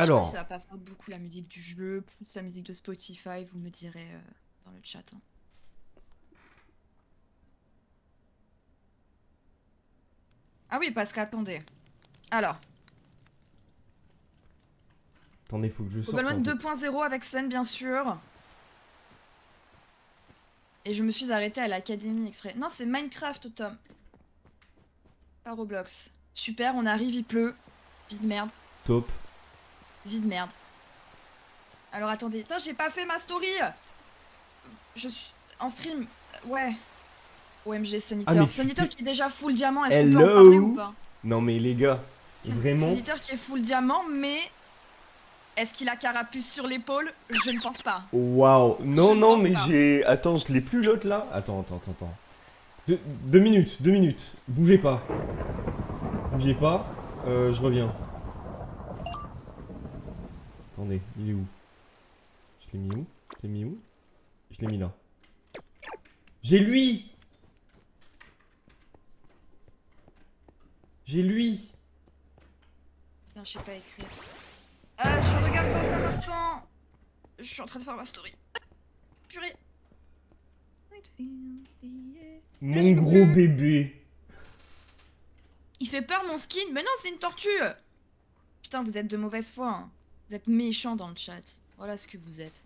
Je sais pas si Alors, ça va pas faire beaucoup la musique du jeu, plus la musique de Spotify, vous me direz dans le chat. Hein. Ah oui, parce qu'attendez. Alors, attendez, faut que je sorte Cobblemon en fait. 2.0 avec Sun, bien sûr. Et je me suis arrêtée à l'académie exprès. Non, c'est Minecraft, Tom. Pas Roblox. Super, on arrive, il pleut. Vie de merde. Top. Vie de merde. Alors attendez. Putain, j'ai pas fait ma story. Je suis en stream. Ouais. OMG, Ah Suniter. mais tu Suniter t'es... qui est déjà full diamant, est-ce qu'on peut en parler ou Hello. pas? Non mais les gars, vraiment? Suniter qui est full diamant, mais... Est-ce qu'il a carapuce sur l'épaule? Je ne pense pas. Waouh. Je Non, ne non, pense mais pas. j'ai... Attends, je l'ai plus l'autre là. Attends. 2 minutes, 2 minutes. Bougez pas. Bougez pas. Je reviens. Attendez, il est où? Je l'ai mis où? Je l'ai mis où? Je l'ai mis là. J'ai lui! J'ai lui! Putain, je sais pas écrire. Je regarde pas ça un instant. Je suis en train de faire ma story. Purée. Mon gros bébé! Il fait peur mon skin. Mais non, c'est une tortue. Putain, vous êtes de mauvaise foi. Hein. Vous êtes méchants dans le chat. Voilà ce que vous êtes.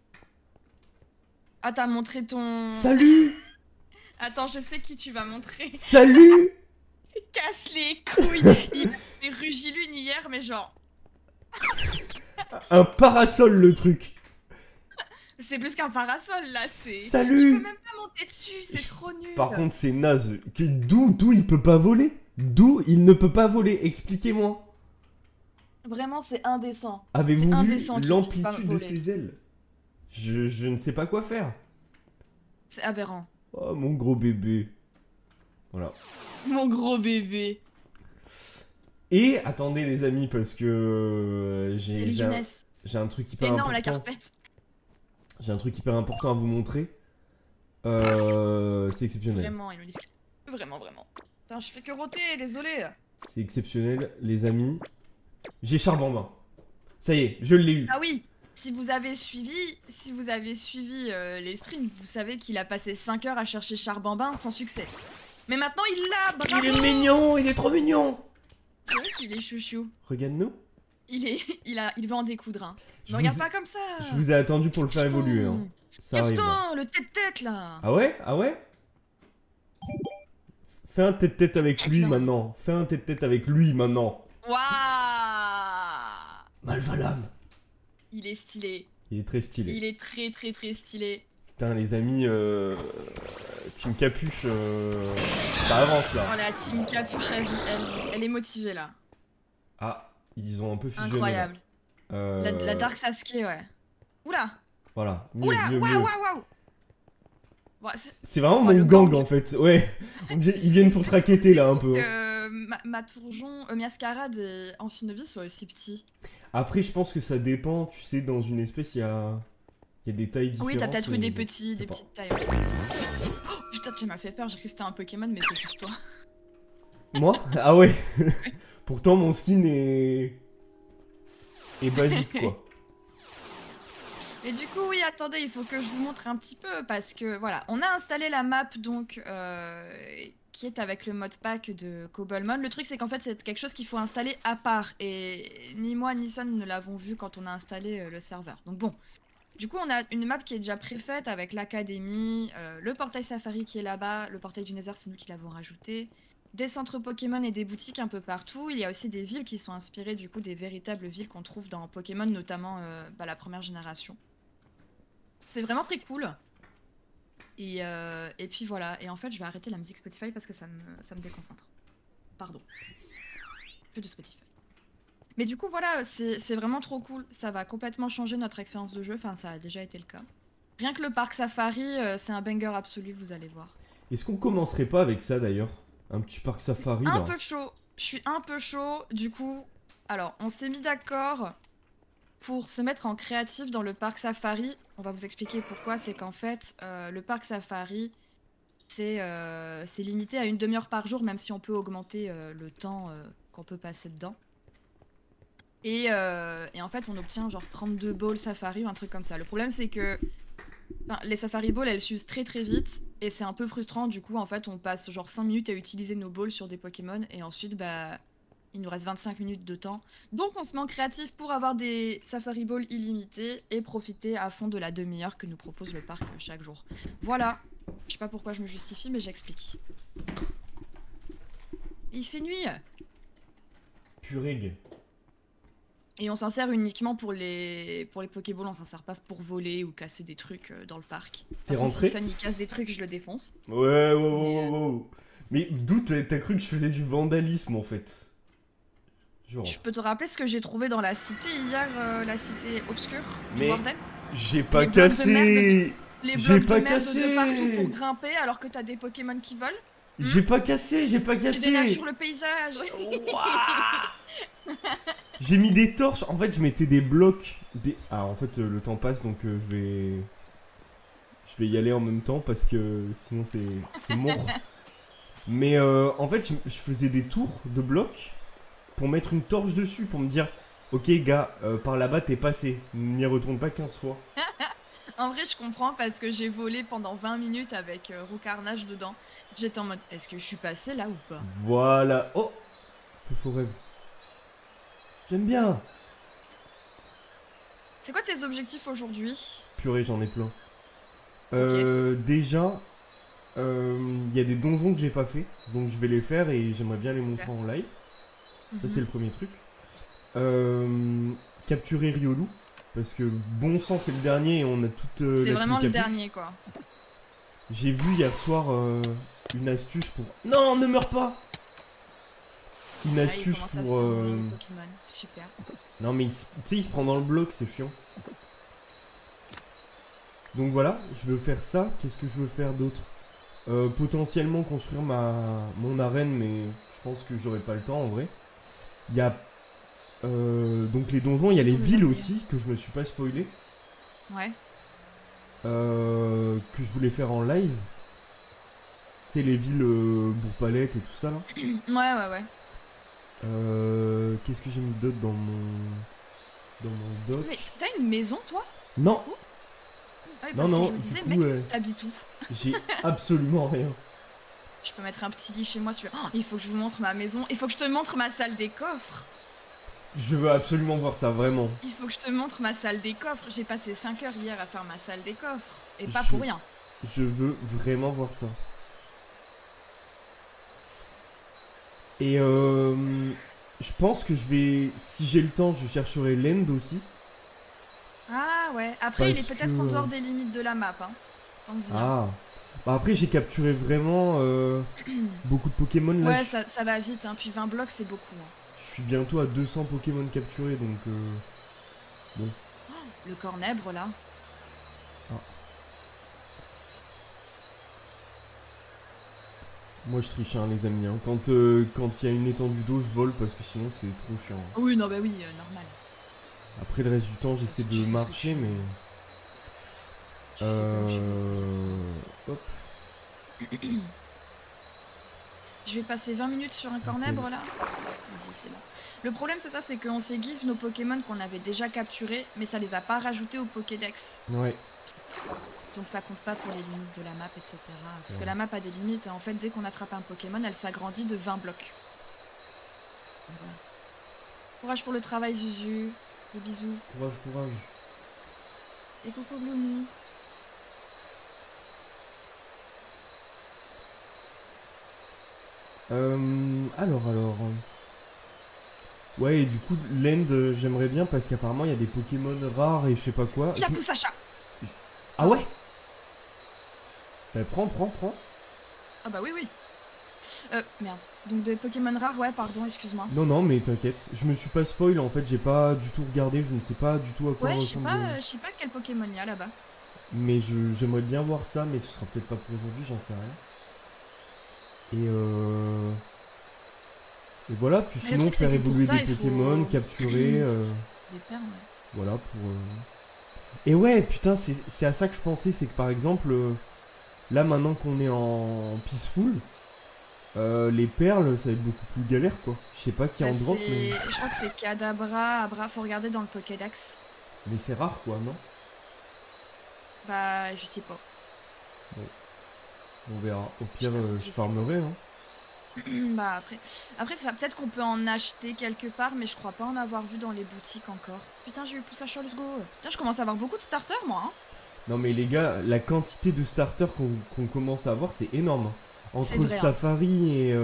Ah, t'as montré ton... Salut! Attends, je sais qui tu vas montrer. Salut! Casse les couilles. Il m'a fait Rugilune hier, mais genre... Un parasol le truc! C'est plus qu'un parasol, là, c'est... Salut! Tu peux même pas monter dessus, c'est trop nul. Par contre, c'est naze. D'où il peut pas voler? D'où il ne peut pas voler? Expliquez-moi. Vraiment, c'est indécent. Avez-vous C'est vu indécent qu'il puisse pas l'amplitude de voler. ses ailes? Je ne sais pas quoi faire. C'est aberrant. Oh, mon gros bébé. Voilà. Mon gros bébé. Et attendez les amis, parce que C'est les Younes. j'ai un truc hyper Énorme la important. carpette. J'ai un truc hyper important à vous montrer. C'est exceptionnel. Vraiment, il me dit vraiment. Putain, je fais que roter, désolé. C'est exceptionnel, les amis. J'ai Charbambin. Ça y est, je l'ai eu. Ah oui, si vous avez suivi les streams, vous savez qu'il a passé 5 heures à chercher Charbambin sans succès. Mais maintenant il l'a, bravo. Il est mignon, il est trop mignon. C'est vrai qu'il est chouchou. Regarde-nous. Il veut en découdre. Hein. Je Ne vous regarde ai- pas comme ça. Je vous ai attendu pour le faire évoluer. Hein. Ça arrive. Là. Gaston, le tête-tête là. Ah ouais? Ah ouais? Fais un tête-tête avec lui Là. maintenant. Fais un tête-tête avec lui maintenant. Waouh. Malvalam. Il est stylé. Il est très stylé. Il est très stylé. Putain les amis, Team Capuche, ça avance là. Oh la team capuche, elle est motivée là. Ah, ils ont un peu fusionné. Incroyable. Là. La Dark Sasuke, ouais. Oula. Voilà, mieux, Oula, mieux, waouh, mieux. waouh. Ouais, C'est vraiment Oh, mon le gang, gang. en fait, ouais. Ils viennent pour traqueter là un peu. Matourjon, Miascarade et Amphinovis soient aussi petits. Après, je pense que ça dépend, tu sais, dans une espèce, il y a des tailles différentes. Oui, t'as peut-être eu mais des bon, petits, je des sais pas. petites tailles. Ouais, effectivement. Oh, putain, tu m'as fait peur, j'ai cru que c'était un Pokémon, mais c'est juste toi. Moi? Ah ouais. Pourtant, mon skin est basique, quoi. Et du coup, oui, attendez, il faut que je vous montre un petit peu parce que voilà, on a installé la map donc qui est avec le modpack de Cobblemon. Le truc, c'est qu'en fait, c'est quelque chose qu'il faut installer à part et ni moi ni Son ne l'avons vu quand on a installé le serveur. Donc bon, du coup, on a une map qui est déjà préfaite avec l'académie, le portail Safari qui est là-bas, le portail du Nether, c'est nous qui l'avons rajouté. Des centres Pokémon et des boutiques un peu partout. Il y a aussi des villes qui sont inspirées du coup des véritables villes qu'on trouve dans Pokémon, notamment la première génération. C'est vraiment très cool. Et puis voilà. Et en fait, je vais arrêter la musique Spotify parce que ça me déconcentre. Pardon. Plus de Spotify. Mais du coup, voilà, c'est vraiment trop cool. Ça va complètement changer notre expérience de jeu. Enfin, ça a déjà été le cas. Rien que le parc Safari, c'est un banger absolu, vous allez voir. Est-ce qu'on commencerait pas avec ça, d'ailleurs? Un petit parc safari, Un là. peu chaud. Je suis un peu chaud. Du coup, alors, on s'est mis d'accord pour se mettre en créatif dans le parc Safari. On va vous expliquer pourquoi. C'est qu'en fait, le parc Safari, c'est limité à 1 demi-heure par jour, même si on peut augmenter le temps qu'on peut passer dedans. Et en fait, on obtient genre 32 balls safari ou un truc comme ça. Le problème, c'est que les safari balls, elles s'usent très très vite. Et c'est un peu frustrant. Du coup, en fait, on passe genre 5 minutes à utiliser nos balls sur des Pokémon. Et ensuite, bah, il nous reste 25 minutes de temps. Donc, on se met en créatif pour avoir des safari balls illimités et profiter à fond de la demi-heure que nous propose le parc chaque jour. Voilà. Je sais pas pourquoi je me justifie, mais j'explique. Il fait nuit. Purée. Et on s'en sert uniquement pour les Pokéballs, on s'en sert pas pour voler ou casser des trucs dans le parc. De toute T'es façon, rentré? si Sun il casse des trucs, je le défonce. Ouais, wow, wow, Mais, wow, wow. Mais d'où t'as cru que je faisais du vandalisme en fait? Genre. je peux te rappeler ce que j'ai trouvé dans la cité hier, la cité obscure du Mais bordel? j'ai pas Les blocs de cassé! Les J'ai blocs de pas merde de partout pour cassé! grimper alors que t'as des Pokémon qui volent. J'ai pas cassé, j'ai pas Tu cassé! dénatures le paysage. Ouah. J'ai mis des torches, en fait je mettais des blocs. Ah en fait le temps passe donc je vais y aller en même temps parce que sinon c'est mort. Mais en fait je faisais des tours de blocs pour mettre une torche dessus pour me dire ok gars par là-bas t'es passé, n'y retourne pas 15 fois. En vrai, je comprends parce que j'ai volé pendant 20 minutes avec Roucarnage dedans. J'étais en mode, est-ce que je suis passée là ou pas? Voilà. Oh, faux rêve. J'aime bien. C'est quoi tes objectifs aujourd'hui? Purée, j'en ai plein. Ok. Déjà, il y a des donjons que j'ai pas fait, donc je vais les faire et j'aimerais bien les montrer en live. Ça c'est le premier truc. Capturer Riolu, parce que bon sang c'est le dernier et on a toute C'est la vraiment team le capuche. dernier quoi. J'ai vu hier soir une astuce pour... Non, ne meurs pas. Une Ah, il astuce commence à pour... faire briller les Pokémon. Super. Non mais tu sais il se prend dans le bloc, c'est chiant. Donc voilà, je veux faire ça. Qu'est-ce que je veux faire d'autre? Potentiellement construire mon arène, mais je pense que j'aurai pas le temps en vrai. Il y a donc les donjons, il y a C'est les pour le villes dernier. aussi que je me suis pas spoilé, Ouais. que je voulais faire en live. Tu sais les villes Bourg-Palette et tout ça là. Ouais. Qu'est-ce que j'ai mis d'autre dans mon doc? Mais t'as une maison toi? Non, Ah oui, non, parce que non. je me Du disais, coup, mec, t'habites où? j'ai absolument rien. Je peux mettre un petit lit chez moi, tu vois. Oh, il faut que je vous montre ma maison. Il faut que je te montre ma salle des coffres. Je veux absolument voir ça, vraiment. Il faut que je te montre ma salle des coffres. J'ai passé 5 heures hier à faire ma salle des coffres. Et pas Je- pour rien. Je veux vraiment voir ça. Et je pense que je vais, si j'ai le temps, je chercherai l'end aussi. Ah ouais. Après, il est Parce peut-être en que, dehors des limites de la map. Hein. Pense-y, hein. Ah. Bah après j'ai capturé vraiment beaucoup de Pokémon là. Ouais, ça va vite. Hein. Puis 20 blocs, c'est beaucoup. Hein. Je suis bientôt à 200 Pokémon capturés donc bon. Le cornèbre, là. Moi je triche hein, les amis. Hein. Quand il y a une étendue d'eau je vole parce que sinon c'est trop chiant. Oui, non, bah oui, normal. Après le reste du temps j'essaie Tu de fais ce que marcher tu veux. mais... Tu fais comme tu veux. Hop. Je vais passer 20 minutes sur un cornèbre là. Vas-y, c'est là. Le problème, c'est ça, c'est qu'on s'est give nos Pokémon qu'on avait déjà capturés, mais ça les a pas rajoutés au Pokédex. Ouais. Donc ça compte pas pour les limites de la map, etc. Parce que Ouais. la map a des limites, et en fait, dès qu'on attrape un Pokémon, elle s'agrandit de 20 blocs. Donc, voilà. Courage pour le travail, Zuzu. Des bisous. Courage, courage. Et coucou, Gloomy. Alors. Ouais, et du coup, l'end, j'aimerais bien parce qu'apparemment il y a des Pokémon rares et je sais pas quoi. Il a poussé à chat. Ah ouais. Bah, prends. Ah bah oui. Merde. Donc des Pokémon rares, ouais, pardon, excuse-moi. Non, mais t'inquiète. Je me suis pas spoil en fait, j'ai pas du tout regardé, je ne sais pas du tout à quoi Ouais, ressemble. je sais pas quel Pokémon il y a là-bas. Mais j'aimerais bien voir ça, mais ce sera peut-être pas pour aujourd'hui, j'en sais rien. Et voilà, puis Mais le sinon truc, c'est faire que pour évoluer ça, des il faut- Pokémon, capturer. Des perles, ouais. Voilà pour. Et ouais, putain, c'est à ça que je pensais, c'est que par exemple, là maintenant qu'on est en peaceful, Les perles, ça va être beaucoup plus galère quoi. Je sais pas qui Bah, en drop, mais... je crois que c'est Kadabra, Abra, faut regarder dans le Pokédex. Mais c'est rare quoi, non? Bah, je sais pas. Bon, on verra. Au pire, Je je sais pas. farmerai. Hein. Bah après ça peut-être qu'on peut en acheter quelque part, mais je crois pas en avoir vu dans les boutiques encore. Putain, j'ai eu plus ça sur Let's Go. Putain, je commence à avoir beaucoup de starters moi. Hein. Non mais les gars, la quantité de starters qu'on commence à avoir, c'est énorme. Entre C'est le vrai, hein. safari et...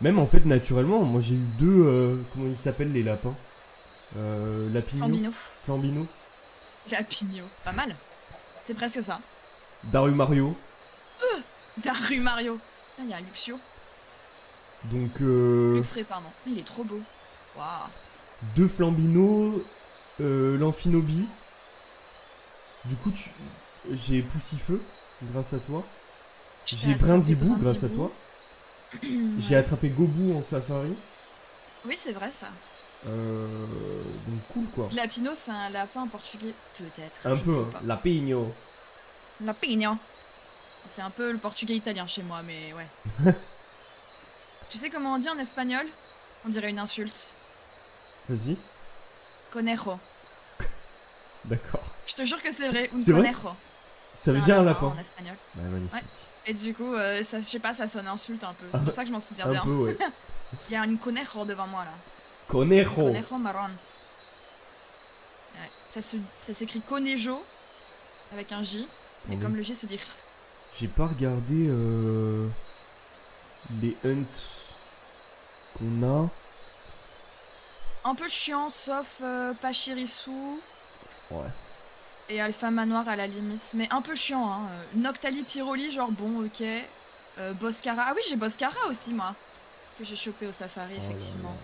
Même en fait, naturellement, moi j'ai eu deux... comment ils s'appellent les lapins Lapigno. Flambino. Flambino. Lapigno. Pas mal. C'est presque ça. Darumario. Daru Mario. Putain, il y a un Luxio. Donc Luxray, pardon. Il est trop beau. Waouh. deux Flambino, l'Amphinobi. Du coup, j'ai Poussifeu grâce à toi. J'ai Brindibou grâce à toi. J'ai attrapé Gobu en safari. Oui, c'est vrai ça. Donc cool quoi. Lapino, c'est un lapin portugais, peut-être. Un je peu, sais hein. pas. Lapigno. Lapino. C'est un peu le portugais italien chez moi, mais ouais. Tu sais comment on dit en espagnol? On dirait une insulte. Vas-y. Conejo. D'accord. Je te jure que c'est vrai, un C'est vrai conejo. Ça veut C'est dire un lapin. en espagnol. Bah, magnifique. Ouais. Et du coup, ça, je sais pas, ça sonne insulte un peu. C'est pour ça que je m'en souviens Un bien. peu, ouais. Il y a une conejo devant moi là. Conejo. Conejo marron. Ouais. Ça s'écrit conejo avec un J. Et Attendez. comme le J se dit. J'ai pas regardé les hunts qu'on a. Un peu chiant, sauf Pachirisu Ouais. et Alpha Manoir à la limite. Mais un peu chiant, hein. Noctali Pyroli, genre bon, ok. Boscara. Ah oui, j'ai Boscara aussi, moi. Que j'ai chopé au safari, Oh là effectivement. là.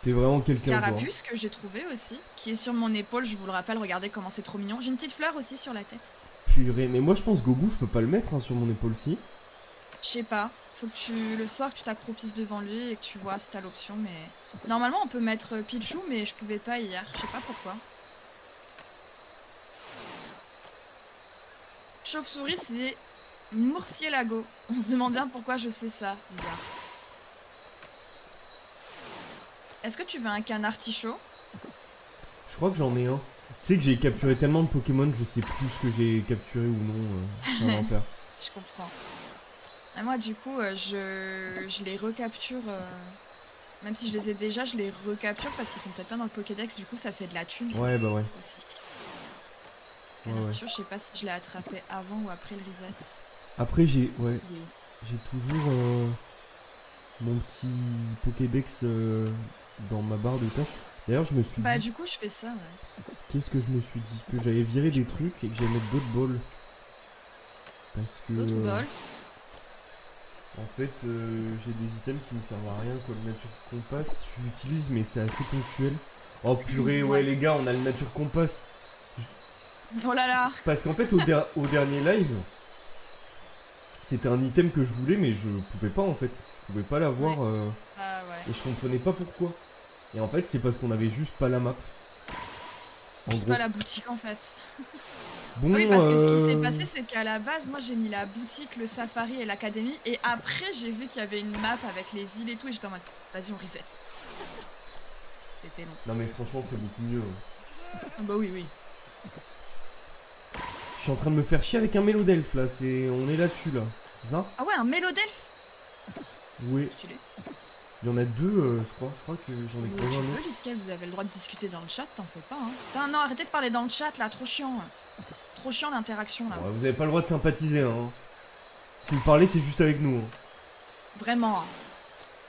T'es vraiment quelqu'un toi. Carapuce que j'ai trouvé aussi, qui est sur mon épaule, je vous le rappelle, regardez comment c'est trop mignon. J'ai une petite fleur aussi sur la tête. Purée, mais moi je pense Gobu, je peux pas le mettre hein, sur mon épaule-ci. Je sais pas, faut que tu le sors, que tu t'accroupisses devant lui et que tu vois si t'as l'option, mais... Normalement on peut mettre Pichou, mais je pouvais pas hier, je sais pas pourquoi. Chauve-souris, c'est Murciélago. On se demande bien pourquoi je sais ça, bizarre. Est-ce que tu veux un canard artichaut? Je crois que j'en ai un. Tu sais que j'ai capturé tellement de Pokémon, je sais plus ce que j'ai capturé ou non. C'est un enfer. Je comprends. Et moi, du coup, je les recapture. Même si je les ai déjà, je les recapture parce qu'ils sont peut-être pas dans le Pokédex. Du coup, ça fait de la thune. Ouais, bah ouais. Aussi. Ouais, ouais. Je sais pas si je l'ai attrapé avant ou après le reset. Après, j'ai ouais, Il est où? j'ai toujours mon petit Pokédex dans ma barre de tâches. D'ailleurs, je me suis Bah, dit, du coup, je fais ça, ouais. qu'est-ce que je me suis dit? Que j'allais virer des trucs et que j'allais mettre d'autres balls. Parce que. L'autre bol. En fait, j'ai des items qui me servent à rien, quoi. Le Nature Compass, je l'utilise, mais c'est assez ponctuel. Oh purée, ouais, Ouais. les gars, on a le Nature Compass. Oh là là. Parce qu'en fait, au dernier live, c'était un item que je voulais, mais je pouvais pas en fait. Je pouvais pas l'avoir Ah ouais. et je comprenais pas pourquoi. Et en fait, c'est parce qu'on avait juste pas la map. En Juste gros. pas la boutique en fait. Bon, Oui, parce que ce qui s'est passé, c'est qu'à la base, moi j'ai mis la boutique, le safari et l'académie, et après j'ai vu qu'il y avait une map avec les villes et tout, et j'étais en mode, vas-y, on reset. C'était long. Non, mais franchement, c'est beaucoup mieux. Ah bah oui, oui. Je suis en train de me faire chier avec un Mélodelph là. On est là-dessus là. C'est ça? Ah ouais, un Mélodelph. Oui. Stylé. Il y en a deux, je crois. Je crois que j'en ai Tu croisé un autre. peux, Liskel, vous avez le droit de discuter dans le chat, t'en fais pas, hein. Putain, non, arrêtez de parler dans le chat là, trop chiant. Trop chiant l'interaction là. Ouais, vous avez pas le droit de sympathiser, hein. Si vous parlez, c'est juste avec nous. Hein. Vraiment. Hein.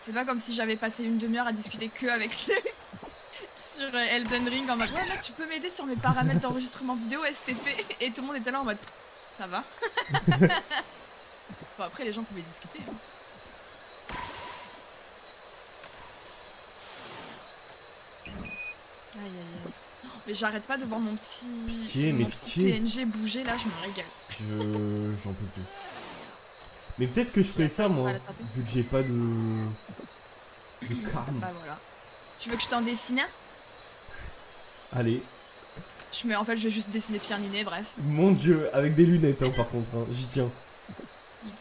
C'est pas comme si j'avais passé une demi-heure à discuter que avec les... sur Elden Ring en mode ouais mec tu peux m'aider sur mes paramètres d'enregistrement vidéo STP et tout le monde était là en mode ça va. Bon après les gens pouvaient discuter. Hein. Aïe aïe aïe. Mais j'arrête pas de voir mon petit, Pitié, mais mon petit pitié. PNG bouger là, je me régale. J'en peux plus. Mais peut-être que je ferai ça moi, vu que j'ai pas de karma. Bah voilà. Tu veux que je t'en dessine un? Allez. En fait je vais juste dessiner Pierre Ninet, bref. Mon dieu, avec des lunettes hein, par contre, hein. J'y tiens.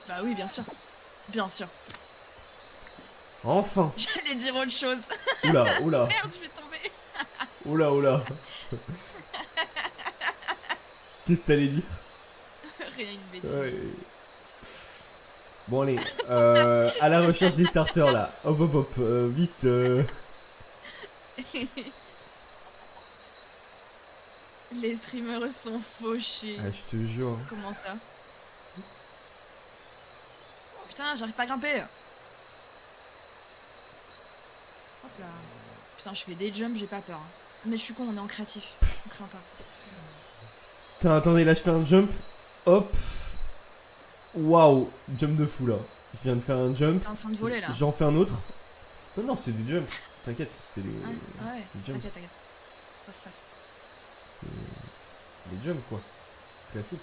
Bah oui bien sûr. Bien sûr. Enfin. J'allais dire autre chose. Oula, oula. Merde, je vais tomber. Oula, oula. Qu'est-ce que t'allais dire? Rien, une bêtise. Ouais. Bon allez, à la recherche des starters là. Hop hop hop, vite. Les streamers sont fauchés. Ah, je te jure. Comment ça? Putain, j'arrive pas à grimper. Hop là. Putain, je fais des jumps, j'ai pas peur. Hein. Mais je suis con, on est en créatif. On craint pas. Putain, attendez, là je fais un jump. Hop. Waouh, jump de fou là. Je viens de faire un jump. T'es en train de voler là. J'en fais un autre. Non, non, c'est des jumps. T'inquiète, c'est les, Ah ouais, les jumps. t'inquiète, t'inquiète. Ça se passe. C'est les jumps quoi. Classique.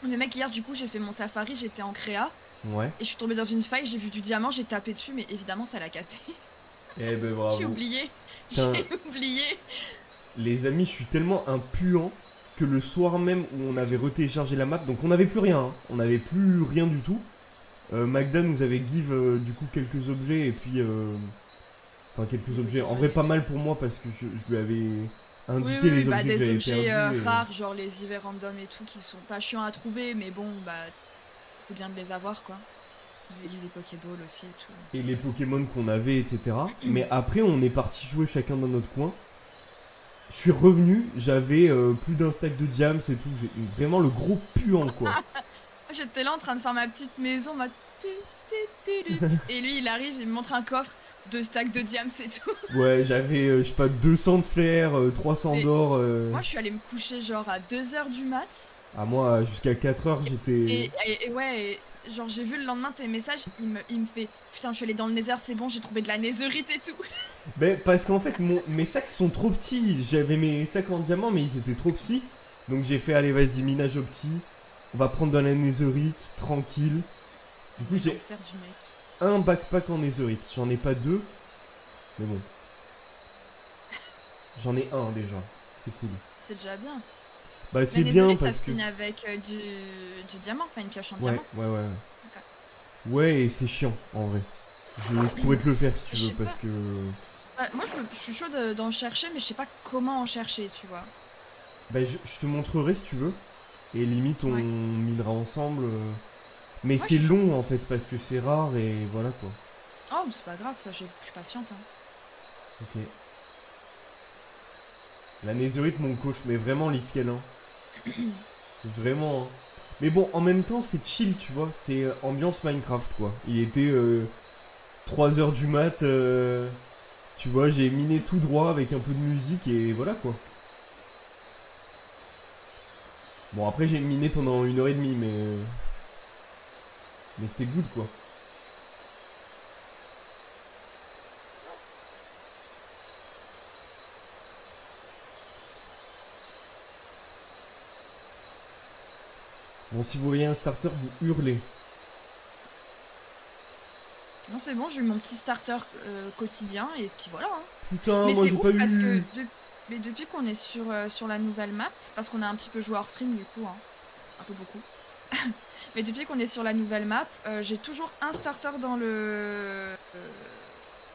Mais mec, hier du coup, j'ai fait mon safari, j'étais en créa. Ouais. Et je suis tombée dans une faille, j'ai vu du diamant, j'ai tapé dessus, mais évidemment ça l'a cassé. Eh ben bravo. J'ai oublié. Putain. J'ai oublié. Les amis, je suis tellement un puant que le soir même où on avait retéléchargé la map, donc on n'avait plus rien, hein. On n'avait plus rien du tout. Magda nous avait give du coup quelques objets et puis enfin quelques objets. En vrai pas mal pour moi parce que je lui avais indiqué Oui, les bah, objets que des j'avais objets perdus. rares, genre les hivers random et tout, qui sont pas chiants à trouver, mais bon, bah c'est bien de les avoir quoi. Vous avez des Pokéballs aussi et tout. Et les Pokémon qu'on avait, etc. Mais après on est parti jouer chacun dans notre coin. Je suis revenu, j'avais plus d'un stack de diams et tout. Vraiment le gros puant quoi. J'étais là en train de faire ma petite maison, et lui il arrive, il me montre un coffre, 2 stacks de diams et tout. Ouais, j'avais, je sais pas, 200 de fer, 300 Et d'or. Moi je suis allée me coucher genre à 2h du mat. Ah, moi, jusqu'à 4 heures, j'étais. Et ouais, genre j'ai vu le lendemain tes messages, il me fait putain, je suis allé dans le nether, c'est bon, j'ai trouvé de la netherite et tout. Ben, parce qu'en fait, mes sacs sont trop petits. J'avais mes sacs en diamant, mais ils étaient trop petits. Donc j'ai fait, allez, vas-y, minage au petit. On va prendre de la netherite, tranquille. Du coup, j'ai L'enfer du mec. un backpack en netherite. J'en ai pas deux. Mais bon. J'en ai un déjà. C'est cool. C'est déjà bien. Bah, c'est La bien netherite, parce ça se que. finit avec du diamant, enfin une pioche en Ouais, diamant. ouais, ouais. Ouais, et c'est chiant en vrai. Je pourrais te le faire si tu Je veux, sais parce pas. que. Bah, moi je suis chaud d'en chercher, mais je sais pas comment en chercher, tu vois. Bah, je te montrerai si tu veux. Et limite, on Ouais. minera ensemble. Mais Ouais, c'est je suis chaud. long en fait, parce que c'est rare et voilà quoi. Oh, mais c'est pas grave, ça, je suis patiente. Hein. Ok. La netherite, mon coach, mais vraiment l'iskel, hein. Vraiment, hein. Mais bon, en même temps, c'est chill, tu vois. C'est ambiance Minecraft, quoi. Il était 3 heures du mat. Tu vois, j'ai miné tout droit avec un peu de musique et voilà, quoi. Bon, après, j'ai miné pendant 1 heure et demie, mais. Mais c'était good, quoi. Bon, si vous voyez un starter, vous hurlez. Non, c'est bon, j'ai eu mon petit starter quotidien, et puis voilà. Hein. Putain, Mais moi c'est j'ai ouf pas parce que eu. mais depuis qu'on est sur la nouvelle map, parce qu'on a un petit peu joué hors stream du coup, hein, un peu beaucoup. Mais depuis qu'on est sur la nouvelle map, j'ai toujours un starter dans Le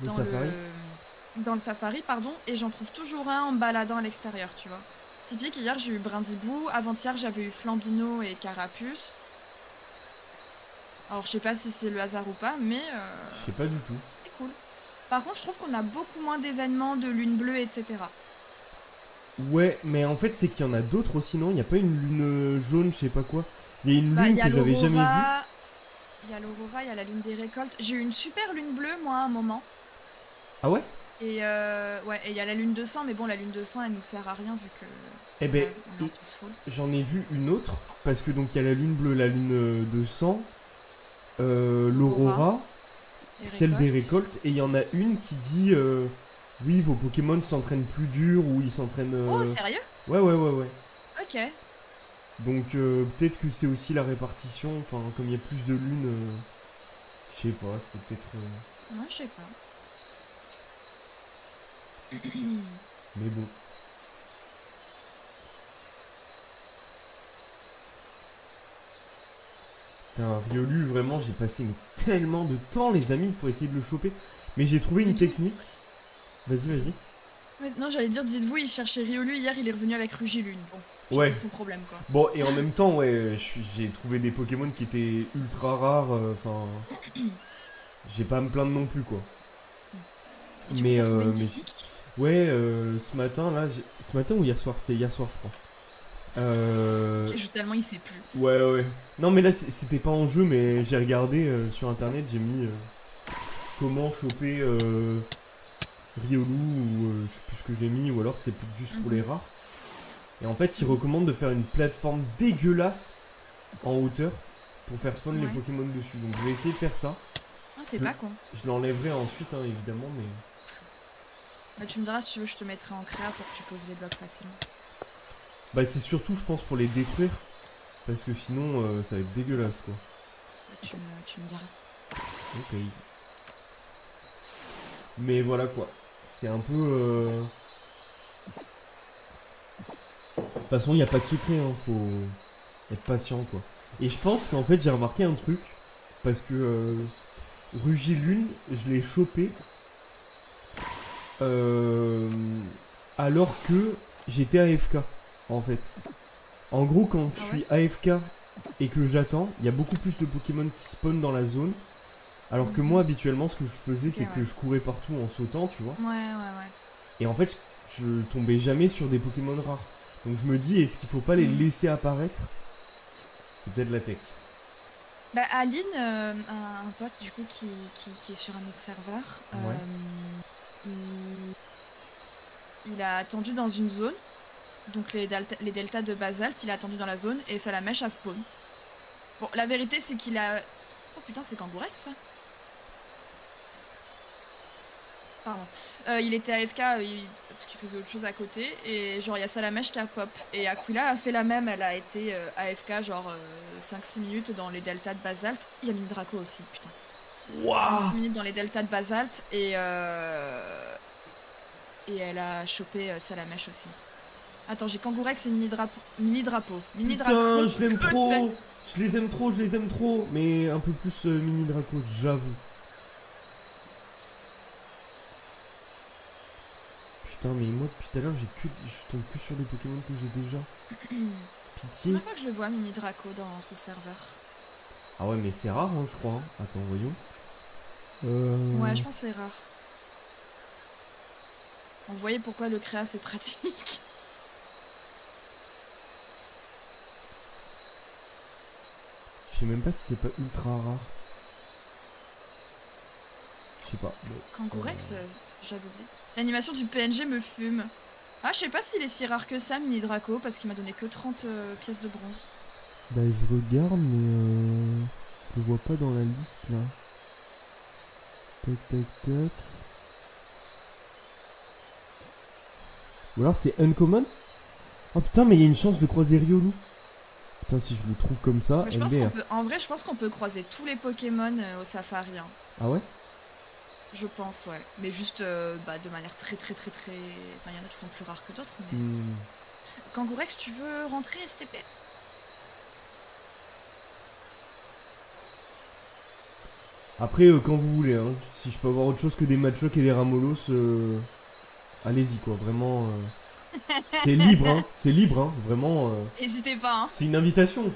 safari. dans le safari, pardon, et j'en trouve toujours un en me baladant à l'extérieur, tu vois. Typique, hier j'ai eu Brindibou, avant-hier j'avais eu Flambino et Carapuce. Alors je sais pas si c'est le hasard ou pas, mais Je sais pas du tout. c'est cool. Par contre, je trouve qu'on a beaucoup moins d'événements, de lune bleue, etc. Ouais, mais en fait, c'est qu'il y en a d'autres aussi, non? Il n'y a pas une lune jaune, je sais pas quoi. Il y a une Bah, lune il y a que j'avais jamais vue. l'aurora, il y a l'aurora, il y a la lune des récoltes. J'ai eu une super lune bleue, moi, à un moment. Ah ouais? Et ouais, et il y a la lune de sang, mais bon, la lune de sang, elle nous sert à rien vu que Eh ben, on est en peaceful. j'en ai vu une autre, parce que donc il y a la lune bleue, la lune de sang, l'aurora, Les celle des récoltes. récoltes, et il y en a une qui dit oui, vos Pokémon s'entraînent plus dur, ou ils s'entraînent. Oh, sérieux? Ouais, ouais, ouais, ouais. Ok. Donc peut-être que c'est aussi la répartition, enfin, comme il y a plus de lunes, je sais pas, c'est peut-être. Ouais, je sais pas. Mais bon. Putain, Riolu, vraiment, j'ai passé mais, tellement de temps, les amis, pour essayer de le choper. Mais j'ai trouvé une technique. Vas-y, vas-y. Ouais, non, j'allais dire, dites-vous, il cherchait Riolu, hier il est revenu avec Rugilune. Bon, Ouais. c'est son problème quoi. Bon, et en même temps, ouais, j'ai trouvé des Pokémon qui étaient ultra rares. Enfin, j'ai pas à me plaindre non plus, quoi. Et du coup, t'as trouvé une mais technique? ouais, ce matin, là, ce matin ou hier soir? C'était hier soir, je crois. Tellement il sait plus. Ouais, ouais. Non, mais là, c'était pas en jeu, mais j'ai regardé sur internet, j'ai mis comment choper Riolu, ou je sais plus ce que j'ai mis, ou alors c'était peut-être juste pour les rares. Et en fait, il recommande de faire une plateforme dégueulasse en hauteur pour faire spawn les Pokémon dessus. Donc je vais essayer de faire ça. Ah, c'est pas con. Je l'enlèverai ensuite, hein, évidemment, mais. Bah, tu me diras si tu veux, je te mettrai en créa pour que tu poses les blocs facilement. Bah, c'est surtout, je pense, pour les détruire. Parce que sinon, ça va être dégueulasse, quoi. Bah, tu me diras. Ok. Mais voilà, quoi. C'est un peu. De toute façon, il n'y a pas de secret, hein. Faut être patient, quoi. Et je pense qu'en fait, j'ai remarqué un truc. Parce que Rugilune, je l'ai chopé. Alors que j'étais AFK, en fait. En gros, quand je suis AFK et que j'attends, il y a beaucoup plus de Pokémon qui spawnent dans la zone. Alors que moi, habituellement, ce que je faisais, c'est que je courais partout en sautant, tu vois. Ouais. Et en fait, je tombais jamais sur des Pokémon rares. Donc je me dis, est-ce qu'il faut pas les laisser apparaître? C'est peut-être la tech. Bah, Aline, un pote du coup qui est sur un autre serveur, il a attendu dans une zone. Donc les deltas de basalte, il a attendu dans la zone et ça la mèche à spawn. Bon, la vérité c'est qu'il a... Oh putain, c'est Kangourex ça. Pardon. Il était AFK parce qu'il faisait autre chose à côté et genre il y a Salamèche qui a pop. Et Aquila a fait la même, elle a été AFK genre 5-6 minutes dans les deltas de basalte. Il y a Mini Draco aussi, putain. Wow. 5-6 minutes dans les deltas de basalte et elle a chopé Salamèche aussi. Attends, j'ai Kangourex et Mini Drapeau. Putain, je l'aime trop. Je les aime trop. Mais un peu plus Mini Draco, j'avoue. Putain, mais moi depuis tout à l'heure, je tombe que sur des Pokémon que j'ai déjà. Pitié. C'est la première fois que je le vois, Mini Draco, dans ce serveur. Ah ouais, mais c'est rare, hein, je crois. Hein. Attends, voyons. Ouais, je pense que c'est rare. Vous voyez pourquoi le créa c'est pratique. Je sais même pas si c'est pas ultra rare. Je sais pas. Kangourex, j'avais oublié. L'animation du PNG me fume. Ah, je sais pas s'il est si rare que ça, Mini Draco, parce qu'il m'a donné que 30 pièces de bronze. Bah, je regarde, mais je le vois pas dans la liste là. Tac, tac, tac. Ou alors c'est Uncommon? Oh putain, mais il y a une chance de croiser Riolu. Putain, si je le trouve comme ça, ouais, en vrai, je pense qu'on peut croiser tous les Pokémon au safari. Hein. Ah ouais? Je pense, ouais. Mais juste de manière très. Enfin, il y en a qui sont plus rares que d'autres. Mais... Kangourex, tu veux rentrer STP? Après, quand vous voulez, hein. Si je peux avoir autre chose que des Machocs et des Ramolos, allez-y quoi, vraiment. C'est libre, hein. C'est libre, hein. Vraiment. N'hésitez pas, hein. C'est une invitation.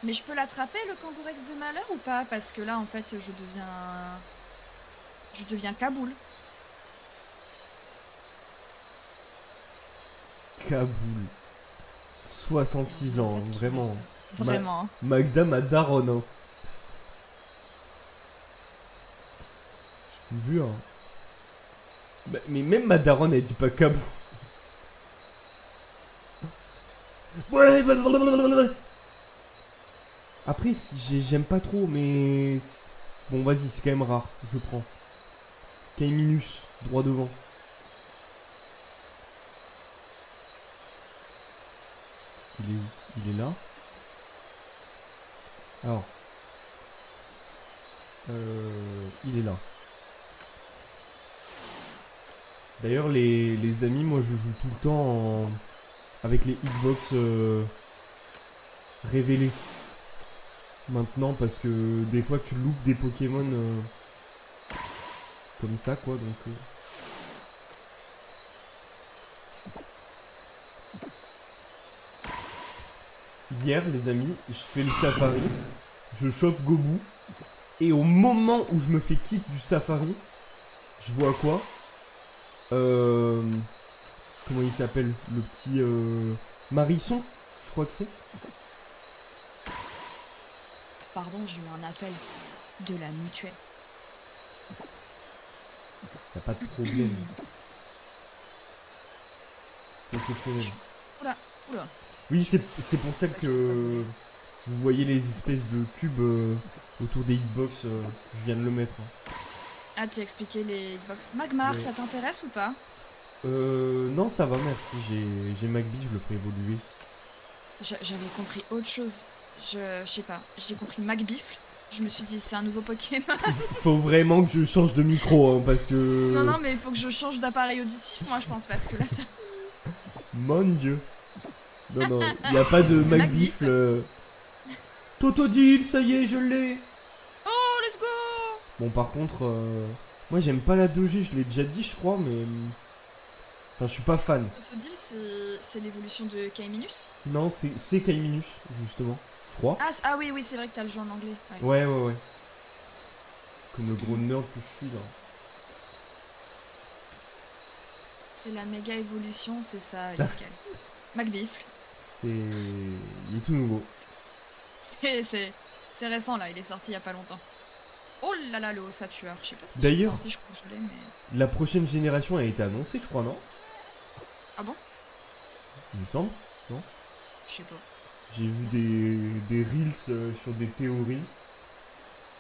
Mais je peux l'attraper le Kangourex de malheur ou pas? Parce que là en fait je deviens Kaboul. Kaboul. 66 ans, hein, vraiment. Vraiment. Magda ma daronne. Hein. Je vous jure. Bah, mais même ma daronne elle dit pas Kaboul. Après, j'aime pas trop, mais... Bon, vas-y, c'est quand même rare. Je prends. Kaiminus, droit devant. Il est où? Il est là. Alors. Il est là. D'ailleurs, les amis, moi je joue tout le temps avec les Xbox révélés. Maintenant, parce que des fois tu loupes des Pokémon comme ça, quoi. Donc, hier, les amis, je fais le safari, je chope Gobu, et au moment où je me fais quitte du safari, je vois quoi? Comment il s'appelle? Le petit Marisson, je crois que c'est. Pardon, j'ai eu un appel de la mutuelle. Y'a pas de problème. C'était exceptionnel. Oula, oula. Oui, c'est pour ça que vous voyez les espèces de cubes autour des hitbox. Je viens de le mettre. Hein. Ah, tu as expliqué les hitbox. Magmar, Ouais. ça t'intéresse ou pas? Non, ça va, merci. J'ai Magby, je le ferai évoluer. J'avais compris autre chose. Je sais pas. J'ai compris Magbifle. Je me suis dit, c'est un nouveau Pokémon. Faut vraiment que je change de micro, hein, parce que... Non, non, mais il faut que je change d'appareil auditif, moi, je pense, parce que là, ça... Mon dieu. Non, non, y a pas de Magbif. Magbifle. Totodile, ça y est, je l'ai. Oh, let's go! Bon, par contre, moi j'aime pas la 2G, je l'ai déjà dit, je crois, mais... Enfin, je suis pas fan. Totodile, c'est l'évolution de Kaiminus? Non, c'est Kaiminus, justement, je crois. Ah, ah oui, oui, c'est vrai que t'as le jeu en anglais. Ouais. Ouais, ouais, ouais. Comme le gros nerd que je suis, là. C'est la méga évolution, c'est ça, Liscal. Magbifle. C'est... Il est tout nouveau. C'est récent, là, il est sorti il y a pas longtemps. Oh là là, le Osatueur. Je sais pas si D'ailleurs, je congelais, mais... la prochaine génération a été annoncée, je crois, non? Ah bon? Il me semble. Je sais pas. J'ai vu des reels sur des théories.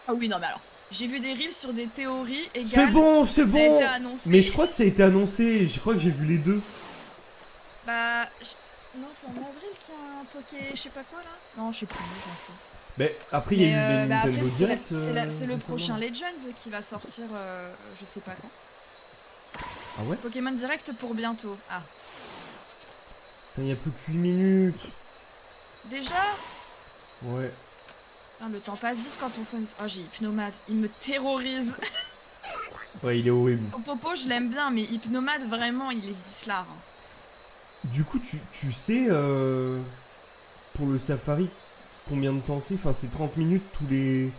Ah oui, non, mais alors, j'ai vu des reels sur des théories égales... C'est bon, c'est ça a été bon. annoncé. Mais je crois que ça a été annoncé, je crois que j'ai vu les deux. Bah... Non, c'est en avril qu'il y a un Poké... Je sais pas quoi, là? Non, je sais plus, je m'en fous. Mais après, il y a eu les bah Nintendo après, Direct. c'est le récemment. prochain Legends qui va sortir, je sais pas quand. Ah ouais? Pokémon Direct pour bientôt. Ah. Putain, il y a plus que 8 minutes. Déjà? Ouais. Putain, le temps passe vite quand on s'amuse. Oh, j'ai Hypnomade. Il me terrorise. Ouais, il est horrible. Au Popo, je l'aime bien, mais Hypnomade, vraiment, il est vicelard. Hein. Du coup, tu sais, pour le safari, combien de temps c'est? Enfin, c'est 30 minutes tous les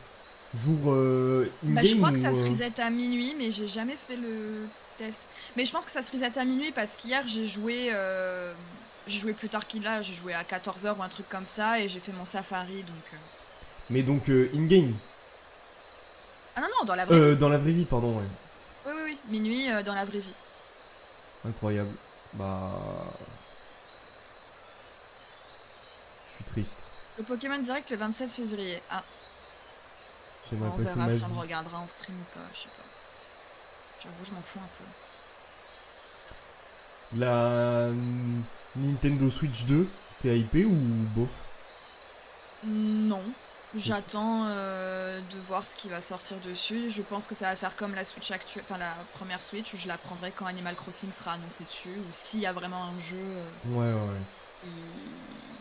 jours in-game. Bah, je crois que ça ou, se reset à minuit, mais j'ai jamais fait le test. Mais je pense que ça se reset à minuit parce qu'hier, j'ai joué plus tard qu'il a. J'ai joué à 14h ou un truc comme ça, et j'ai fait mon safari, donc... Mais donc, in-game. Ah non, non, dans la vraie vie. Dans la vraie vie, pardon, ouais. Oui, oui, oui. Minuit dans la vraie vie. Incroyable. Bah... Je suis triste. Le Pokémon Direct le 27 février. Ah, J'aimerais on passer verra ma si on le vie. regardera en stream ou pas, je sais pas. J'avoue, je m'en fous un peu. La Nintendo Switch 2, t'es hypé ou bof? Non. J'attends de voir ce qui va sortir dessus. Je pense que ça va faire comme la Switch actuelle, enfin la première Switch, où je la prendrai quand Animal Crossing sera annoncé dessus, ou s'il y a vraiment un jeu Ouais, ouais, ouais.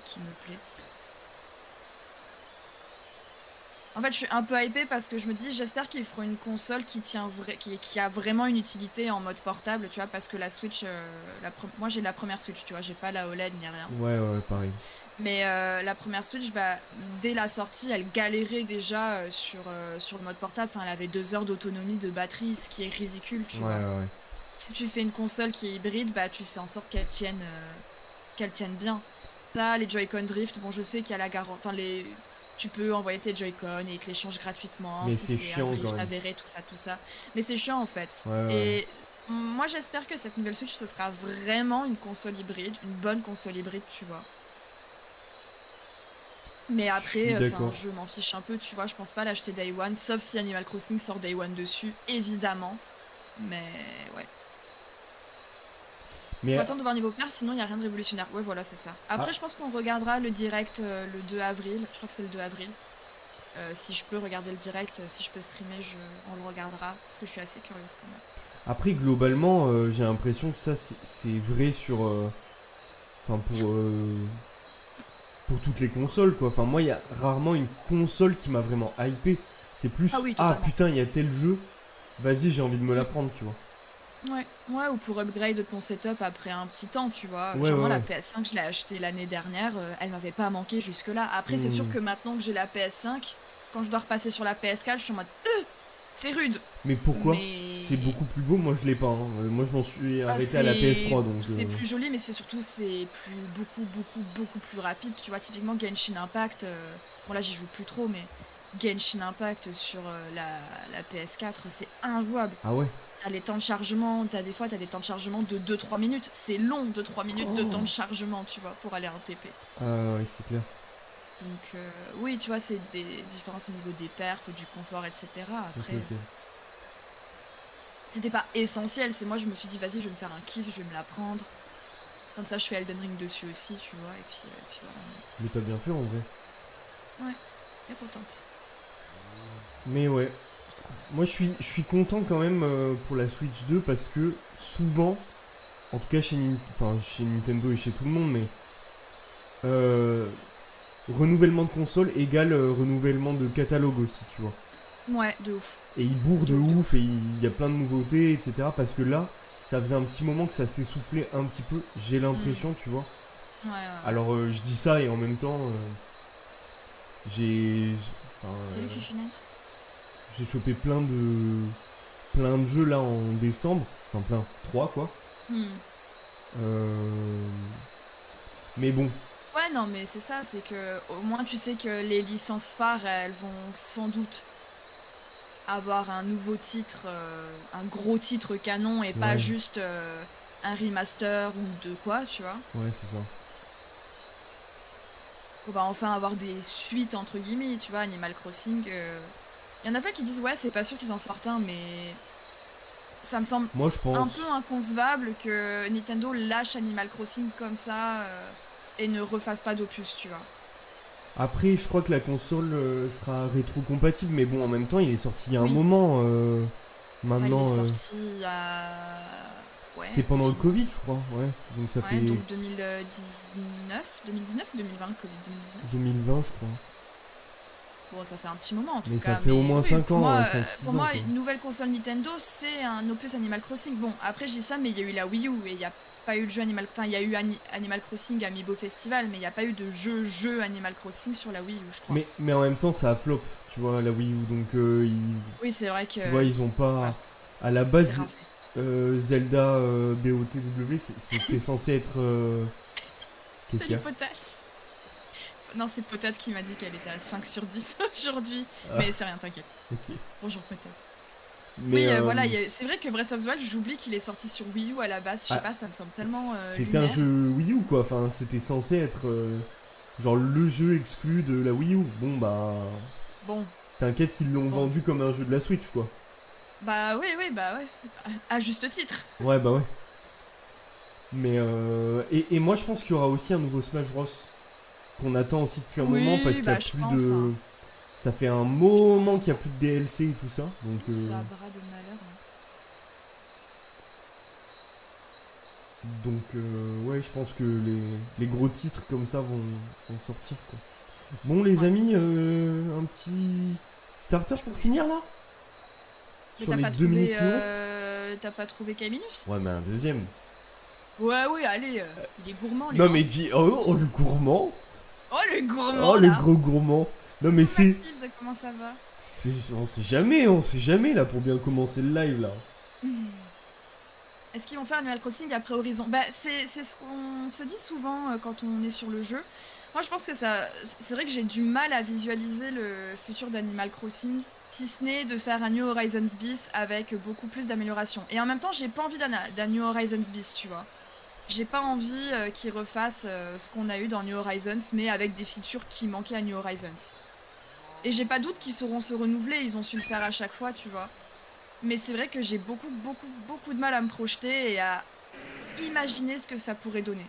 qui me plaît. En fait, je suis un peu hypée parce que je me dis, j'espère qu'ils feront une console qui tient qui a vraiment une utilité en mode portable, tu vois, parce que la Switch, moi j'ai la première Switch, tu vois, j'ai pas la OLED ni rien. Ouais, ouais, pareil. Mais la première Switch, bah, dès la sortie, elle galérait déjà sur le mode portable. Enfin, elle avait 2 heures d'autonomie de batterie, ce qui est ridicule, tu vois. Ouais, ouais. Si tu fais une console qui est hybride, bah, tu fais en sorte qu'elle tienne bien. Ça, les Joy-Con Drift, bon, je sais qu'il y a la garantie. Enfin, tu peux envoyer tes Joy-Con et ils te les changent gratuitement. Mais si c'est chiant, un drift quand même. avéré, tout ça. Mais c'est chiant en fait. Ouais, ouais. Et moi, j'espère que cette nouvelle Switch, ce sera vraiment une console hybride, une bonne console hybride, tu vois. Mais après, je m'en fiche un peu, tu vois, je pense pas l'acheter Day One, sauf si Animal Crossing sort Day One dessus, évidemment. Mais ouais. Mais Faut attendre de voir niveau perf, sinon il n'y a rien de révolutionnaire. Ouais, voilà, c'est ça. Après, je pense qu'on regardera le direct le 2 avril. Je crois que c'est le 2 avril. Si je peux regarder le direct, si je peux streamer, on le regardera. Parce que je suis assez curieuse quand même. Après, globalement, j'ai l'impression que ça, c'est vrai sur. Enfin, pour toutes les consoles, quoi. Enfin, moi, il y a rarement une console qui m'a vraiment hypé. C'est plus, Ah oui, ah totalement. putain, il y a tel jeu, vas-y, j'ai envie de me la Mm. prendre, tu vois. Ouais, ouais, ou pour upgrade ton setup après un petit temps, tu vois. Ouais, Genre ouais, moi, la ouais. PS5, je l'ai achetée l'année dernière, elle m'avait pas manqué jusque-là. Après, c'est sûr Hmm. que maintenant que j'ai la PS5, quand je dois repasser sur la PS4, je suis en mode, c'est rude. Mais pourquoi? C'est Mais beaucoup plus beau, moi je l'ai pas, hein. Moi je m'en suis bah, arrêté à la PS3, donc. c'est plus joli, mais c'est surtout c'est plus beaucoup plus rapide. Tu vois, typiquement Genshin Impact. Bon là, j'y joue plus trop, mais Genshin Impact sur la PS4, c'est injouable. Ah ouais? T'as les temps de chargement, des fois t'as des temps de chargement de 2-3 minutes. C'est long, 2-3 minutes de temps Oh. de chargement, tu vois, pour aller en TP. Ah ouais, c'est clair. Donc oui, tu vois, c'est des différences au niveau des perfs, du confort, etc. Ok, Après, ok. c'était pas essentiel. C'est moi, je me suis dit, vas-y, je vais me faire un kiff, je vais me la prendre. Comme ça, je fais Elden Ring dessus aussi, tu vois, et puis voilà. Mais t'as bien fait en vrai. Ouais, bien contente. Mais ouais. Moi je suis content quand même pour la Switch 2 parce que souvent, en tout cas enfin, chez Nintendo et chez tout le monde, mais euh, renouvellement de console égale renouvellement de catalogue aussi, tu vois. Ouais, de ouf. Et il bourre de De ouf et ouf. il y a plein de nouveautés, etc. Parce que là, ça faisait un petit moment que ça s'essoufflait un petit peu, j'ai Hmm. l'impression, tu vois. Ouais, ouais, ouais. Alors je dis ça et en même temps, j'ai enfin, Salut Fufunette. j'ai chopé plein de jeux là en décembre, enfin plein, 3 quoi. Hmm. Euh, mais bon, Ouais, non, mais c'est ça, c'est que au moins tu sais que les licences phares, elles vont sans doute avoir un nouveau titre, un gros titre canon et pas ouais, juste un remaster ou de quoi, tu vois. ouais c'est ça. On va enfin avoir des suites entre guillemets, tu vois, Animal Crossing. Il y en a plein qui disent ouais, c'est pas sûr qu'ils en sortent un, mais ça me semble Moi je un peu pense. inconcevable que Nintendo lâche Animal Crossing comme ça et ne refasse pas d'opus, tu vois. Après, je crois que la console sera rétro-compatible, mais bon, en même temps, il est sorti il y a un Oui, moment. bah, il est Maintenant, sorti à... c'était Ouais, pendant le confinement. Covid, je crois, ouais. Donc ça Ouais, fait donc 2019 ou 2020, le Covid 2019. 2020, je crois. Bon, ça fait un petit moment en tout Mais ça cas, fait au mais moins oui, 5 ans, 5-6 ans, quoi. une nouvelle console Nintendo, c'est un opus Animal Crossing. Bon, après, je dis ça, mais il y a eu la Wii U et il n'y a pas eu de jeu Animal... Enfin, il y a eu Animal Crossing Amiibo Festival, mais il n'y a pas eu de jeu Animal Crossing sur la Wii U, je crois. Mais en même temps, ça a flop, tu vois, la Wii U. Donc, Oui, c'est vrai tu vois, que... ils ont Voilà, pas. À la c'était base, rincé. Zelda BOTW, c'était censé être. Qu'est-ce qu'il Salut y a? Potate. Non, c'est Potate qui m'a dit qu'elle était à 5 sur 10 aujourd'hui, Ah, mais c'est rien, t'inquiète. ok. Bonjour Potate. Mais Oui, voilà, c'est vrai que Breath of the Wild, j'oublie qu'il est sorti sur Wii U à la base. Je sais ah, pas, ça me semble tellement c'était un lunaire. jeu Wii U, quoi. Enfin, c'était censé être. Genre le jeu exclu de la Wii U. Bon bah, Bon, t'inquiète qu'ils l'ont bon. vendu comme un jeu de la Switch quoi. Bah oui, oui, bah ouais. À juste titre. Ouais bah ouais. Mais et moi je pense qu'il y aura aussi un nouveau Smash Bros qu'on attend aussi depuis un moment parce Oui, qu'il y a bah je plus pense, hein. de, ça fait un Je moment pense. qu'il y a plus de DLC et tout ça. Donc Ce à bras de malheur, là. ouais je pense que les gros titres comme ça vont sortir quoi. Bon les Ouais. amis, un petit starter pour finir là Mais sur les 2 minutes qui nous restent. t'as pas trouvé Caminus? Ouais mais un deuxième. Ouais, oui, allez, il est gourmand, lui, Non hein. mais dis oh le gourmand. Oh, le Oh gourmand, le là. gros gourmand. Non mais Coucou Mathilde, comment ça va? on sait jamais là pour bien commencer le live là. Hmm. Est-ce qu'ils vont faire Animal Crossing après Horizon? Bah, c'est ce qu'on se dit souvent quand on est sur le jeu. Moi, je pense que ça. C'est vrai que j'ai du mal à visualiser le futur d'Animal Crossing, si ce n'est de faire un New Horizons bis avec beaucoup plus d'améliorations. Et en même temps, j'ai pas envie d'un New Horizons bis, tu vois. J'ai pas envie qu'ils refassent ce qu'on a eu dans New Horizons, mais avec des features qui manquaient à New Horizons. Et j'ai pas doute qu'ils sauront se renouveler, ils ont su le faire à chaque fois, tu vois. Mais c'est vrai que j'ai beaucoup de mal à me projeter et à imaginer ce que ça pourrait donner,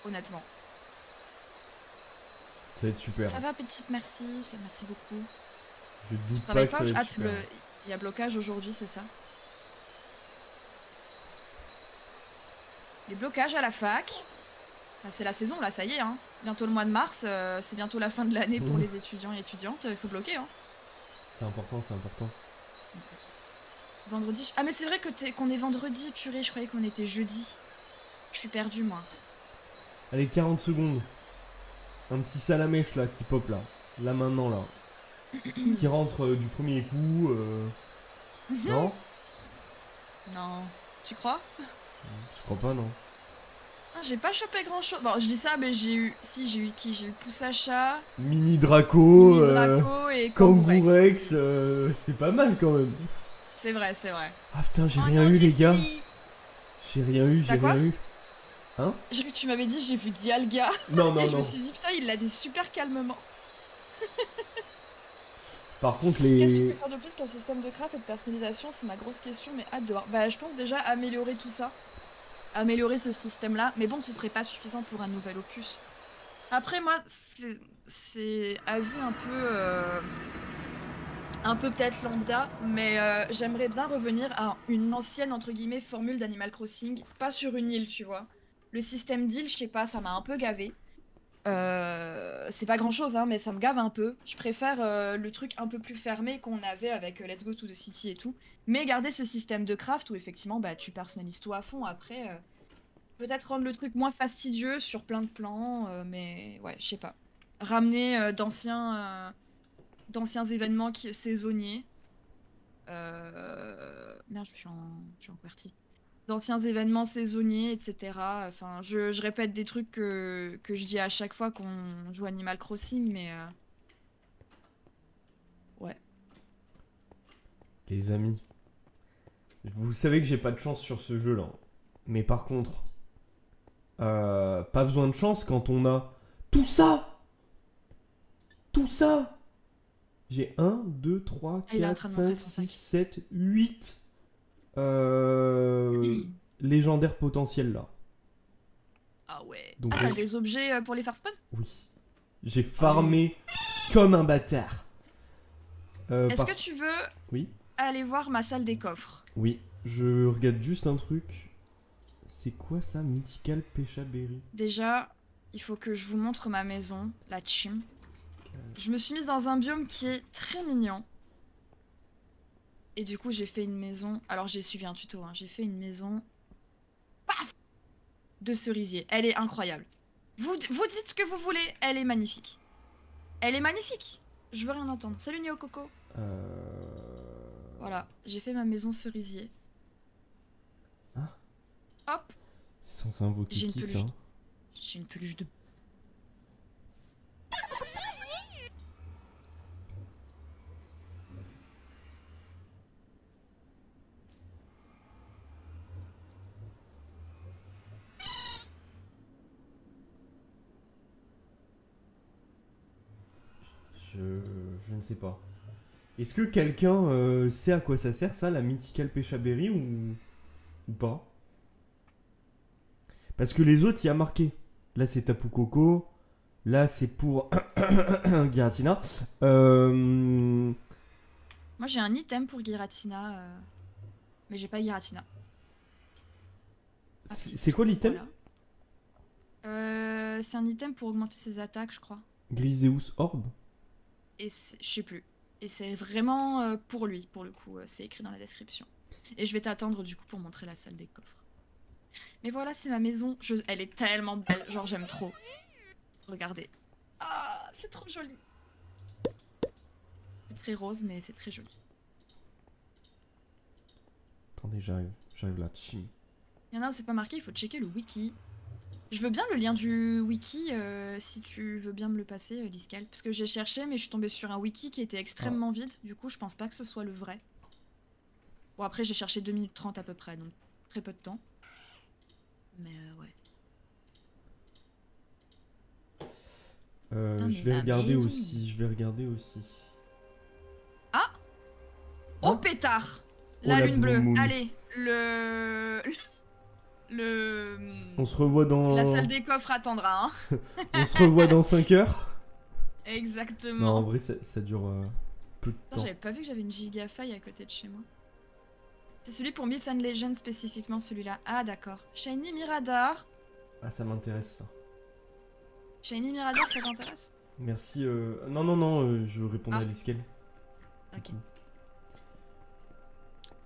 honnêtement. Ça va être super. Ça va, petite, merci, ça merci beaucoup. Je Tu doute pas travailles que pas ça va être Ah, super. il y a blocage aujourd'hui, c'est ça? Les blocages à la fac. Bah, c'est la saison là, ça y est. Hein. Bientôt le mois de mars, c'est bientôt la fin de l'année pour les étudiants et étudiantes. Il faut bloquer. Hein. C'est important, c'est important. Vendredi. Ah mais c'est vrai que qu'on est vendredi, purée, je croyais qu'on était jeudi. Je suis perdue moi. Allez, 40 secondes. Un petit salamèche là qui pop là. Là maintenant là. Qui rentre du premier coup. Non? Non. Tu crois? Je crois pas, non. Ah, j'ai pas chopé grand chose. Bon, je dis ça, mais j'ai eu. Si, j'ai eu qui? J'ai eu Poussacha, Mini Draco, Mini Draco et Kangourex, c'est pas mal quand même. C'est vrai, c'est vrai. Ah putain, j'ai Oh rien non, eu c'est les gars. fini. J'ai rien eu, j'ai T'as quoi rien eu. Hein? J'ai vu que tu m'avais dit, j'ai vu Dialga. Non, non, Et je non. me suis dit, putain, il l'a dit super calmement. Par contre, Qu'est-ce que tu les. peux faire de plus qu'un système de craft et de personnalisation? C'est ma grosse question, mais hâte de voir. Bah, je pense déjà améliorer tout ça. Améliorer ce système-là. Mais bon, ce serait pas suffisant pour un nouvel opus. Après, moi, c'est avis un peu peut-être lambda, mais j'aimerais bien revenir à une ancienne, entre guillemets, formule d'Animal Crossing. Pas sur une île, tu vois. Le système d'île, je sais pas, ça m'a un peu gavé. C'est pas grand chose, hein, mais ça me gave un peu. Je préfère le truc un peu plus fermé qu'on avait avec Let's Go to the City et tout. Mais garder ce système de craft où effectivement bah, tu personnalises tout à fond. Après, peut-être rendre le truc moins fastidieux sur plein de plans, mais ouais, je sais pas. Ramener d'anciens événements saisonniers. Merde, je suis en QWERTY. D'anciens événements saisonniers, etc. Enfin, je répète des trucs que je dis à chaque fois qu'on joue Animal Crossing, mais... Ouais. Les amis. Vous savez que j'ai pas de chance sur ce jeu là. Mais par contre. Pas besoin de chance quand on a tout ça. Tout ça. J'ai 1, 2, 3, 4, 5, 6, 7, 8 légendaires potentiels là. Ah ouais. Donc, t'as des objets pour les faire spawn? Oui. J'ai farmé comme un bâtard. Est-ce que tu veux oui. aller voir ma salle des coffres? Oui. Je regarde juste un truc. C'est quoi ça, Mythical Pechaberry? Déjà, il faut que je vous montre ma maison, la Chim. Je me suis mise dans un biome qui est très mignon. Et du coup, j'ai fait une maison... Alors, j'ai suivi un tuto, hein. J'ai fait une maison... Paf! De cerisier. Elle est incroyable. Vous dites ce que vous voulez, elle est magnifique. Elle est magnifique. Je veux rien entendre. Salut Néo Coco. Voilà, j'ai fait ma maison cerisier. Hein? Hop. C'est censé invoquer qui ça? J'ai une peluche de... Je ne sais pas. Est-ce que quelqu'un sait à quoi ça sert ça, la Mythical Pechaberry ou pas? Parce que les autres, il y a marqué. Là, c'est Tapu Koko. Là, c'est pour Giratina. Moi, j'ai un item pour Giratina, mais j'ai pas Giratina. Ah, c'est quoi l'item? Voilà. C'est un item pour augmenter ses attaques, je crois. Griseus Orb? Et je sais plus. Et c'est vraiment pour lui, pour le coup. C'est écrit dans la description. Et je vais t'attendre du coup pour montrer la salle des coffres. Mais voilà, c'est ma maison. Elle est tellement belle. Genre, j'aime trop. Regardez. Ah, c'est trop joli. C'est très rose, mais c'est très joli. Attendez, j'arrive là. Il y en a où c'est pas marqué, il faut checker le wiki. Je veux bien le lien du wiki, si tu veux bien me le passer, Liscal. Parce que j'ai cherché, mais je suis tombée sur un wiki qui était extrêmement vide. Du coup, je pense pas que ce soit le vrai. Bon, après, j'ai cherché 2 minutes 30 à peu près, donc très peu de temps. Mais ouais. Putain, je vais regarder aussi. Ah! Oh, Hein? pétard! Oh, la la lune bleue. Moon. Allez, On se revoit dans... La salle des coffres attendra, hein. On se revoit dans 5 heures. Exactement. Non, en vrai, ça dure peu de temps. J'avais pas vu que j'avais une giga faille à côté de chez moi. C'est celui pour Myth and Legend spécifiquement, celui-là. Ah, d'accord. Shiny Mirador. Ah, ça m'intéresse ça. Shiny Mirador, ça t'intéresse? Merci. Non, je répondrai à Ah. Liskel. Ok.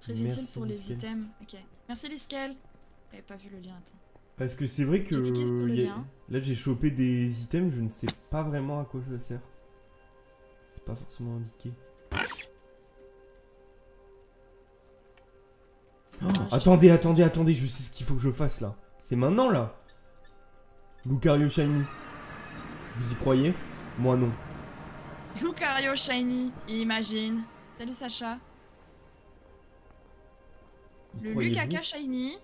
Très utile Merci, pour les Liskel. items. Ok. Merci Liskel. J'avais pas vu le lien, attends. Parce que c'est vrai que J'ai cliqué sur le y a- lien. là j'ai chopé des items, je ne sais pas vraiment à quoi ça sert. C'est pas forcément indiqué. Oh, attendez, je sais ce qu'il faut que je fasse là. C'est maintenant là. Lucario Shiny. Vous y croyez? Moi non. Lucario Shiny, imagine. Salut Sacha. Y Le croyez-vous? Lucaka Shiny.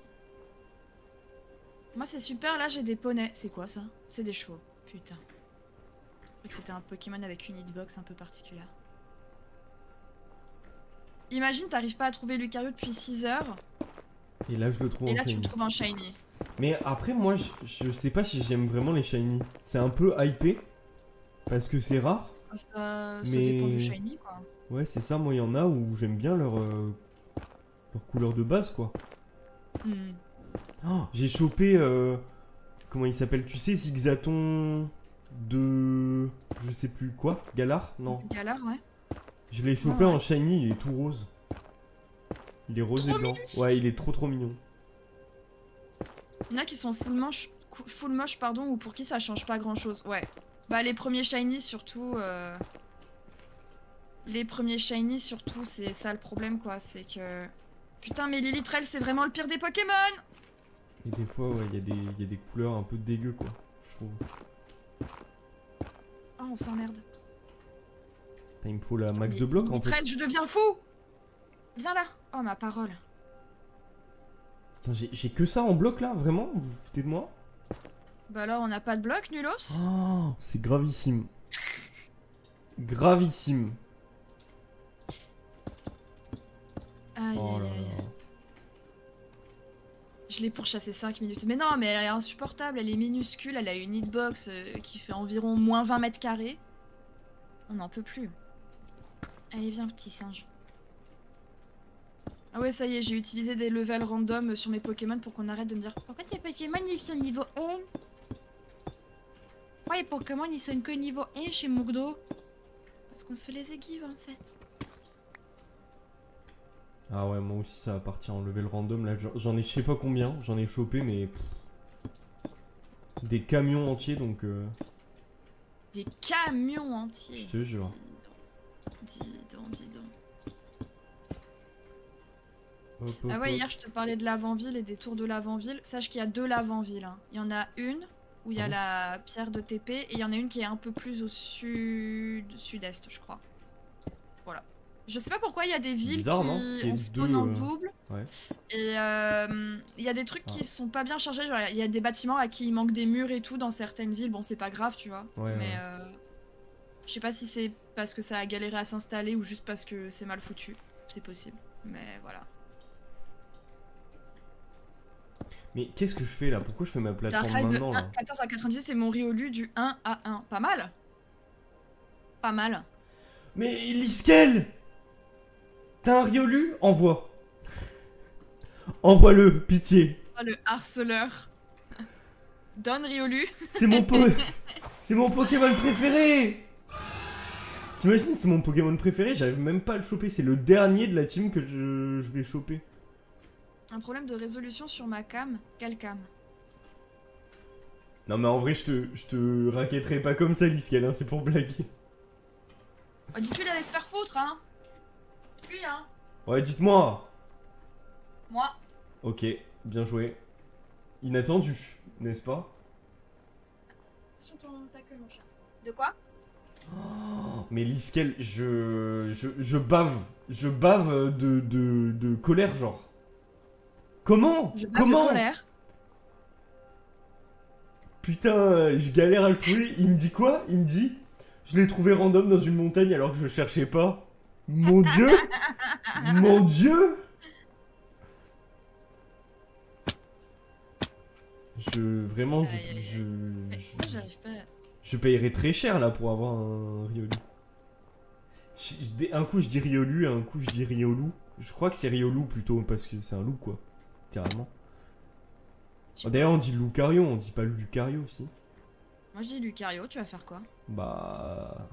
Moi c'est super, là j'ai des poneys. C'est quoi ça? C'est des chevaux. Putain. Je croyais que c'était un Pokémon avec une hitbox un peu particulière. Imagine, t'arrives pas à trouver Lucario depuis 6 heures. Et là je le trouve Et en là tu shiny. le trouves en Shiny. Mais après moi je sais pas si j'aime vraiment les shiny. C'est un peu hypé. Parce que c'est rare. Ça Mais- dépend du Shiny quoi. Ouais c'est ça, moi il y en a où j'aime bien leur couleur de base quoi. Hmm. Oh, j'ai chopé comment il s'appelle, tu sais, Zigzaton de... Je sais plus quoi, Galar? Non. Galar, ouais. Je l'ai chopé Ah ouais. en shiny, il est tout rose. Il est rose Trop et blanc. Ouais, il est trop mignon. Il y en a qui sont full moche, pardon, ou pour qui ça change pas grand chose. Ouais. Bah les premiers shiny surtout. Les premiers shiny surtout, c'est ça le problème quoi. C'est que. Putain, mais Lilitrell c'est vraiment le pire des Pokémon! Et des fois, ouais, il y a des couleurs un peu dégueu quoi, je trouve. Oh, on s'emmerde. Putain, il me faut la max de blocs en fait. Lilitrell, je deviens fou! Viens là! Oh ma parole. Putain, j'ai que ça en bloc là, vraiment? Vous vous foutez de moi? Bah alors on n'a pas de bloc, nulos? Oh, c'est gravissime. Gravissime. Aïe, Oh aïe, là aïe. là. Je l'ai pourchassé 5 minutes. Mais non, mais elle est insupportable, elle est minuscule, elle a une hitbox qui fait environ moins 20 mètres carrés. On n'en peut plus. Allez, viens, petit singe. Ah ouais, ça y est, j'ai utilisé des levels random sur mes Pokémon pour qu'on arrête de me dire pourquoi tes Pokémon ils sont niveau 1? Pourquoi les Pokémon ils sont que niveau 1 chez Mugdo? Parce qu'on se les aiguille en fait. Ah ouais, moi aussi ça va partir en level random. Là, j'en ai je sais pas combien, j'en ai chopé, mais des camions entiers donc. Des camions entiers. Je te jure. Dis donc. Hop, hop, Ah ouais, hop. hier je te parlais de l'avant-ville et des tours de l'avant-ville. Sache qu'il y a 2 l'avant-ville. Hein. Il y en a une où il y a la pierre de TP et il y en a une qui est un peu plus au sud-est, je crois. Voilà. Je sais pas pourquoi il y a des villes Bizarre, qui non Qu'il y ait on spawn en deux, double. ouais. Et il y a des trucs qui sont pas bien chargés. Genre il y a des bâtiments à qui il manque des murs et tout dans certaines villes. Bon, c'est pas grave, tu vois. Ouais, Mais ouais. je sais pas si c'est parce que ça a galéré à s'installer ou juste parce que c'est mal foutu. C'est possible. Mais voilà. Mais qu'est-ce que je fais là? Pourquoi je fais ma plateforme Darkrai de maintenant là? 14 à 90, c'est mon Riolu du 1 à 1. Pas mal. Pas mal. Mais Liskel! T'as un Riolu? Envoie. Envoie-le, pitié. Oh, le harceleur. Donne Riolu. C'est mon c'est mon Pokémon préféré. T'imagines, c'est mon Pokémon préféré, j'arrive même pas à le choper. C'est le dernier de la team que je vais choper. Un problème de résolution sur ma cam. Quelle cam? Non mais en vrai, je te raquetterai pas comme ça, Liskel, hein, c'est pour blaguer. Oh, dis-tu d'aller se faire foutre, hein? Lui, hein? Ouais, dites-moi. Moi. Ok, bien joué. Inattendu, n'est-ce pas? Sur ta queue, mon chat. De quoi? Oh, mais Liskel, je bave. Je bave de colère, genre. Comment? Je bave de Comment? colère. Putain, je galère à le trouver. Il me dit quoi? Il me dit, je l'ai trouvé random dans une montagne alors que je cherchais pas. Mon dieu! Mon dieu! Vraiment, Aïe, aïe, aïe. Mais pourquoi j'arrive pas à... je payerais très cher là pour avoir un Riolu. Un coup je dis Riolu, un coup je dis Riolu. Je crois que c'est Riolu plutôt, parce que c'est un loup, quoi. Littéralement. Je sais D'ailleurs, on dit Lucario, on dit pas Lucario aussi. Moi je dis Lucario, tu vas faire quoi? Bah.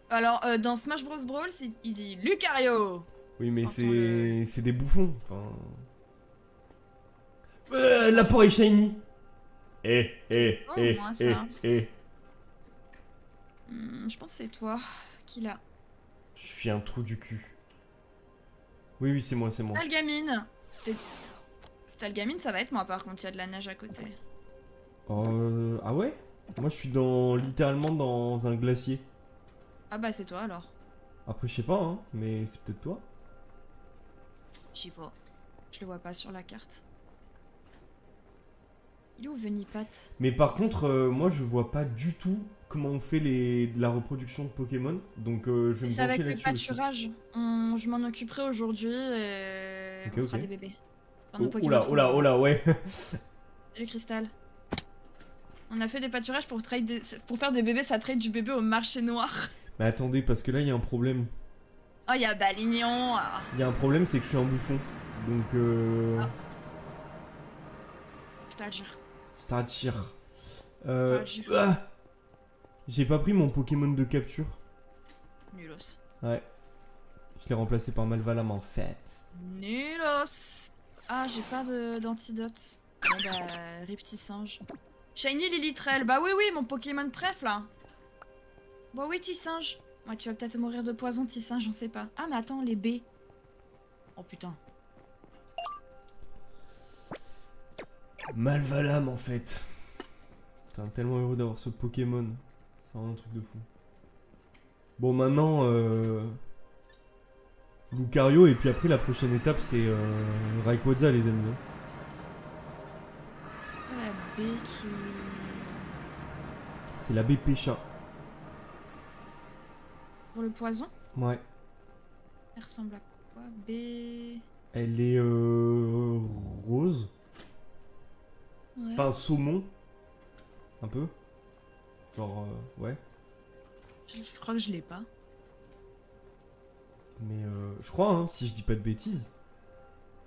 Alors, dans Smash Bros Brawl, il dit Lucario. Oui, mais Entends le... c'est des bouffons. Enfin. L'apport est shiny. Oh, moi, ça. Je pense que c'est toi qui l'a. Je suis un trou du cul. Oui, oui, c'est moi, c'est moi. Stalgamine. Stalgamine, ça va être moi par contre, il y a de la neige à côté. Ah ouais? Moi, je suis dans littéralement dans un glacier. Ah bah c'est toi alors. Après, je sais pas, hein, mais c'est peut-être toi. Je sais pas. Je le vois pas sur la carte. Il est où Venipat? Mais par contre, moi, je vois pas du tout comment on fait la reproduction de Pokémon. Donc, je vais me C'est avec brancher le là-dessus aussi. pâturage. Je m'en occuperai aujourd'hui et Ok, on fera ok. des bébés. Enfin, nos Oh, Pokémon oula, feront oula, des oula, ouais. bébés. Salut Cristal. On a fait des pâturages pour faire des bébés, ça trade du bébé au marché noir. Mais attendez, parce que là, il y a un problème. Oh, il y a Balignon. Il y a un problème, c'est que je suis un bouffon. Donc, Ah. C'est-à-dire. Starchir. Starchir. Ah, j'ai pas pris mon Pokémon de capture. Nulos. Ouais. Je l'ai remplacé par Malvalam en fait. Nulos. Ah, j'ai pas d'antidote. Bon bah, rip petit singe. Shiny Lilitrell. Bah oui, oui, mon Pokémon préf là. Bah oui, petit singe. Ouais, tu vas peut-être mourir de poison, petit singe, on sait pas. Ah, mais attends, les baies. Oh putain. Malvalam en fait. Putain, tellement heureux d'avoir ce Pokémon. C'est vraiment un truc de fou. Bon, maintenant, Lucario, et puis après, la prochaine étape, c'est Rayquaza, les amis. La baie qui... C'est la baie Pécha. Pour le poison? Ouais. Elle ressemble à quoi? Baie... Elle est rose. Ouais. Enfin, saumon. Un peu. Genre, ouais. Je crois que je l'ai pas. Mais je crois, hein, si je dis pas de bêtises.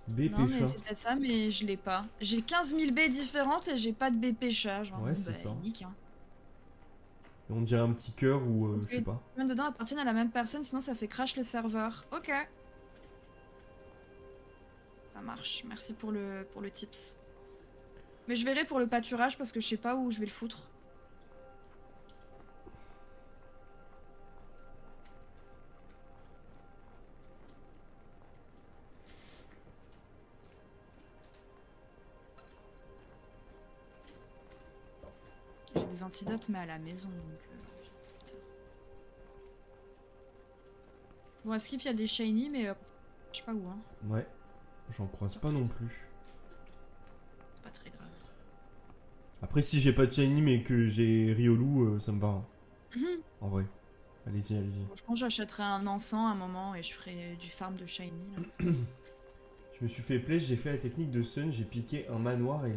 Baie Non, Pécha. mais c'est peut-être ça, mais je l'ai pas. J'ai 15 000 baies différentes et j'ai pas de baie pêcha. Genre, Ouais, bon, c'est bah, ça. nique, hein. Et on dirait un petit cœur ou Ok. je sais pas. Les dedans appartiennent à la même personne, sinon ça fait crash le serveur. Ok. Ça marche. Merci pour le tips. Mais je verrai pour le pâturage parce que je sais pas où je vais le foutre. J'ai des antidotes mais à la maison donc... putain. Bon, à Skip il y a des shiny mais je sais pas où hein. Ouais. J'en croise pas non plus. C'est pas très grave. Après, si j'ai pas de shiny mais que j'ai Riolu, ça me va. Hein. Mhm. En vrai. Allez-y, allez-y. Bon, je pense que j'achèterai un encens à un moment et je ferai du farm de shiny. Là. Je me suis fait plaisir, j'ai fait la technique de Sun, j'ai piqué un manoir et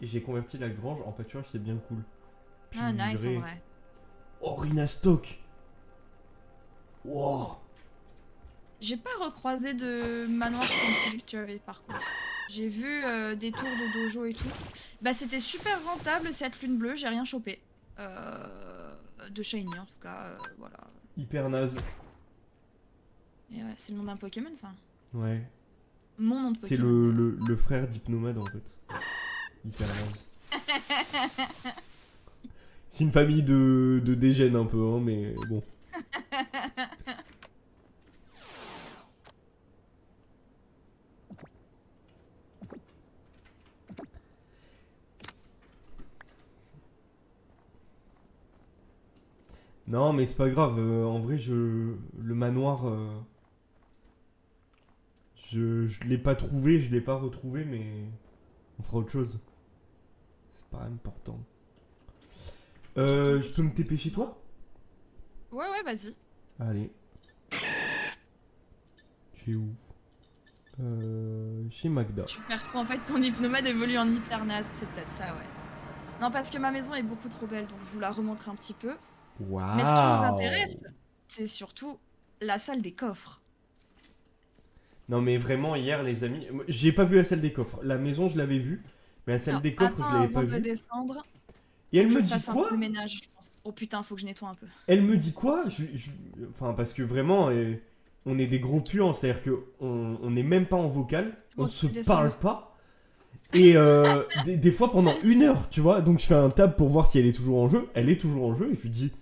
j'ai converti la grange en pâturage, c'est bien cool. Ah nice Purée. en vrai. Oh, Rhinastock. Wow. J'ai pas recroisé de manoir comme celui que tu avais par contre. J'ai vu des tours de dojo et tout. Bah c'était super rentable cette lune bleue, j'ai rien chopé. De shiny en tout cas, voilà. Hyper naze. Et ouais, c'est le nom d'un Pokémon ça. Ouais. Mon nom de C'est Pokémon. le frère d'Hypnomade en fait. Hyper naze. C'est une famille de dégènes un peu, hein, mais bon. Non, mais c'est pas grave. En vrai, le manoir, je l'ai pas trouvé, je l'ai pas retrouvé, mais on fera autre chose. C'est pas important. Je peux me TP chez toi? Ouais ouais vas-y. Allez. Tu es où? Chez Magda. Tu perds trop en fait, ton hypnomade évolue en hypernase, c'est peut-être ça ouais. Non parce que ma maison est beaucoup trop belle donc je vous la remontre un petit peu. Waouh. Mais ce qui nous intéresse, c'est surtout la salle des coffres. Non mais vraiment hier les amis, j'ai pas vu la salle des coffres. La maison je l'avais vue, mais la salle Alors, des coffres attends je l'avais avant pas de vue. descendre. Et Faut elle que je me dit fasse un peu quoi? le ménage, je pense. Oh putain, faut que je nettoie un peu. Elle me dit quoi? Enfin parce que vraiment on est des gros puants, c'est-à-dire que on est même pas en vocal, on Bon, se tu peux descendre. parle pas. Et des fois pendant 1 heure, tu vois, donc je fais un tab pour voir si elle est toujours en jeu. Elle est toujours en jeu et je lui dis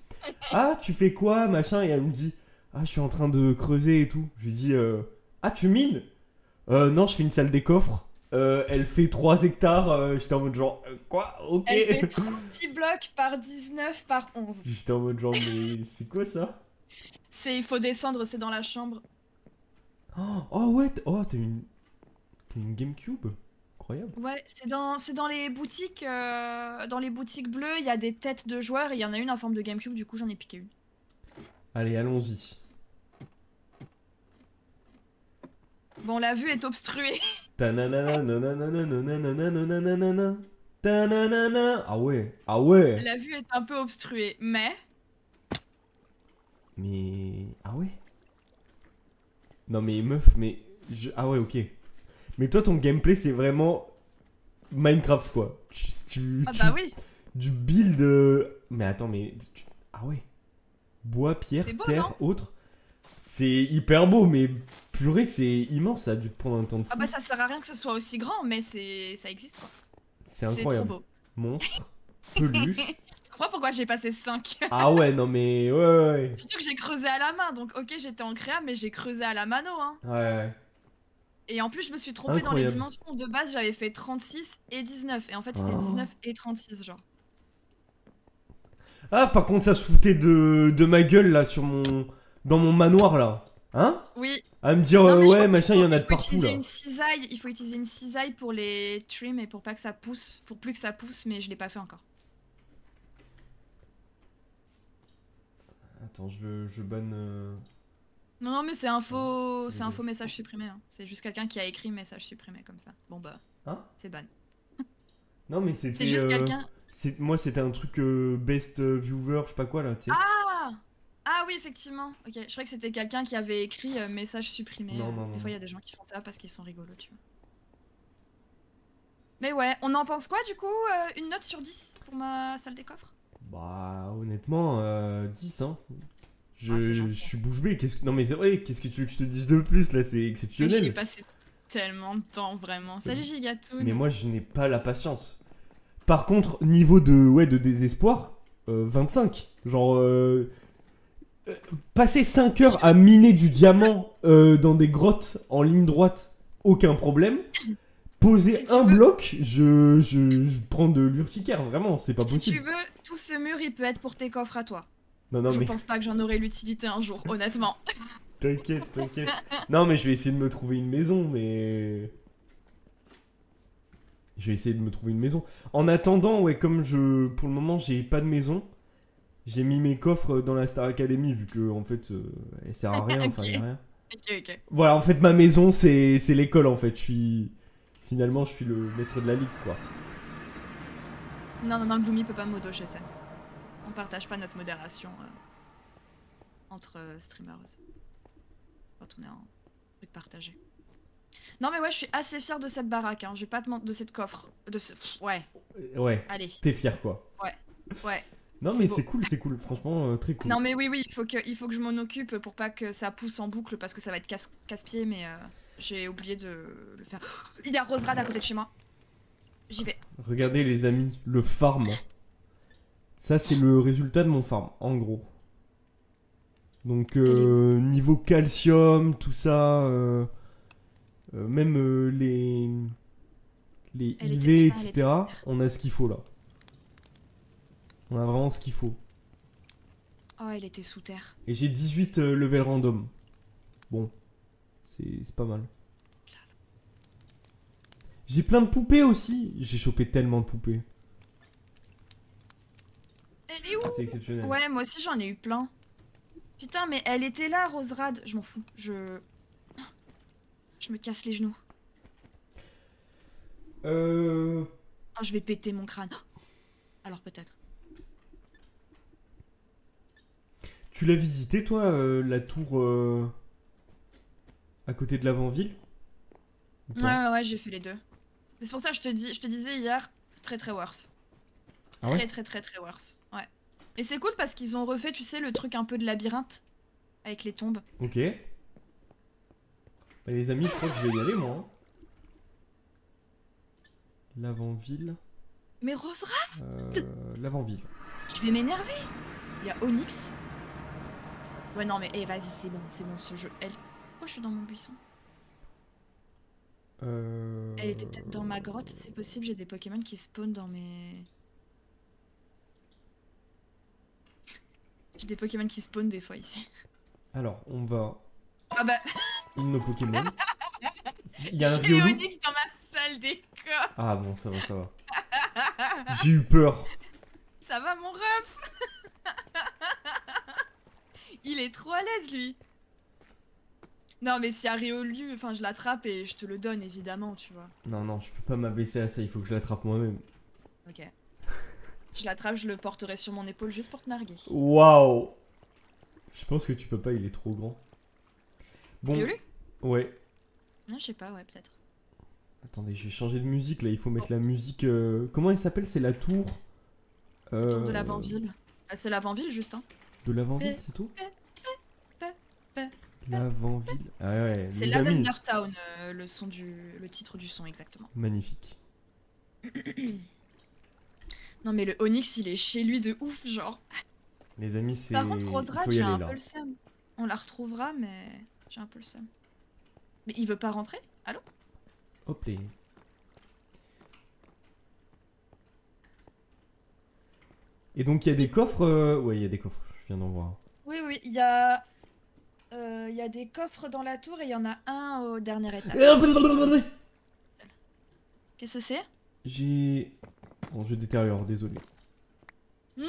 ah tu fais quoi machin et elle me dit ah je suis en train de creuser et tout. Je lui dis ah tu mines? Non je fais une salle des coffres. Elle fait 3 hectares. J'étais en mode genre quoi? Ok. Elle fait 36 blocs par 19 par 11. J'étais en mode genre mais c'est quoi ça? Il faut descendre, c'est dans la chambre. Oh ouais oh t'as une GameCube? Incroyable. Ouais, c'est dans dans les boutiques bleues, il y a des têtes de joueurs et il y en a une en forme de GameCube, du coup j'en ai piqué une. Allez allons-y. Bon, la vue est obstruée. Tananana, nananana, nananana, nananana, tananana. Ah ouais, ah ouais. La vue est un peu obstruée, mais Mais ah ouais. Non mais meuf, mais ah ouais ok. Mais toi ton gameplay c'est vraiment Minecraft quoi. ah bah oui, Du build. Mais attends mais ah ouais. Bois, pierre, c'est beau non? terre, autre. C'est hyper beau mais purée c'est immense, ça a dû te prendre un temps de fou. Ah bah ça sert à rien que ce soit aussi grand, mais ça existe quoi. C'est C'est trop incroyable. beau. Monstre, peluche. Je comprends pourquoi j'ai passé 5. Ah ouais non mais ouais. Surtout que j'ai creusé à la main, donc ok j'étais en créa, mais j'ai creusé à la mano hein. Ouais. Et en plus je me suis trompée dans les Incroyable. dimensions. De base j'avais fait 36 et 19, et en fait c'était Oh. 19 et 36 genre. Ah, par contre, ça se foutait de ma gueule là sur mon. Dans mon manoir là. Hein? Oui. À me dire, Non, mais je ouais, crois machin, il y en a il de faut partout utiliser là. une cisaille. Il faut utiliser une cisaille pour les trim et pour pas que ça pousse. Pour plus que ça pousse, mais je l'ai pas fait encore. Attends, je banne. Non, non, mais c'est un faux, c'est c'est un bon. faux message supprimé. Hein. C'est juste quelqu'un qui a écrit message supprimé comme ça. Bon bah, Hein? c'est ban. Non, mais C'est c'était. juste quelqu'un. Moi, c'était un truc best viewer, je sais pas quoi là, tu sais. Ah! Ah oui, effectivement. Ok, je croyais que c'était quelqu'un qui avait écrit message supprimé. Non, non, Des non. fois, il y a des gens qui font ça parce qu'ils sont rigolos, tu vois. Mais ouais, on en pense quoi du coup? Une note sur 10 pour ma salle des coffres? Bah, honnêtement, 10, hein. Ah, c'est Je gentil. suis bouche bée. Non, mais c'est vrai, qu'est-ce que tu veux que je te dise de plus là? C'est Mais j'y ai exceptionnel. passé tellement de temps, vraiment. Salut Gigatoon. Mais moi, je n'ai pas la patience. Par contre, niveau de désespoir, 25. Genre, passer 5 heures à miner du diamant dans des grottes en ligne droite, aucun problème. Poser Si tu un veux- bloc, je prends de l'urticaire, vraiment, c'est pas Si tu possible. veux, tout ce mur, il peut être pour tes coffres à toi. Non, non, Je mais pense pas que j'en aurai l'utilité un jour, honnêtement. t'inquiète, t'inquiète. Non, mais je vais essayer de me trouver une maison, mais. Je vais essayer de me trouver une maison. En attendant, ouais, comme pour le moment, j'ai pas de maison. J'ai mis mes coffres dans la Star Academy vu que en fait elle sert à rien, enfin Ok. y a rien. Ok, ok. Voilà, en fait ma maison c'est l'école en fait. Finalement je suis le maître de la ligue quoi. Non, non, non, Gloomy peut pas modo chez ça. On partage pas notre modération entre streamers quand on est en truc partagé. Non, mais ouais, je suis assez fière de cette baraque. Hein. Je vais pas te mentir de cette coffre. Ouais, Ouais, allez. t'es fier quoi. Ouais. Non C'est mais beau. c'est cool, franchement très cool. Non, mais oui, il faut que je m'en occupe pour pas que ça pousse en boucle parce que ça va être casse-pied, mais j'ai oublié de le faire. Il y a Roserad à côté de chez moi. J'y vais. Regardez les amis, le farm. Ça c'est le résultat de mon farm, en gros. Donc niveau calcium, tout ça, même les Elle IV, était- putain, elle etc. On a ce qu'il faut là. On a vraiment ce qu'il faut. Oh, elle était sous terre. Et j'ai 18 level random. Bon, c'est pas mal. J'ai plein de poupées aussi. J'ai chopé tellement de poupées. Elle est où? C'est exceptionnel. Ouais, moi aussi j'en ai eu plein. Putain, mais elle était là, Roserad. Je m'en fous. Je me casse les genoux. Euh... Oh, je vais péter mon crâne. Alors peut-être. Tu l'as visité toi, la tour À côté de l'avant-ville? Ou pas? Ouais, j'ai fait les deux. Mais c'est pour ça que je te disais hier, très worse. Ah ouais? Très worse. Ouais. Et c'est cool parce qu'ils ont refait, tu sais, le truc un peu de labyrinthe avec les tombes. Ok. Bah, les amis, je crois que je vais y aller, moi. Hein. L'avant-ville. Mais Rosera, L'avant-ville. je vais m'énerver. Il y a Onyx. Ouais, non, mais vas-y, c'est bon ce jeu. Pourquoi je suis dans mon buisson? Elle était peut-être dans ma grotte, c'est possible, j'ai des Pokémon qui spawnent dans mes... J'ai des Pokémon qui spawnent des fois ici. Alors, on va... Ah bah... In nos Pokémon. Il y a un J'ai Riolu. Onyx dans ma salle des corps. Ah bon, ça va, ça va. J'ai eu peur. Ça va mon ref. Il est trop à l'aise lui. Non mais si Riolu, enfin je l'attrape et je te le donne évidemment, tu vois. Non, non, je peux pas m'abaisser à ça, il faut que je l'attrape moi-même. Ok. Je l'attrape, je le porterai sur mon épaule juste pour te narguer. Waouh. Je pense que tu peux pas, il est trop grand. Bon. Riolu? Ouais. Non, je sais pas, ouais, peut-être. Attendez, je vais changer de musique là, il faut mettre la musique... Comment elle s'appelle? C'est la tour... La tour de l'avant-ville. Ah, c'est l'avant-ville juste, hein. De l'avant-ville, c'est tout? L'avant-ville. Ah ouais, C'est les amis. Lavender Town, le titre du son exactement. Magnifique. Non mais le Onyx il est chez lui de ouf genre. Les amis, c'est... Par contre il Rosera faut y j'ai aller un là. peu le seum. On la retrouvera mais j'ai un peu le seum. Mais il veut pas rentrer? Allô? Hop les... Et donc il y a des coffres... Ouais, il y a des coffres, je viens d'en voir. Oui, il y a des coffres dans la tour et il y en a un au dernier étage. Qu'est-ce que c'est? J'ai... Bon, je détériore, désolé. Non,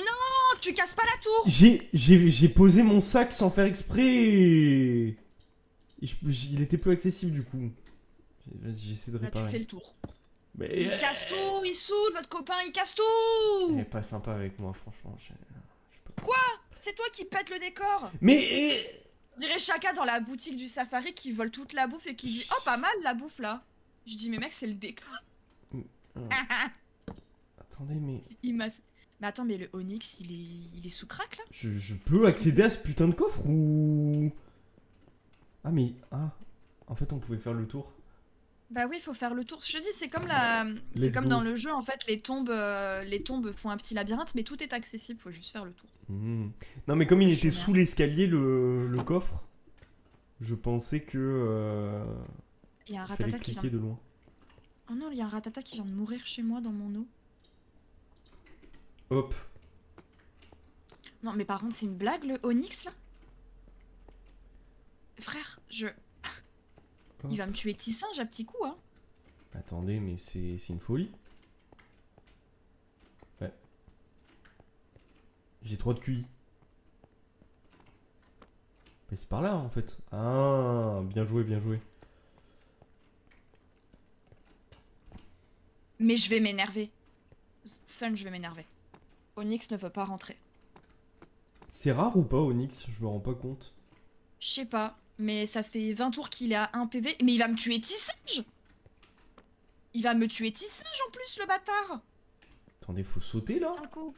tu casses pas la tour! J'ai posé mon sac sans faire exprès. Et il était plus accessible du coup. Vas-y, j'essaie de Là, tu réparer. fais le tour. Mais... Il casse tout, il saoule, votre copain, il casse tout! Elle est pas sympa avec moi, franchement. C'est toi qui pète le décor! Mais... On dirait Chaka dans la boutique du safari qui vole toute la bouffe et qui dit oh pas mal la bouffe là. Je dis mais mec c'est le décor. Attendez mais... Mais attends mais le Onyx il est sous crack là? Je peux accéder à ce putain de coffre ou... Ah mais... Ah... En fait on pouvait faire le tour. Bah oui faut faire le tour. Je te dis c'est comme dans le jeu en fait les tombes font un petit labyrinthe mais tout est accessible, faut juste faire le tour. Non mais comme il était sous l'escalier le coffre, je pensais que... Il y a un fallait ratata qui cliquer vient... de loin. Oh non il y a un ratata qui vient de mourir chez moi dans mon eau. Hop. Non mais par contre c'est une blague le Onyx là? Frère il va me tuer petit singe à petits coups hein. Attendez mais c'est une folie. Ouais. J'ai 3 de QI. Mais c'est par là en fait. Ah, bien joué, bien joué. Mais je vais m'énerver. Sun, je vais m'énerver. Onyx ne veut pas rentrer. C'est rare ou pas Onyx? Je me rends pas compte. Je sais pas, mais ça fait 20 tours qu'il est à 1 PV. Mais il va me tuer Tissage! Il va me tuer Tissage en plus, le bâtard! Attendez, faut sauter là? Tiens le coup.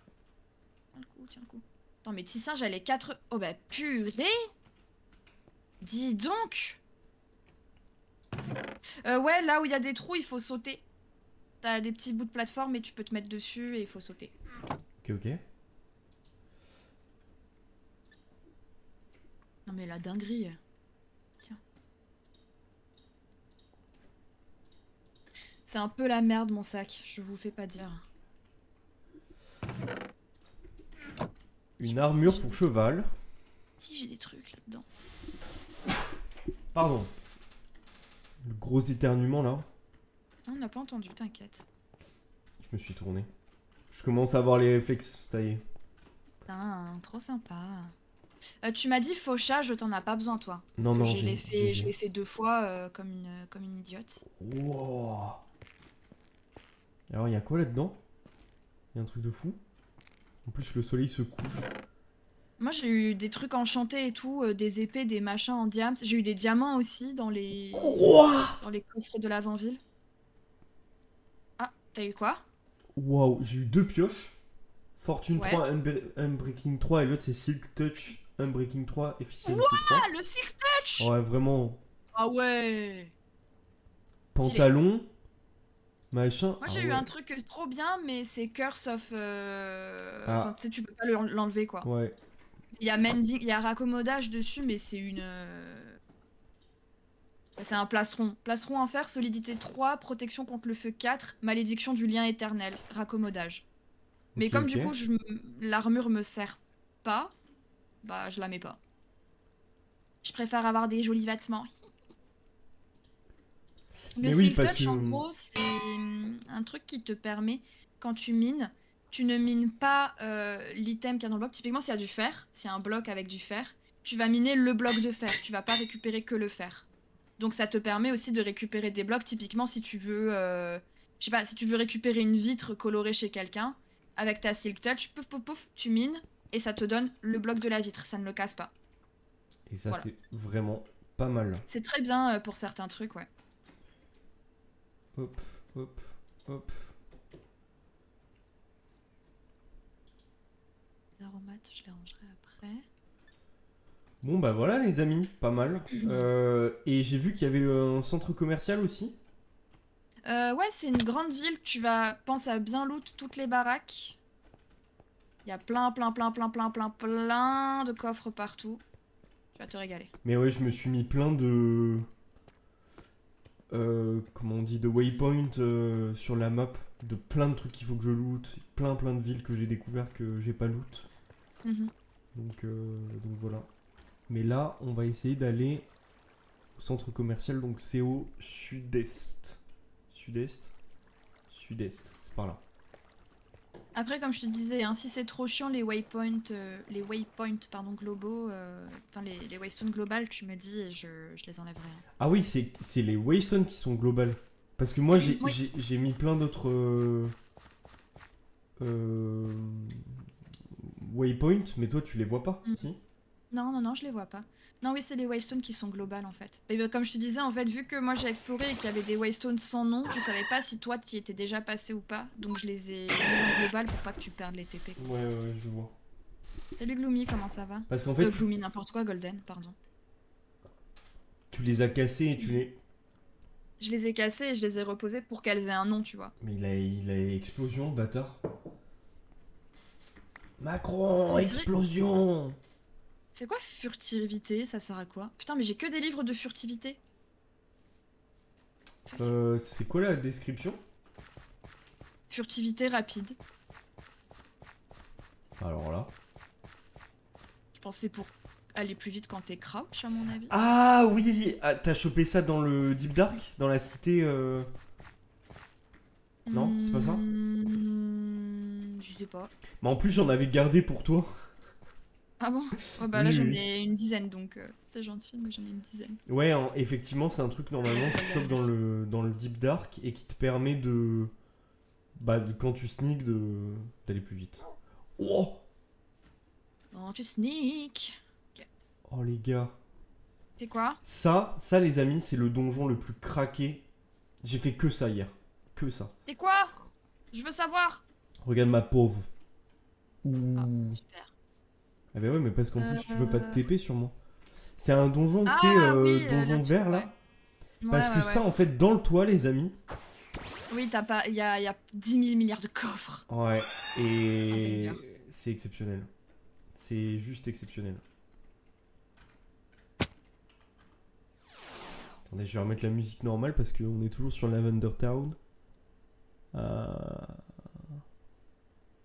Tiens le coup. Attends, mais Tissage, elle est 4... Oh bah purée! Dis donc! Ouais, là où il y a des trous, il faut sauter. T'as des petits bouts de plateforme et tu peux te mettre dessus et il faut sauter. Ok, ok. Non mais la dinguerie. Tiens. C'est un peu la merde mon sac, je vous fais pas dire. Une armure pour cheval. Si j'ai des trucs là-dedans. Pardon. Le gros éternuement là. On n'a pas entendu, t'inquiète. Je me suis tourné. Je commence à avoir les réflexes, ça y est. Putain, trop sympa. Tu m'as dit fauchage, t'en as pas besoin toi. Non, non, je l'ai fait 2 fois comme une idiote. Wow. Alors il y a quoi là-dedans? Il y a un truc de fou. En plus le soleil se couche. Moi, j'ai eu des trucs enchantés et tout, des épées, des machins en diamant. J'ai eu des diamants aussi Quoi? dans les coffres de l'avant-ville. Ah, t'as eu quoi? Waouh, j'ai eu 2 pioches. Fortune Ouais. 3, Unbreaking 3 et l'autre c'est Silk Touch, Unbreaking 3, Efficiency Ouah, 3. le Silk Touch! Ouais, vraiment. Ah ouais! Stylé. Pantalon, machin. Moi, Ah j'ai eu un ouais. truc trop bien, mais c'est Curse of... Enfin, Ah, tu sais, tu peux pas l'enlever, quoi. ouais. Il y a Mending, il y a raccommodage dessus, mais c'est c'est un plastron. Plastron en fer, solidité 3, protection contre le feu 4, malédiction du lien éternel, raccommodage. Mais Ok, comme ok. du coup, l'armure me sert pas, bah je la mets pas. Je préfère avoir des jolis vêtements. Le Mais oui, Silk parce Touch, en que. gros, c'est un truc qui te permet, quand tu mines, tu ne mines pas l'item qu'il y a dans le bloc. Typiquement, s'il y a du fer, s'il y a un bloc avec du fer, tu vas miner le bloc de fer. Tu vas pas récupérer que le fer. Donc ça te permet aussi de récupérer des blocs. Typiquement, si tu veux, je sais pas, si tu veux récupérer une vitre colorée chez quelqu'un, avec ta Silk Touch, pouf pouf pouf, tu mines et ça te donne le bloc de la vitre. Ça ne le casse pas. Et ça, Voilà. c'est vraiment pas mal. C'est très bien pour certains trucs, ouais. Hop, hop, hop. Les aromates, je les rangerai après. Bon, bah voilà, les amis, pas mal. Et j'ai vu qu'il y avait un centre commercial aussi. Ouais, c'est une grande ville. Tu vas penser à bien loot toutes les baraques. Il y a plein, plein, plein, plein, plein, plein, plein de coffres partout. Tu vas te régaler. Mais ouais, je me suis mis plein de. Comment on dit, de waypoints sur la map. De plein de trucs qu'il faut que je loot. Plein, plein de villes que j'ai découvert que j'ai pas loot. Mhm. Donc voilà. Mais là, on va essayer d'aller au centre commercial. Donc c'est au sud-est. Sud-est. Sud-est, c'est par là. Après, comme je te disais, hein, si c'est trop chiant, les waypoints pardon, globaux, enfin les waystones globales, tu me dis et je les enlèverai. Hein. Ah oui, c'est les waystones qui sont globales. Parce que moi, Oui. j'ai mis plein d'autres euh, waypoints, mais toi, tu les vois pas, Mm. si? Non, non, non, je les vois pas. Non, oui, c'est les waystones qui sont globales en fait. Et comme je te disais, en fait, vu que moi j'ai exploré et qu'il y avait des waystones sans nom, je savais pas si toi tu y étais déjà passé ou pas. Donc je les ai mis en global pour pas que tu perdes les TP. Ouais, ouais, je vois. Salut Gloomy, comment ça va? Parce qu'en fait, Gloomy, n'importe quoi, Golden, pardon. tu les as cassés et tu les... Je les ai cassées et je les ai reposées pour qu'elles aient un nom, tu vois. Mais il a explosion, le bâtard. Macron, Mais c'est vrai, explosion! c'est quoi furtivité? Ça sert à quoi? Putain, mais j'ai que des livres de furtivité. C'est quoi la description? Furtivité rapide. Alors là... Je pense que c'est pour aller plus vite quand t'es crouch, à mon avis. Ah oui, ah, t'as chopé ça dans le Deep Dark? Dans la cité... Non, c'est pas ça? Je sais pas. Mais en plus, j'en avais gardé pour toi. Ah bon? Ouais, bah là Oui, j'en oui. ai une dizaine donc c'est gentil, mais j'en ai une dizaine. Ouais, effectivement, c'est un truc normalement que tu chopes dans le Deep Dark et qui te permet de... Bah, quand tu sneak, d'aller plus vite. Oh! Oh, tu sneak! Oh les gars. C'est quoi? Ça les amis, c'est le donjon le plus craqué. J'ai fait que ça hier. Que ça. C'est quoi? Je veux savoir! Regarde ma pauvre. Ouh. Ah, super. Ah bah ouais, mais parce qu'en plus, tu peux pas te TP sur moi. C'est un donjon, tu sais, Ah oui, donjon vert ouais. là. Ouais, Parce que ouais, ça, ouais. en fait, dans le toit, les amis. Oui, t'as pas. Il y a 10 000 milliards de coffres. Ouais. Et Un banger. c'est exceptionnel. C'est juste exceptionnel. Attendez, je vais remettre la musique normale parce qu'on est toujours sur Lavender Town.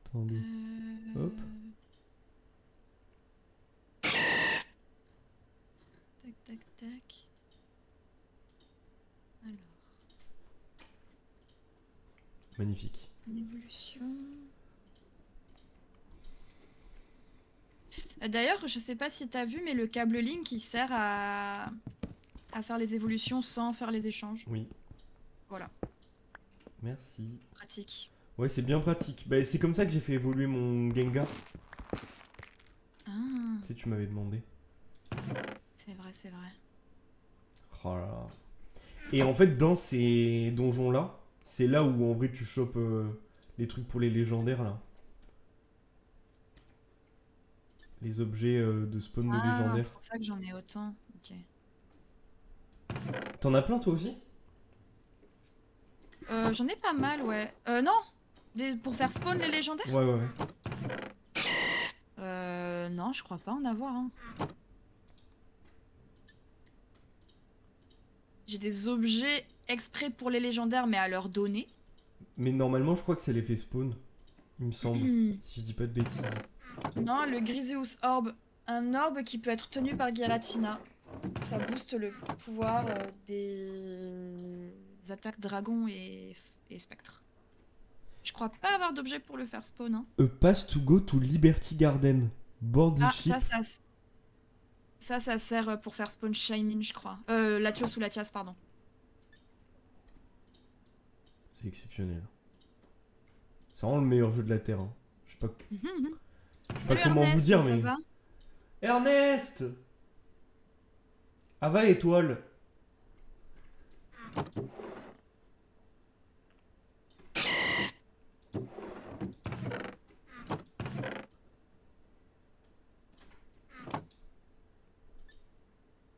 Attendez. Hop. Tac, tac, tac. Alors, Magnifique. une évolution. D'ailleurs, je sais pas si t'as vu, mais le câble Link il sert à faire les évolutions sans faire les échanges. Oui. Voilà, Merci. pratique. Ouais, c'est bien pratique. Bah, c'est comme ça que j'ai fait évoluer mon Gengar. Ah, Tu sais, tu m'avais demandé. c'est vrai, c'est vrai. Oh là là. Et en fait, dans ces donjons-là, c'est là où en vrai tu chopes les trucs pour les légendaires là. Les objets de spawn de Ah, légendaires. c'est pour ça que j'en ai autant. Ok. T'en as plein toi aussi? J'en ai pas mal, ouais. Non! Pour faire spawn les légendaires? Ouais, ouais, ouais. Non, je crois pas en avoir, hein. J'ai des objets exprès pour les légendaires, mais à leur donner. Mais normalement, je crois que c'est l'effet spawn, il me semble. Si je dis pas de bêtises. Non, le Griseus Orb. Un orbe qui peut être tenu par Giratina. Ça booste le pouvoir des attaques dragons et spectres. Je crois pas avoir d'objet pour le faire spawn, hein. A pass to go to Liberty Garden. Board the Ah, ship. ça sert pour faire spawn Shaymin, je crois. Latios ou Latias, pardon. C'est exceptionnel. C'est vraiment le meilleur jeu de la Terre. Hein. Je sais pas, je sais pas Salut comment Ernest, vous dire, ça mais... va? Ernest! Ava étoile.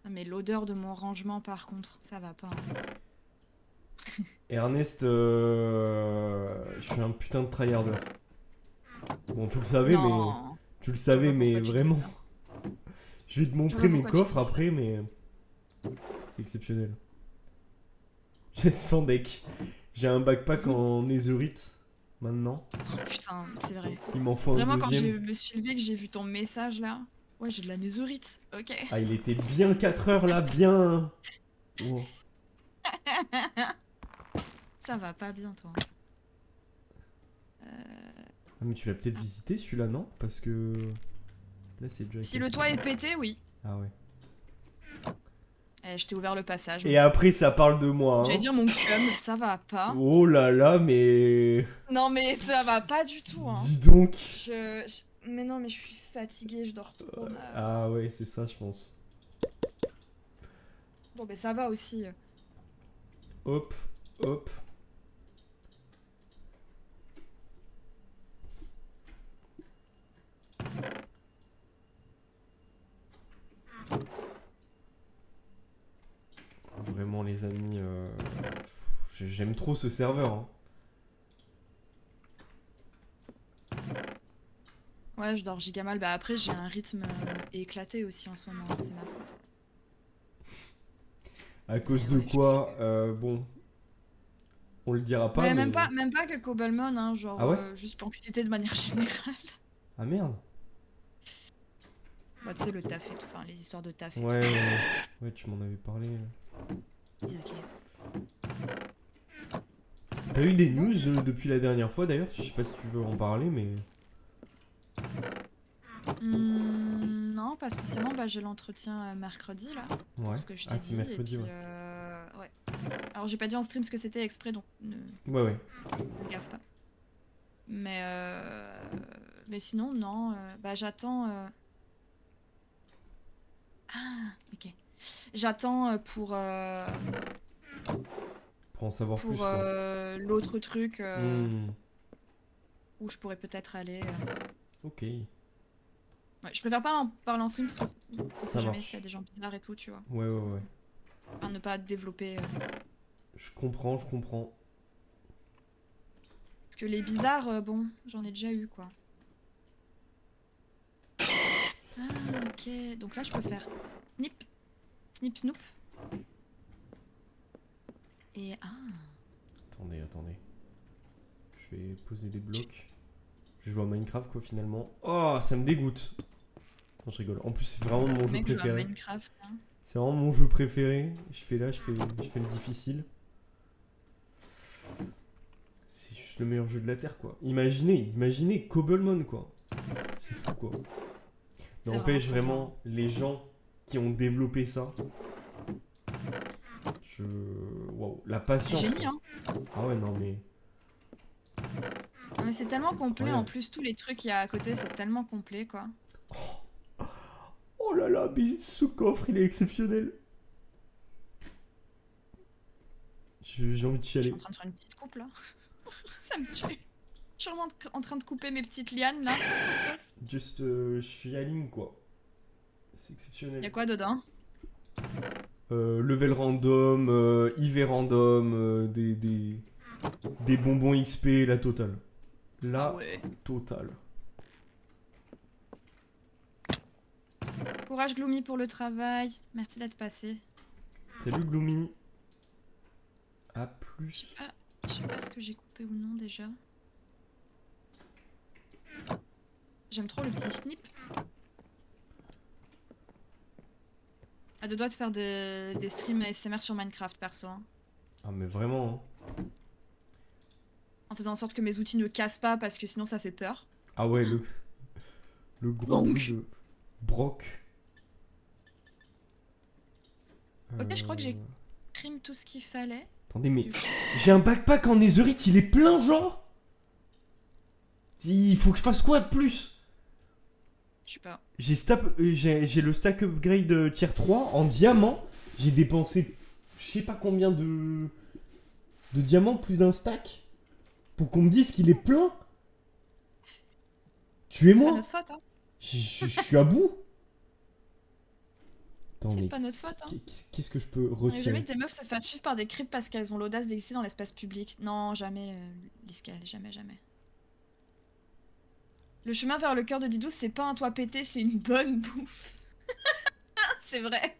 Ah, mais l'odeur de mon rangement, par contre, ça va pas, hein. Ernest, je suis un putain de tryharder. Bon, tu le savais, mais... Non. Tu le Je savais, vois mais pourquoi tu dis vraiment... ça. Je vais te Je montrer vois mes pourquoi tu coffres dis ça. après, mais... C'est exceptionnel. J'ai 100 decks. J'ai un backpack en netherite, maintenant. Oh putain, c'est vrai. Il m'en faut un Vraiment, quand je deuxième. me suis levée, que j'ai vu ton message là. Ouais, j'ai de la nésorite. Ok. Ah, il était bien 4 heures là, bien... Oh. Ça va pas bien, toi. Ah, mais tu l'as peut-être visité celui-là, non? Parce que... Là, c'est déjà... Si le toit est pété, oui. Ah ouais. Je t'ai ouvert le passage. Et après, ça parle de moi, J'allais hein. dire mon cum, ça va pas. Oh là là, mais... Non, mais ça va pas du tout, hein. Dis donc. Mais non, mais je suis fatiguée, je dors trop mal. Ah ouais, c'est ça, je pense. Bon, mais ça va aussi. Hop, hop. Vraiment, les amis, j'aime trop ce serveur. Hein. Ouais, je dors giga mal. Bah après, j'ai un rythme éclaté aussi en ce moment, hein, c'est ma faute. À cause de quoi bon, on le dira pas, Ouais, mais... même pas que Cobblemon, hein, genre Ah ouais juste l'anxiété de manière générale. Ah merde. Bah tu sais, le taf et tout, enfin les histoires de taf et Ouais, ouais, ouais. Ouais, tu m'en avais parlé. tout. Dis, ok. T'as eu des news depuis la dernière fois d'ailleurs? Je sais pas si tu veux en parler, mais... Non, pas spécialement. Bah, j'ai l'entretien mercredi là. Ouais. Ce que je t'ai Ah, dit. c'est mercredi, et puis, ouais. ouais. Alors, j'ai pas dit en stream ce que c'était exprès, donc ne Ouais, ouais. gaffe pas. Mais sinon, non. Bah, j'attends. Ah, ok. J'attends Pour en savoir plus, pour quoi. l'autre truc Hmm. où je pourrais peut-être aller. Ok. Ouais, je préfère pas en parler en stream parce que on Ça sait jamais marche. s'il y a des gens bizarres et tout, tu vois. Ouais, ouais, ouais. Enfin, ne pas développer. Je comprends, je comprends. Parce que les bizarres, bon, j'en ai déjà eu, quoi. Ah, ok. Donc là, je peux faire snip, snip, snoop. Et ah. Attendez, attendez. Je vais poser des blocs. Je joue à Minecraft, quoi, finalement. Oh, ça me dégoûte. Non, je rigole. En plus, c'est vraiment mon jeu Mec, je joue à préféré. Minecraft, hein. C'est vraiment mon jeu préféré. Je fais le difficile. C'est juste le meilleur jeu de la Terre, quoi. Imaginez Cobblemon, quoi. C'est fou, quoi. C'est N'empêche vraiment vraiment les gens qui ont développé ça. Waouh, la C'est patience. génie, quoi. hein. Ah ouais, non, mais... Non, mais c'est tellement complet, Incroyable. en plus, tous les trucs qu'il y a à côté, c'est tellement complet, quoi. là là, mais ce coffre, il est exceptionnel. J'ai envie de Je suis chialer. en train de faire une petite coupe là. Ça me tue. Je suis vraiment en train de couper mes petites lianes là. Juste chialing quoi. C'est exceptionnel. Y'a quoi dedans? Level random, IV random, des bonbons XP, la totale. La Ah ouais. totale. Courage Gloomy pour le travail. Merci d'être passé. Salut Gloomy. A plus. Je sais pas ce que j'ai coupé ou non déjà. J'aime trop le petit snip. À deux doigts de faire des streams ASMR sur Minecraft perso. Hein. Ah mais vraiment. Hein. En faisant en sorte que mes outils ne cassent pas parce que sinon ça fait peur. Ah ouais, le gros bruit de Brock. Ok, je crois que j'ai trim tout ce qu'il fallait. Attendez, mais j'ai un backpack en netherite, il est plein genre. Il faut que je fasse quoi de plus? Je sais pas. J'ai le stack upgrade tier 3 en diamant. J'ai dépensé je sais pas combien de diamants, plus d'un stack, pour qu'on me dise qu'il est plein. C'est pas Tuez-moi. notre faute, hein. Je suis à bout. Attends, C'est mais pas notre faute, hein. qu'est-ce que je peux On retirer? jamais que des meufs se fassent suivre par des creeps parce qu'elles ont l'audace d'exister dans l'espace public. Non, jamais, Liscal, jamais, jamais. Le chemin vers le cœur de Didou, c'est pas un toit pété, c'est une bonne bouffe. C'est vrai.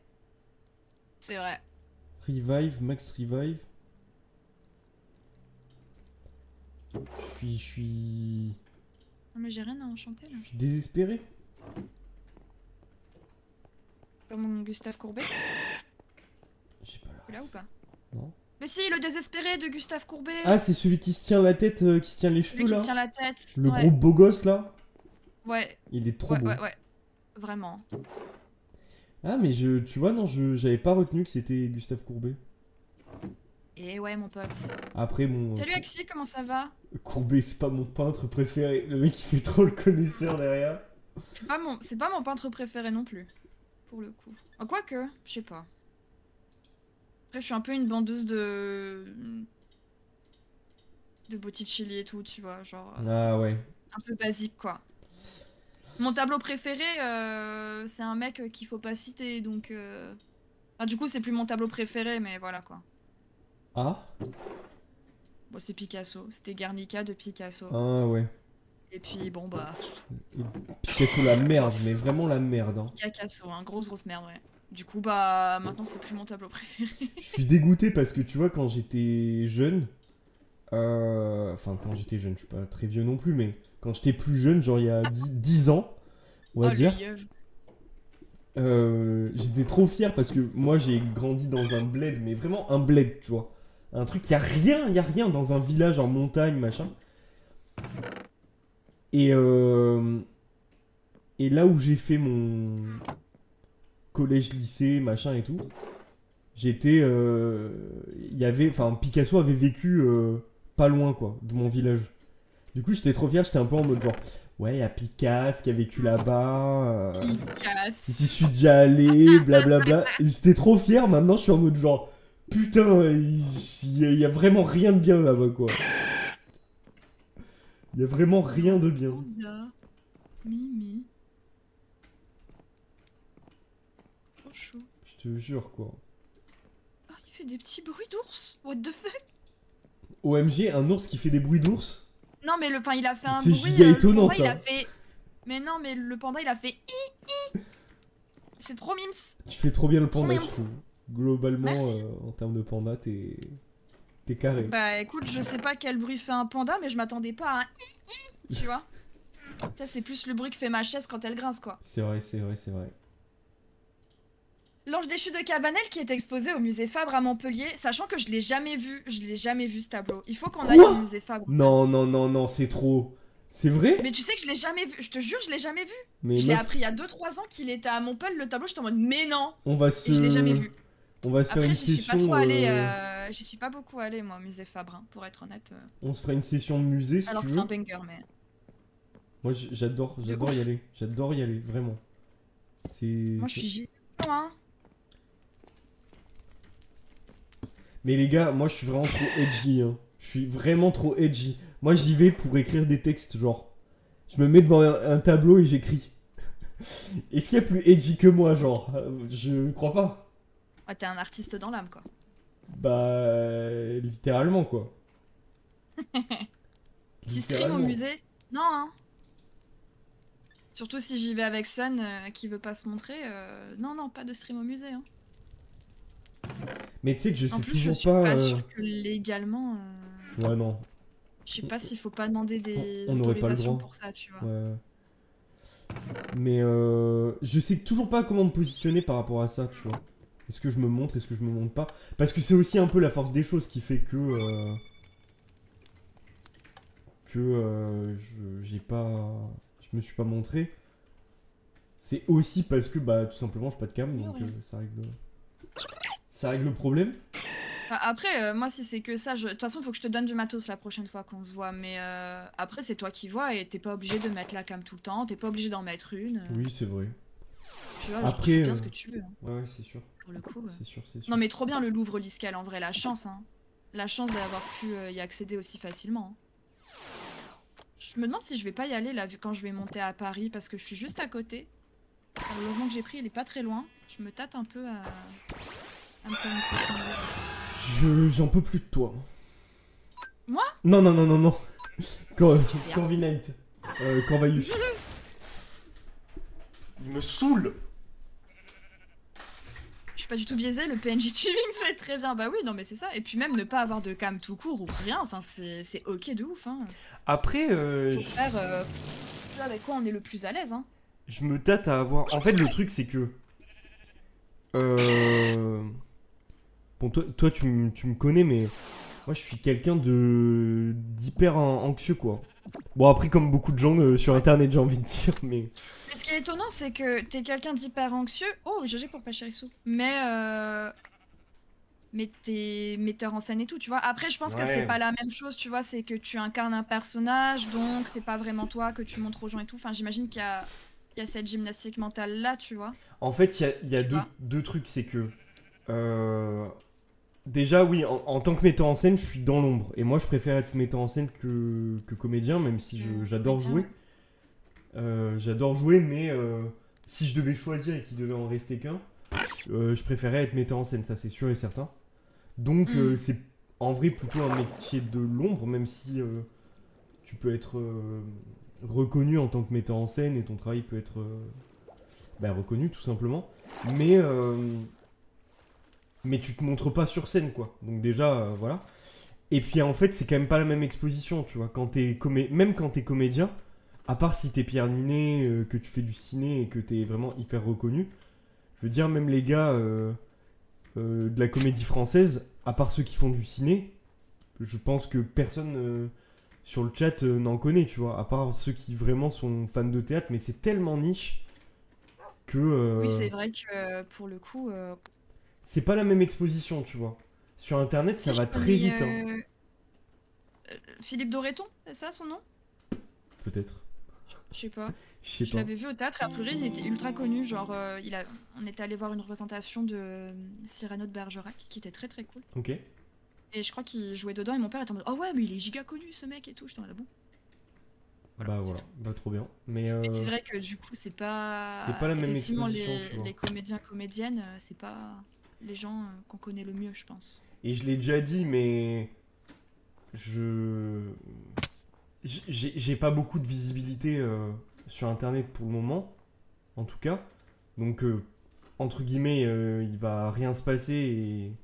C'est vrai. Revive, max revive. Je suis Non mais j'ai rien à enchanter là. désespéré. Comme Gustave Courbet. J'ai pas Tu là. l'as ou pas? Non. Mais si, le désespéré de Gustave Courbet. Ah, c'est celui qui se tient la tête, qui se tient les cheveux Celui qui là. se tient la tête. Le ouais. gros beau gosse là. Ouais, Il est trop ouais, beau. ouais, ouais. Vraiment. Ah, mais tu vois, non, j'avais pas retenu que c'était Gustave Courbet. Et ouais, mon pote. Après, mon. Salut Axi, comment ça va? Courbet, c'est pas mon peintre préféré. Le mec, il fait trop le connaisseur derrière. C'est pas mon peintre préféré non plus. Pour le coup. Oh, quoique, je sais pas. Après, je suis un peu une bandeuse de Botticelli et tout, tu vois, genre Ah ouais. un peu basique quoi. Mon tableau préféré, c'est un mec qu'il faut pas citer, donc. Enfin, du coup, c'est plus mon tableau préféré, mais voilà quoi. Ah. Bon, c'est Picasso, c'était Guernica de Picasso. Ah ouais. Et puis bon bah. Et Picasso la merde, mais vraiment la merde. Hein. Picasso, hein, grosse merde, ouais. Du coup, bah maintenant c'est plus mon tableau préféré. Je suis dégoûté parce que tu vois, quand j'étais jeune. Enfin, quand j'étais jeune, je suis pas très vieux non plus, mais quand j'étais plus jeune, genre il y a 10 ans, on va Oh, dire. le yeuve. J'étais trop fier parce que moi j'ai grandi dans un bled, mais vraiment un bled, tu vois. Un truc, y a rien dans un village en montagne, machin. Et là où j'ai fait mon collège, lycée, machin et tout, j'étais. Enfin, Picasso avait vécu pas loin, quoi, de mon village. Du coup, j'étais trop fier, j'étais un peu en mode genre, ouais, y a Picasso qui a vécu là-bas. Picasso. J'y suis déjà allé, blablabla. J'étais trop fier, maintenant je suis en mode genre, putain, il y a vraiment rien de bien là-bas, quoi. Il y a vraiment rien de bien. Panda. Mimi. Trop chaud. Je te jure, quoi. Oh, il fait des petits bruits d'ours. What the fuck? OMG, un ours qui fait des bruits d'ours? Non, mais il a fait un C'est bruit. giga Le étonnant, panda, ça. il a fait. Mais non, mais le panda, il a fait. C'est trop mimes. Tu fais trop bien le panda, Trop je trouve. Globalement, Merci. en termes de panda, t'es carré. Bah écoute, je sais pas quel bruit fait un panda, mais je m'attendais pas à un. Tu vois? Ça, c'est plus le bruit que fait ma chaise quand elle grince, quoi. C'est vrai, c'est vrai, c'est vrai. L'ange déchu de Cabanel qui est exposé au musée Fabre à Montpellier, sachant que je l'ai jamais vu ce tableau. Il faut qu'on aille Quoi au musée Fabre. Non, non, non, non, c'est trop. C'est vrai? Mais tu sais que je l'ai jamais vu, je te jure, je l'ai jamais vu. Mais Je l'ai meuf, appris il y a 2-3 ans qu'il était à Montpellier, le tableau, j'étais en mode mais non. on va Et je l'ai jamais se. vu. On va se faire Après, une j'y suis pas session. trop allée, j'y suis pas beaucoup allée, moi, au musée Fabre, hein, pour être honnête. On se fera une session de musée si Alors tu que c'est veux. un banger, mais. Moi j'adore ouf. y aller. J'adore y aller, vraiment. Moi, je suis J. Hein. Mais les gars, moi je suis vraiment trop edgy. Hein. Je suis vraiment trop edgy. Moi j'y vais pour écrire des textes, genre. Je me mets devant un tableau et j'écris. Est-ce qu'il y a plus edgy que moi, genre? Je crois pas. Ouais, t'es un artiste dans l'âme, quoi. Bah, littéralement quoi. Petit stream au Littéralement. musée? Non, hein. Surtout si j'y vais avec Sun qui veut pas se montrer. Non, non, pas de stream au musée. Hein. Mais tu sais que je En sais plus, je toujours suis pas. pas sûre que légalement. Ouais, non. Je sais pas s'il faut pas demander des On n'aurait pas le autorisations droit. pour ça, tu vois. Ouais. Mais je sais toujours pas comment me positionner par rapport à ça, tu vois. Est-ce que je me montre, est-ce que je me montre pas? Parce que c'est aussi un peu la force des choses qui fait que j'ai pas, je me suis pas montré. C'est aussi parce que bah tout simplement je pas de cam, donc ça règle le problème. Enfin, après, moi, si c'est que ça, de toute façon, faut que je te donne du matos la prochaine fois qu'on se voit. Mais après, c'est toi qui vois et t'es pas obligé de mettre la cam tout le temps. T'es pas obligé d'en mettre une. Oui, c'est vrai. Tu vois, Après, tu fais bien ce que tu veux. Hein, ouais, c'est sûr. pour le coup. C'est sûr, c'est sûr. Non, mais trop bien le Louvre Liscal, en vrai, la chance. Hein. La chance d'avoir pu y accéder aussi facilement. Hein. Je me demande si je vais pas y aller là, vu quand je vais monter à Paris, parce que je suis juste à côté. Alors, le logement que j'ai pris, il est pas très loin. Je me tâte un peu à me faire une session. J'en peux plus de toi. Moi? Non, non, non, non, non. Corviknight. Corvalius. Il me saoule. Je suis pas du tout biaisée, le PNJ tuning c'est très bien. Bah oui, non mais c'est ça. Et puis même ne pas avoir de cam tout court ou rien, enfin c'est ok de ouf. Hein. Après, Faut faire ce avec quoi on est le plus à l'aise. Hein. je me tâte à avoir... En fait, le truc, c'est que... Bon, toi tu me connais, mais... Moi, je suis quelqu'un d'hyper anxieux, quoi. Bon, après, comme beaucoup de gens sur Internet, j'ai envie de dire, mais... Mais ce qui est étonnant, c'est que t'es quelqu'un d'hyper anxieux. Oh, GG pour Pachérissou. Mais t'es metteur en scène et tout, tu vois. Après, je pense que c'est pas la même chose, tu vois. C'est que tu incarnes un personnage, donc c'est pas vraiment toi que tu montres aux gens et tout. Enfin, j'imagine qu'il y a cette gymnastique mentale là, tu vois. En fait, il y a deux trucs, c'est que... Déjà, oui, en tant que metteur en scène, je suis dans l'ombre. Et moi, je préfère être metteur en scène que comédien, même si j'adore jouer. J'adore jouer, mais si je devais choisir et qu'il devait en rester qu'un, je préférais être metteur en scène, ça c'est sûr et certain. Donc, c'est en vrai plutôt un métier de l'ombre, même si tu peux être reconnu en tant que metteur en scène et ton travail peut être reconnu tout simplement. Mais tu te montres pas sur scène, quoi. Donc déjà, voilà. Et puis en fait, c'est quand même pas la même exposition, tu vois. Même quand t'es comédien, à part si t'es Pierre Ninet, que tu fais du ciné et que t'es vraiment hyper reconnu, je veux dire, même les gars de la comédie française, à part ceux qui font du ciné, je pense que personne sur le chat n'en connaît, tu vois. À part ceux qui vraiment sont fans de théâtre, mais c'est tellement niche que... Oui, c'est vrai que pour le coup... C'est pas la même exposition, tu vois. Sur internet, ça va très vite. Hein. Philippe Doreton, c'est ça son nom? Peut-être. Je sais pas. Je l'avais vu au théâtre, a priori il était ultra connu. Genre, on était allé voir une représentation de Cyrano de Bergerac qui était très très cool. Ok. Et je crois qu'il jouait dedans et mon père était en mode oh ouais, mais il est giga connu ce mec et tout. J'étais en mode ah bon. Voilà. Bah trop bien. Mais c'est vrai que du coup, c'est pas la même effectivement exposition, tu vois. les comédiens, comédiennes, c'est pas les gens qu'on connaît le mieux, je pense. Et je l'ai déjà dit, mais j'ai pas beaucoup de visibilité sur internet pour le moment, en tout cas. Donc entre guillemets, il va rien se passer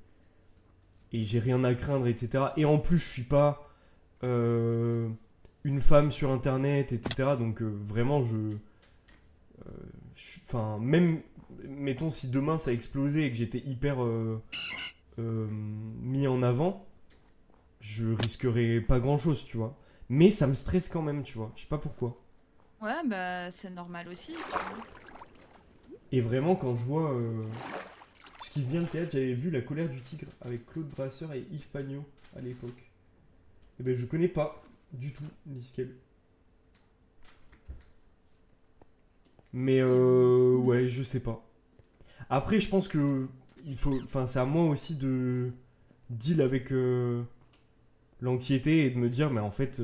et j'ai rien à craindre, etc. Et en plus, je suis pas une femme sur internet, etc. Donc vraiment, enfin, même mettons si demain ça explosait et que j'étais hyper mis en avant, je risquerais pas grand chose, tu vois. Mais ça me stresse quand même, tu vois. Je sais pas pourquoi. Ouais, bah c'est normal aussi. Et vraiment, quand je vois ce qui vient le théâtre, j'avais vu La colère du tigre avec Claude Brasseur et Yves Pagnot à l'époque. Et ben je connais pas du tout Liskel. Mais ouais, je sais pas. Après, je pense que il faut, enfin, c'est à moi aussi de deal avec l'anxiété et de me dire, mais en fait,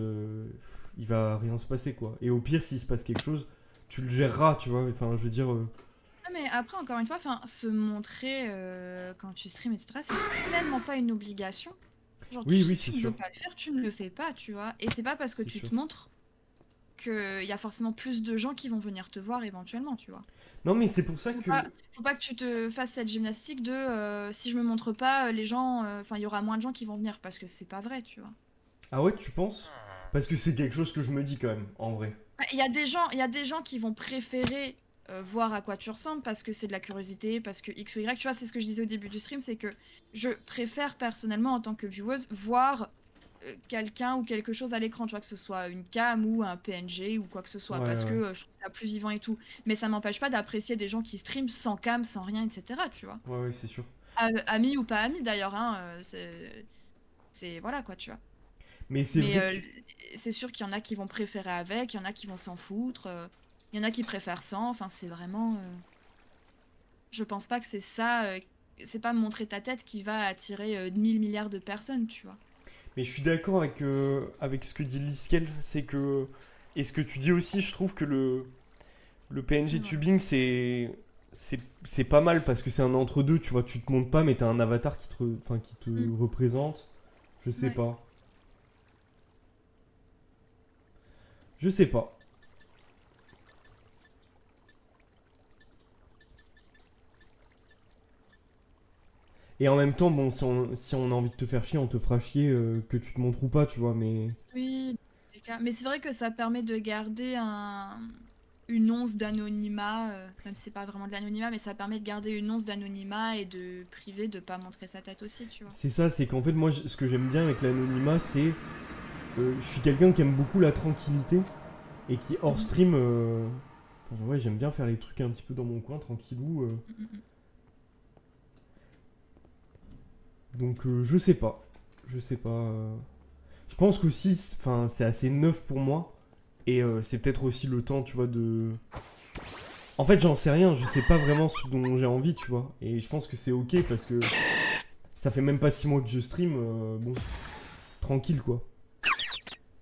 il va rien se passer quoi. Et au pire, s'il se passe quelque chose, tu le géreras, tu vois. Enfin, je veux dire, Ah, mais après, encore une fois, se montrer quand tu stream, etc., c'est tellement pas une obligation. Genre, oui, oui, si c'est tu ne veux sûr, pas le faire, tu ne le fais pas, tu vois. Et c'est pas parce que c'est tu sûr. te montres qu'il y a forcément plus de gens qui vont venir te voir éventuellement, tu vois. Non, mais c'est pour ça Faut que, pas, faut pas que tu te fasses cette gymnastique de si je me montre pas, les gens, enfin, il y aura moins de gens qui vont venir parce que c'est pas vrai, tu vois. ah ouais, tu penses? Parce que c'est quelque chose que je me dis quand même, en vrai. Ah, il y a des gens qui vont préférer voir à quoi tu ressembles parce que c'est de la curiosité, parce que X ou Y. Tu vois, c'est ce que je disais au début du stream, c'est que je préfère personnellement en tant que vieweuse voir quelqu'un ou quelque chose à l'écran, tu vois, que ce soit une cam ou un PNG ou quoi que ce soit, Ouais, parce que ouais, je trouve ça plus vivant et tout. Mais ça m'empêche pas d'apprécier des gens qui streament sans cam, sans rien, etc. Tu vois. ouais, ouais, c'est sûr. Amis ou pas amis d'ailleurs, hein, voilà quoi, tu vois. Mais c'est Mais vrai que, c'est sûr qu'il y en a qui vont préférer avec, il y en a qui vont s'en foutre, il y en a qui préfèrent sans. Enfin, c'est vraiment. Je pense pas que c'est ça. C'est pas montrer ta tête qui va attirer 1000 milliards de personnes, tu vois. mais je suis d'accord avec ce que dit Liskel, c'est que, et ce que tu dis aussi, je trouve que le PNG Ouais. tubing, c'est pas mal parce que c'est un entre-deux, tu vois, tu te montes pas, mais t'as un avatar enfin, qui te Mm. représente. Je sais Ouais. pas. Je sais pas. Et en même temps, bon, si on a envie de te faire chier, on te fera chier, que tu te montres ou pas, tu vois, mais... Oui, dans tous les cas. Mais c'est vrai que ça permet de garder une once d'anonymat, même si c'est pas vraiment de l'anonymat, mais ça permet de garder une once d'anonymat et de priver de pas montrer sa tête aussi, tu vois. C'est ça, c'est qu'en fait, moi, ce que j'aime bien avec l'anonymat, c'est... je suis quelqu'un qui aime beaucoup la tranquillité et qui, hors Mhm. stream... enfin, ouais, j'aime bien faire les trucs un petit peu dans mon coin, tranquillou. Mm, mm, mm. Donc, je sais pas. Je sais pas. Je pense qu'aussi, enfin, c'est assez neuf pour moi. Et c'est peut-être aussi le temps, tu vois, de... En fait, j'en sais rien, je sais pas vraiment ce dont j'ai envie, tu vois. Et je pense que c'est ok parce que ça fait même pas 6 mois que je stream, bon, tranquille quoi.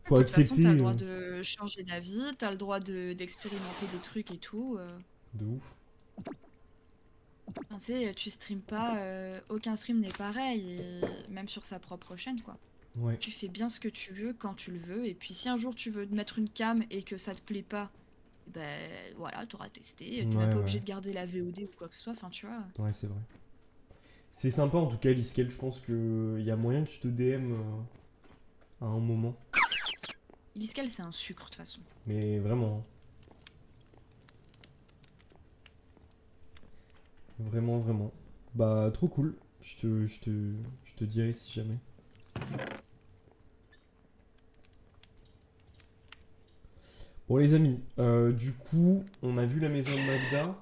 Faut De toute façon, accepter t'as le droit de changer d'avis, t'as le droit d'expérimenter des trucs et tout. de ouf. Enfin, tu sais, tu streames pas, aucun stream n'est pareil, et même sur sa propre chaîne, quoi. Ouais. Tu fais bien ce que tu veux quand tu le veux, et puis si un jour tu veux te mettre une cam et que ça te plaît pas, ben voilà, t'auras testé, t'es même Ouais, pas ouais. obligé de garder la VOD ou quoi que ce soit, enfin tu vois. Ouais, c'est vrai. C'est sympa en tout cas, Liskel. Je pense qu'il y a moyen que je te DM à un moment. Iliscal, c'est un sucre de toute façon. Mais vraiment, hein. Vraiment, vraiment. Bah, trop cool. Je te dirai si jamais. Bon, les amis, du coup, on a vu la maison de Magda.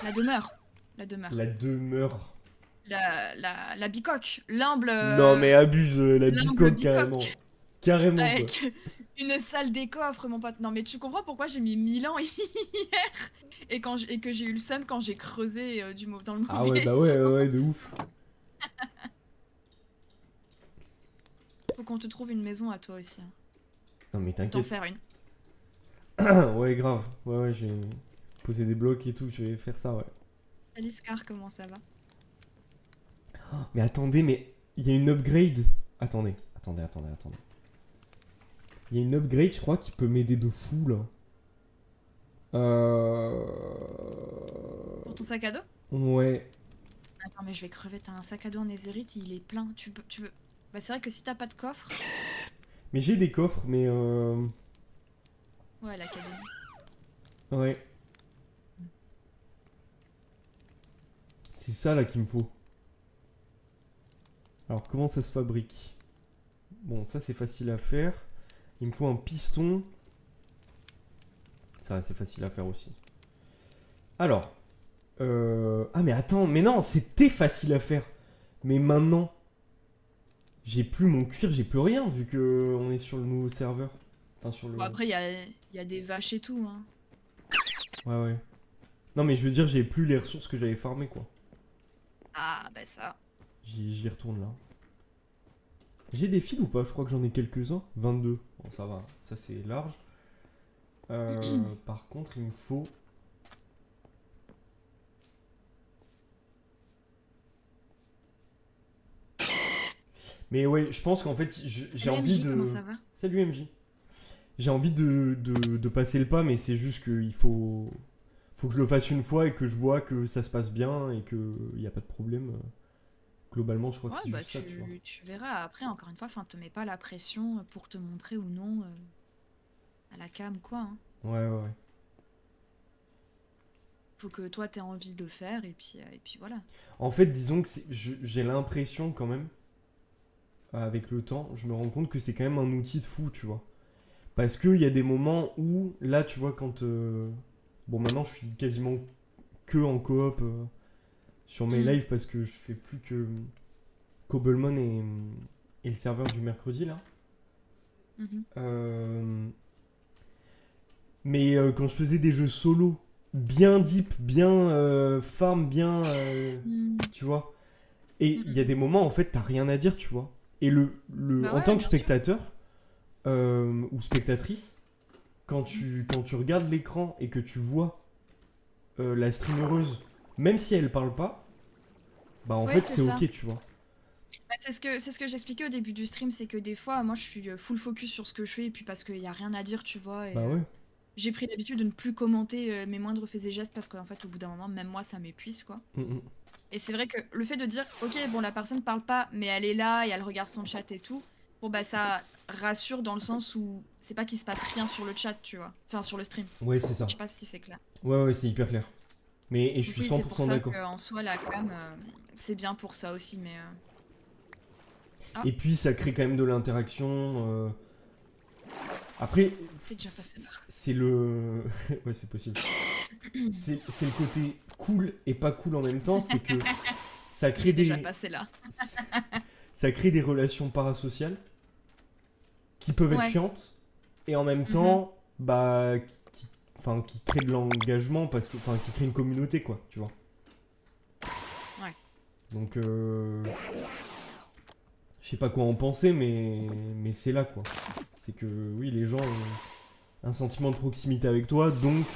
La demeure. La demeure. La demeure. La bicoque. L'humble. Non, mais abuse, la L'humble bicoque carrément. bicoque. Carrément, quoi. Avec une salle des coffres, mon pote. Non, mais tu comprends pourquoi j'ai mis 1000 ans hier et que j'ai eu le seum quand j'ai creusé dans le Ah ouais, mauvais bah ouais, ouais, sens. ouais, de ouf. Faut qu'on te trouve une maison à toi aussi, hein. Non, mais Ou t'en t'inquiète. faire une. Ouais, grave. Ouais, ouais, je vais poser des blocs et tout, je vais faire ça, ouais. Salut Scar, comment ça va? Mais attendez, mais il y a une upgrade. Attendez. Il y a une upgrade, je crois, qui peut m'aider de fou, là. Euh... Pour ton sac à dos? Ouais. Attends, mais je vais crever. T'as un sac à dos en Netherite, il est plein. Tu veux. Bah, c'est vrai que si t'as pas de coffre. Mais j'ai des coffres, mais Ouais, l'académie. ouais. C'est ça, là, qu'il me faut. Alors, comment ça se fabrique? Bon, ça, c'est facile à faire. Il me faut un piston. Ça, c'est facile à faire aussi. Alors. Ah, mais attends, mais non, c'était facile à faire. Mais maintenant, j'ai plus mon cuir, j'ai plus rien, vu que on est sur le nouveau serveur. Enfin, sur le... Bon, après, il y a des vaches et tout, hein. Ouais, ouais. Non, mais je veux dire, j'ai plus les ressources que j'avais farmées, quoi. Ah, bah ça. J'y retourne là. J'ai des fils ou pas? Je crois que j'en ai quelques-uns. 22. Bon, ça va. Ça, c'est large. Par contre, il me faut... Mais ouais, je pense qu'en fait, j'ai Salut envie MJ, comment de... ça va? Salut MJ. J'ai envie de passer le pas, mais c'est juste qu'il faut que je le fasse une fois et que je vois que ça se passe bien et qu'il n'y a pas de problème. Globalement, je crois que Ouais, c'est bah juste ça, tu vois. tu verras. Après, encore une fois, enfin, te mets pas la pression pour te montrer ou non à la cam, quoi, hein. Ouais, ouais, ouais. Faut que toi, t'aies envie de le faire, et puis voilà. En fait, disons que j'ai l'impression quand même, avec le temps, je me rends compte que c'est quand même un outil de fou, tu vois. Parce qu'il y a des moments où, là, tu vois, quand... Bon, maintenant, je suis quasiment que en coop sur mes Mm. lives parce que je fais plus que Cobblemon et le serveur du mercredi, là. Mhm. Euh, Mais quand je faisais des jeux solo, bien deep, bien farm, bien... Mm. tu vois. Et il y a Mm. des moments, en fait, t'as rien à dire, tu vois. Et Bah en ouais, tant que bien sûr. spectateur ou spectatrice, quand tu regardes l'écran et que tu vois la streameuse, même si elle parle pas, bah en Ouais, fait c'est c'est ça. ok, tu vois. Bah, c'est ce que j'expliquais au début du stream, c'est que des fois, moi, je suis full focus sur ce que je fais, et puis parce qu'il y a rien à dire, tu vois, Bah ouais. j'ai pris l'habitude de ne plus commenter mes moindres faits et gestes parce qu'en fait, au bout d'un moment, même moi, ça m'épuise, quoi. Mm, mm. Et c'est vrai que le fait de dire, ok, bon, la personne parle pas, mais elle est là et elle regarde son chat et tout, bon, bah, ça rassure dans le sens où c'est pas qu'il se passe rien sur le chat, tu vois. Enfin, sur le stream. Ouais, c'est ça. Je sais pas si c'est clair. Ouais, ouais, c'est hyper clair. Mais et je Donc suis oui, c'est pour 100% ça d'accord. qu'en soi, la cam, c'est bien pour ça aussi, mais... Ah, Et puis ça crée quand même de l'interaction. Après, c'est déjà passé là. c'est le. Ouais, c'est possible. C'est le côté cool et pas cool en même temps, c'est que ça Il est crée déjà des. passé là. Ça crée des relations parasociales qui peuvent être Ouais. chiantes et en même Mhm. temps, bah, enfin, qui créent de l'engagement parce que. Enfin, qui créent une communauté, quoi, tu vois. Ouais. Donc, je sais pas quoi en penser, mais c'est là, quoi. C'est que, oui, les gens ont un sentiment de proximité avec toi, donc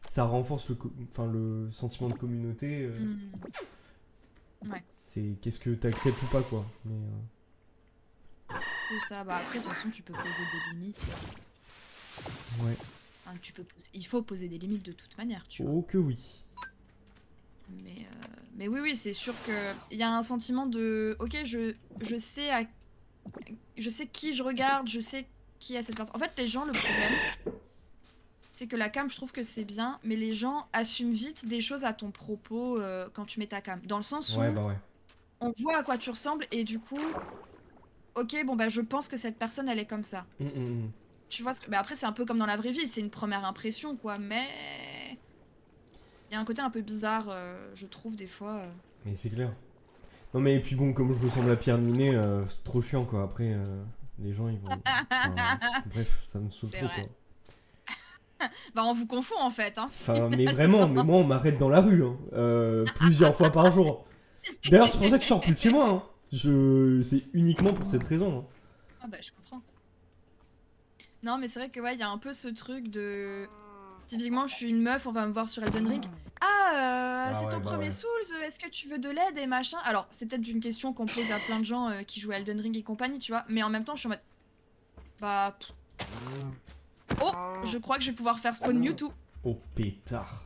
ça renforce enfin, le sentiment de communauté. Mhm. Ouais, C'est qu'est-ce que t'acceptes ou pas, quoi. Mais, c'est ça. Bah après, de toute façon, tu peux poser des limites. ouais. Enfin, il faut poser des limites de toute manière, tu vois. Oh que oui. Mais oui, oui, c'est sûr que il y a un sentiment de, ok, je sais je sais qui je regarde, je sais qui a cette personne. En fait, les gens, le problème, c'est que la cam, je trouve que c'est bien, mais les gens assument vite des choses à ton propos quand tu mets ta cam. Dans le sens Ouais, où bah ouais. on voit à quoi tu ressembles et du coup, ok, bon bah je pense que cette personne, elle est comme ça. Hum, hum, hum. Tu vois, bah après, c'est un peu comme dans la vraie vie, c'est une première impression, quoi, mais il y a un côté un peu bizarre, je trouve, des fois. Mais c'est clair. Non, mais et puis bon, comme je ressemble à Pierre Ninet, c'est trop chiant, quoi. Après, les gens, ils vont. Enfin, bref, ça me saoule C'est trop, quoi. vrai. Bah, on vous confond en fait, hein, Enfin, mais finalement. vraiment, mais moi, on m'arrête dans la rue, hein, plusieurs fois par jour. D'ailleurs, c'est pour ça que je sors plus de chez moi, hein. C'est uniquement pour cette raison, hein. Ah bah, je comprends. Non, mais c'est vrai que ouais, il y a un peu ce truc de. Typiquement, je suis une meuf, on va me voir sur Elden Ring. Ah, Ah c'est ouais, ton bah premier ouais. Souls, est-ce que tu veux de l'aide et machin? Alors, c'est peut-être une question qu'on pose à plein de gens qui jouent à Elden Ring et compagnie, tu vois, mais en même temps, je suis en mode. Bah. Oh, je crois que je vais pouvoir faire spawn Mewtwo. Oh pétard.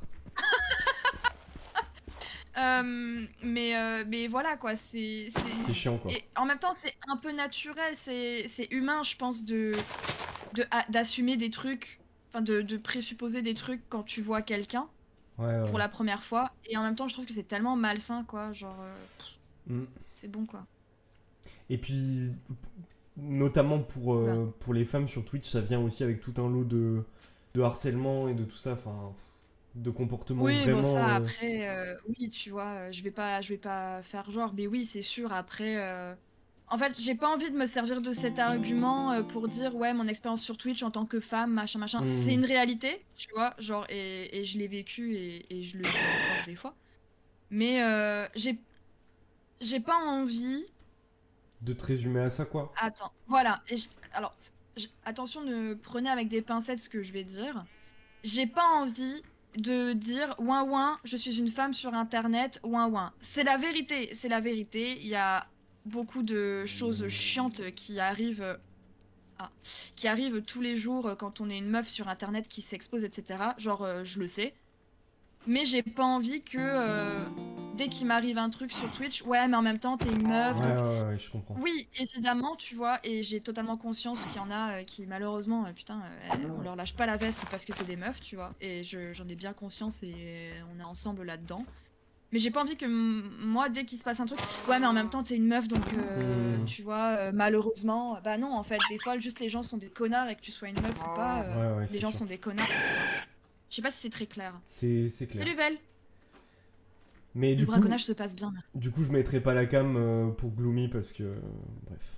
Mais voilà quoi, C'est chiant, quoi. Et en même temps, c'est un peu naturel, c'est humain, je pense, d'assumer des trucs, enfin de présupposer des trucs quand tu vois quelqu'un Ouais, ouais, pour ouais. la première fois. Et en même temps, je trouve que c'est tellement malsain, quoi. Genre, Mm. c'est bon, quoi. Et puis, notamment Oula. pour les femmes sur Twitch, ça vient aussi avec tout un lot de harcèlement et de tout ça, enfin, de comportements Oui, bon, vraiment. ça, après, oui, tu vois, je vais pas faire genre, mais oui, c'est sûr, après. En fait, j'ai pas envie de me servir de cet argument pour dire ouais, mon expérience sur Twitch en tant que femme, machin, machin. C'est une réalité, tu vois, genre, et je l'ai vécu et je le vis encore des fois. Mais j'ai pas envie. De te résumer à ça, quoi. Attends, voilà. Alors, attention, ne prenez avec des pincettes ce que je vais dire. J'ai pas envie de dire ouin ouin, je suis une femme sur internet, ouin ouin. C'est la vérité, c'est la vérité. Il y a beaucoup de choses chiantes qui arrivent tous les jours quand on est une meuf sur internet qui s'expose, etc. Genre, je le sais. Mais j'ai pas envie que dès qu'il m'arrive un truc sur Twitch, ouais, mais en même temps, t'es une meuf, Ouais, donc ouais, je comprends. oui, évidemment, tu vois, et j'ai totalement conscience qu'il y en a qui, malheureusement, putain, on leur lâche pas la veste parce que c'est des meufs, tu vois, et j'en ai bien conscience et on est ensemble là-dedans. Mais j'ai pas envie que moi, dès qu'il se passe un truc, ouais, mais en même temps, t'es une meuf, donc tu vois, malheureusement, bah non, en fait, des fois, juste les gens sont des connards et que tu sois une meuf ou pas, Ouais, les gens sûr. sont des connards. Je sais pas si c'est très clair. C'est clair. Salut Vel! Mais Le du coup, braconnage se passe bien, merci. du coup, je mettrai pas la cam pour Gloomy parce que. Bref.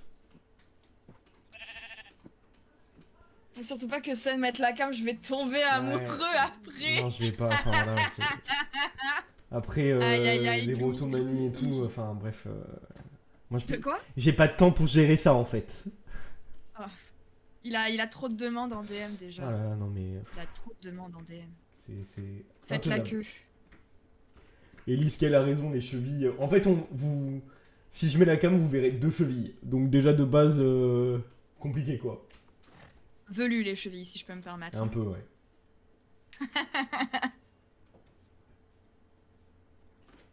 Faut surtout pas que Sun mette la cam, je vais tomber amoureux après! Non, je vais pas. Enfin, voilà. Après, Aïe, aïe, aïe, les Gloomy. rotomanies et tout, enfin, bref. Moi, je peux. Quoi? J'ai pas de temps pour gérer ça en fait. Oh. Il a trop de demandes en DM déjà. Ah là là, non mais. Il a trop de demandes en DM. C'est. Faites la intenable. queue. Elise, qu'elle a raison, les chevilles. En fait, si je mets la cam, vous verrez 2 chevilles. Donc, déjà de base, compliqué quoi. Velu les chevilles, si je peux me permettre. Un peu, ouais.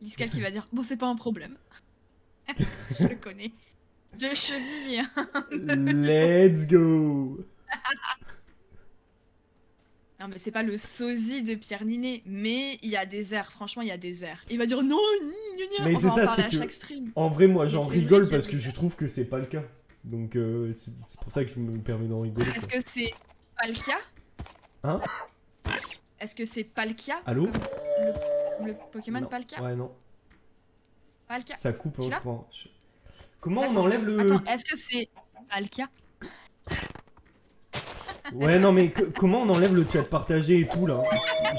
Liscal qui va dire bon, c'est pas un problème. Je le connais. 2 chevilles. Let's go. Non, mais c'est pas le sosie de Pierre Ninet, mais il y a des airs, franchement, il y a des airs. Il va dire non, Mais on c'est va en ça, parler c'est à que. chaque stream. En vrai, moi, Mais j'en c'est vrai rigole qu'il y a parce des que je airs. trouve que c'est pas le cas. Donc, c'est pour ça que je me permets d'en rigoler. Est-ce quoi. que c'est Palkia? Hein? Est-ce que c'est Palkia? Allô? Comme le Pokémon Non. Palkia? Ouais, non. Palkia. Ça coupe, Tu hein, je l'as crois. Comment Ça on coupe. enlève le. Attends, est-ce que c'est Palkia? Ouais, non, mais comment on enlève le chat partagé et tout là?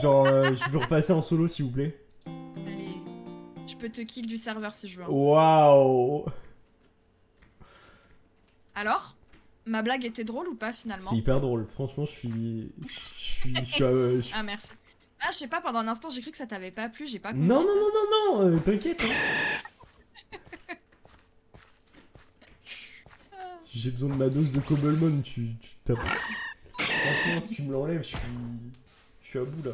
Genre, je veux repasser en solo s'il vous plaît. Allez, je peux te kick du serveur si je veux. Waouh! Alors, ma blague était drôle ou pas finalement? C'est hyper drôle. Franchement, je suis. Ah merci. Ah, je sais pas, pendant un instant j'ai cru que ça t'avais pas plu, j'ai pas compris. Non, non, non, non, non, t'inquiète. Hein. J'ai besoin de ma dose de Cobblemon, tu tapes. Franchement, si tu me l'enlèves, je suis à bout là.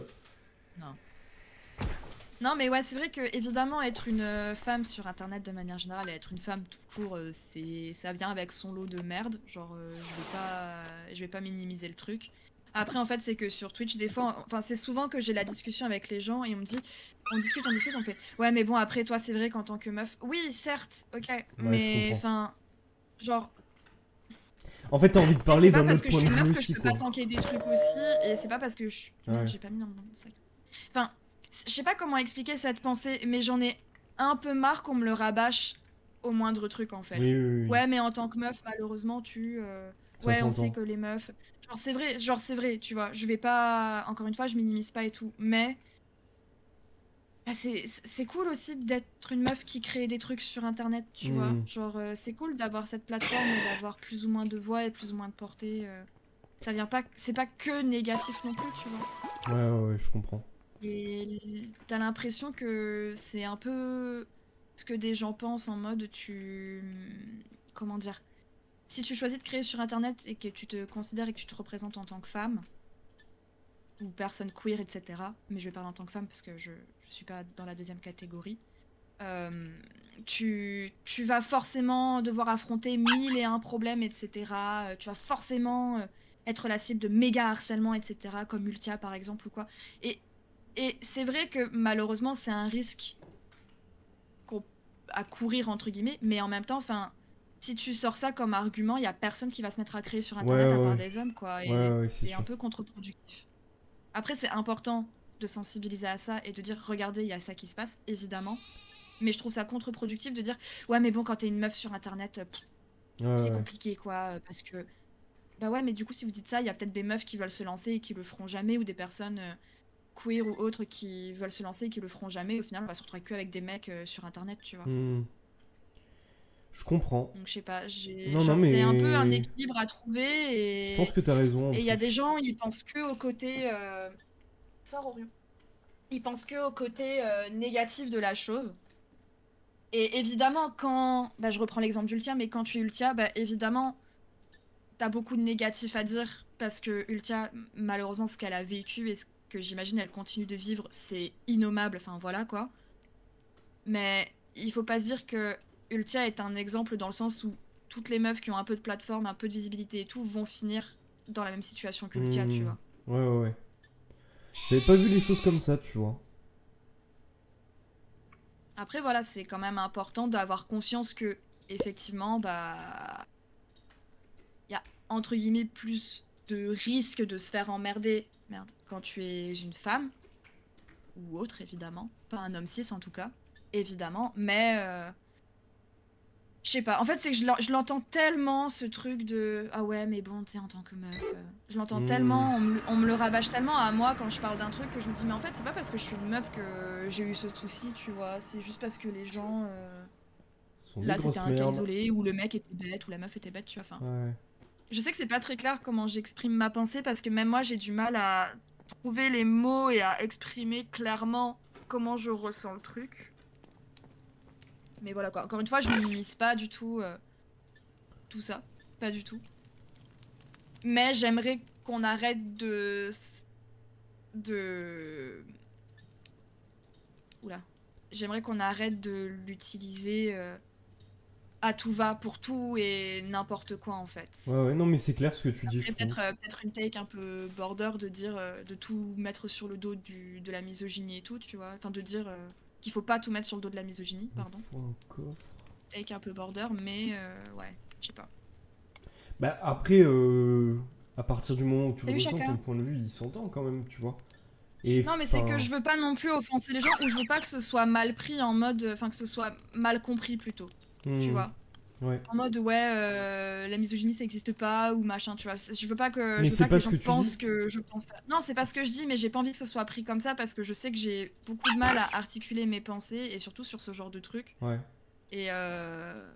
Non mais ouais, c'est vrai que évidemment être une femme sur internet de manière générale et être une femme tout court, ça vient avec son lot de merde. Genre je vais pas minimiser le truc. Après en fait c'est que sur Twitch des fois, enfin c'est souvent que j'ai la discussion avec les gens et on me dit, on discute, on fait ouais mais bon après toi c'est vrai qu'en tant que meuf, oui certes, ok, Ouais, mais enfin genre. En fait, t'as envie de parler d'un autre point de vue Que aussi, je peux quoi. pas tanker des trucs aussi, et c'est pas parce que je. Ouais. Non, j'ai pas mis dans mon sac. Enfin, je sais pas comment expliquer cette pensée, mais j'en ai un peu marre qu'on me le rabâche au moindre truc en fait. Oui, oui, oui. Ouais, mais en tant que meuf, malheureusement, Ça ouais, on s'entend. sait que les meufs. Genre c'est vrai, tu vois. Je vais pas. Encore une fois, je minimise pas et tout, mais. Ah, c'est cool aussi d'être une meuf qui crée des trucs sur internet, tu vois. Genre, c'est cool d'avoir cette plateforme et d'avoir plus ou moins de voix et plus ou moins de portée. Ça vient pas. C'est pas que négatif non plus, tu vois. Ouais, je comprends. Et t'as l'impression que c'est un peu ce que des gens pensent en mode comment dire? Si tu choisis de créer sur internet et que tu te considères et que tu te représentes en tant que femme, ou personne queer, etc. Mais je vais parler en tant que femme parce que je suis pas dans la deuxième catégorie. Tu vas forcément devoir affronter 1001 problèmes, etc. Tu vas forcément être la cible de méga harcèlement, etc. Comme Ultia par exemple ou quoi. Et c'est vrai que malheureusement c'est un risque à courir entre guillemets, mais en même temps, enfin, si tu sors ça comme argument, il y a personne qui va se mettre à créer sur internet à part des hommes, quoi. Et Ouais, c'est un peu contre-productif. Après, c'est important de sensibiliser à ça et de dire regardez, il y a ça qui se passe, évidemment. Mais je trouve ça contre-productif de dire ouais, mais bon, quand t'es une meuf sur internet, Ouais, c'est ouais. compliqué, quoi, parce que bah ouais, mais du coup, si vous dites ça, il y a peut-être des meufs qui veulent se lancer et qui le feront jamais, ou des personnes queer ou autres qui veulent se lancer et qui le feront jamais. Au final, on va se retrouver que avec des mecs sur internet, tu vois. Hmm. Je comprends. Donc je sais pas, j'ai Non, non, genre c'est un peu un mais équilibre à trouver je pense et que t'as raison en il y a plus. des gens, ils pensent que au côté sors Orion. Ils pensent que au côté négatif de la chose. Et évidemment, quand bah, je reprends l'exemple d'Ultia, mais quand tu es Ultia, bah évidemment, t'as beaucoup de négatifs à dire parce que Ultia, malheureusement, ce qu'elle a vécu et ce que j'imagine elle continue de vivre, c'est innommable. Enfin voilà quoi. Mais il faut pas se dire que Ultia est un exemple dans le sens où toutes les meufs qui ont un peu de plateforme, un peu de visibilité et tout vont finir dans la même situation qu'Ultia, tu Hmm. vois. Ouais, ouais, ouais. J'avais pas vu les choses comme ça, tu vois. Après voilà, c'est quand même important d'avoir conscience que effectivement, bah il y a entre guillemets plus de risques de se faire emmerder, merde, quand tu es une femme ou autre évidemment, pas un homme cis en tout cas, évidemment, mais je sais pas, en fait, c'est que je l'entends tellement, ce truc de ah ouais, mais bon, tu sais, en tant que meuf. Je l'entends Hmm. tellement, on me le rabâche tellement à moi quand je parle d'un truc que je me dis, mais en fait, c'est pas parce que je suis une meuf que j'ai eu ce souci, tu vois. C'est juste parce que les gens. Ce sont des Là, c'était grosses un cas merdes. isolé où le mec était bête, ou la meuf était bête, tu vois. Enfin, Ouais. je sais que c'est pas très clair comment j'exprime ma pensée parce que même moi, j'ai du mal à trouver les mots et à exprimer clairement comment je ressens le truc. Mais voilà quoi, encore une fois, je minimise pas du tout tout ça. Pas du tout. Mais j'aimerais qu'on arrête de... Oula. J'aimerais qu'on arrête de l'utiliser à tout va pour tout et n'importe quoi en fait. Ouais, ouais, non, mais c'est clair ce que tu dis, Après, je trouve. peut-être une take un peu border de dire de tout mettre sur le dos de la misogynie et tout, tu vois. Enfin, de dire qu'il faut pas tout mettre sur le dos de la misogynie, Il pardon. faut un coffre. Take un peu border, mais ouais, je sais pas. Bah, après, à partir du moment où tu le Salut ressens, ton Chaka. point de vue, il s'entend quand même, tu vois. Et Non, mais c'est que enfin. je veux pas non plus offenser les gens ou je veux pas que ce soit mal pris en mode. Enfin, que ce soit mal compris plutôt. Tu Hmm. vois? Ouais. En mode, ouais, la misogynie ça existe pas ou machin, tu vois? Mais Je veux c'est pas que pas les ce gens que tu dis. pensent que je pense ça. Non, c'est pas ce que je dis, mais j'ai pas envie que ce soit pris comme ça parce que je sais que j'ai beaucoup de mal à articuler mes pensées et surtout sur ce genre de truc. Ouais. Et, euh,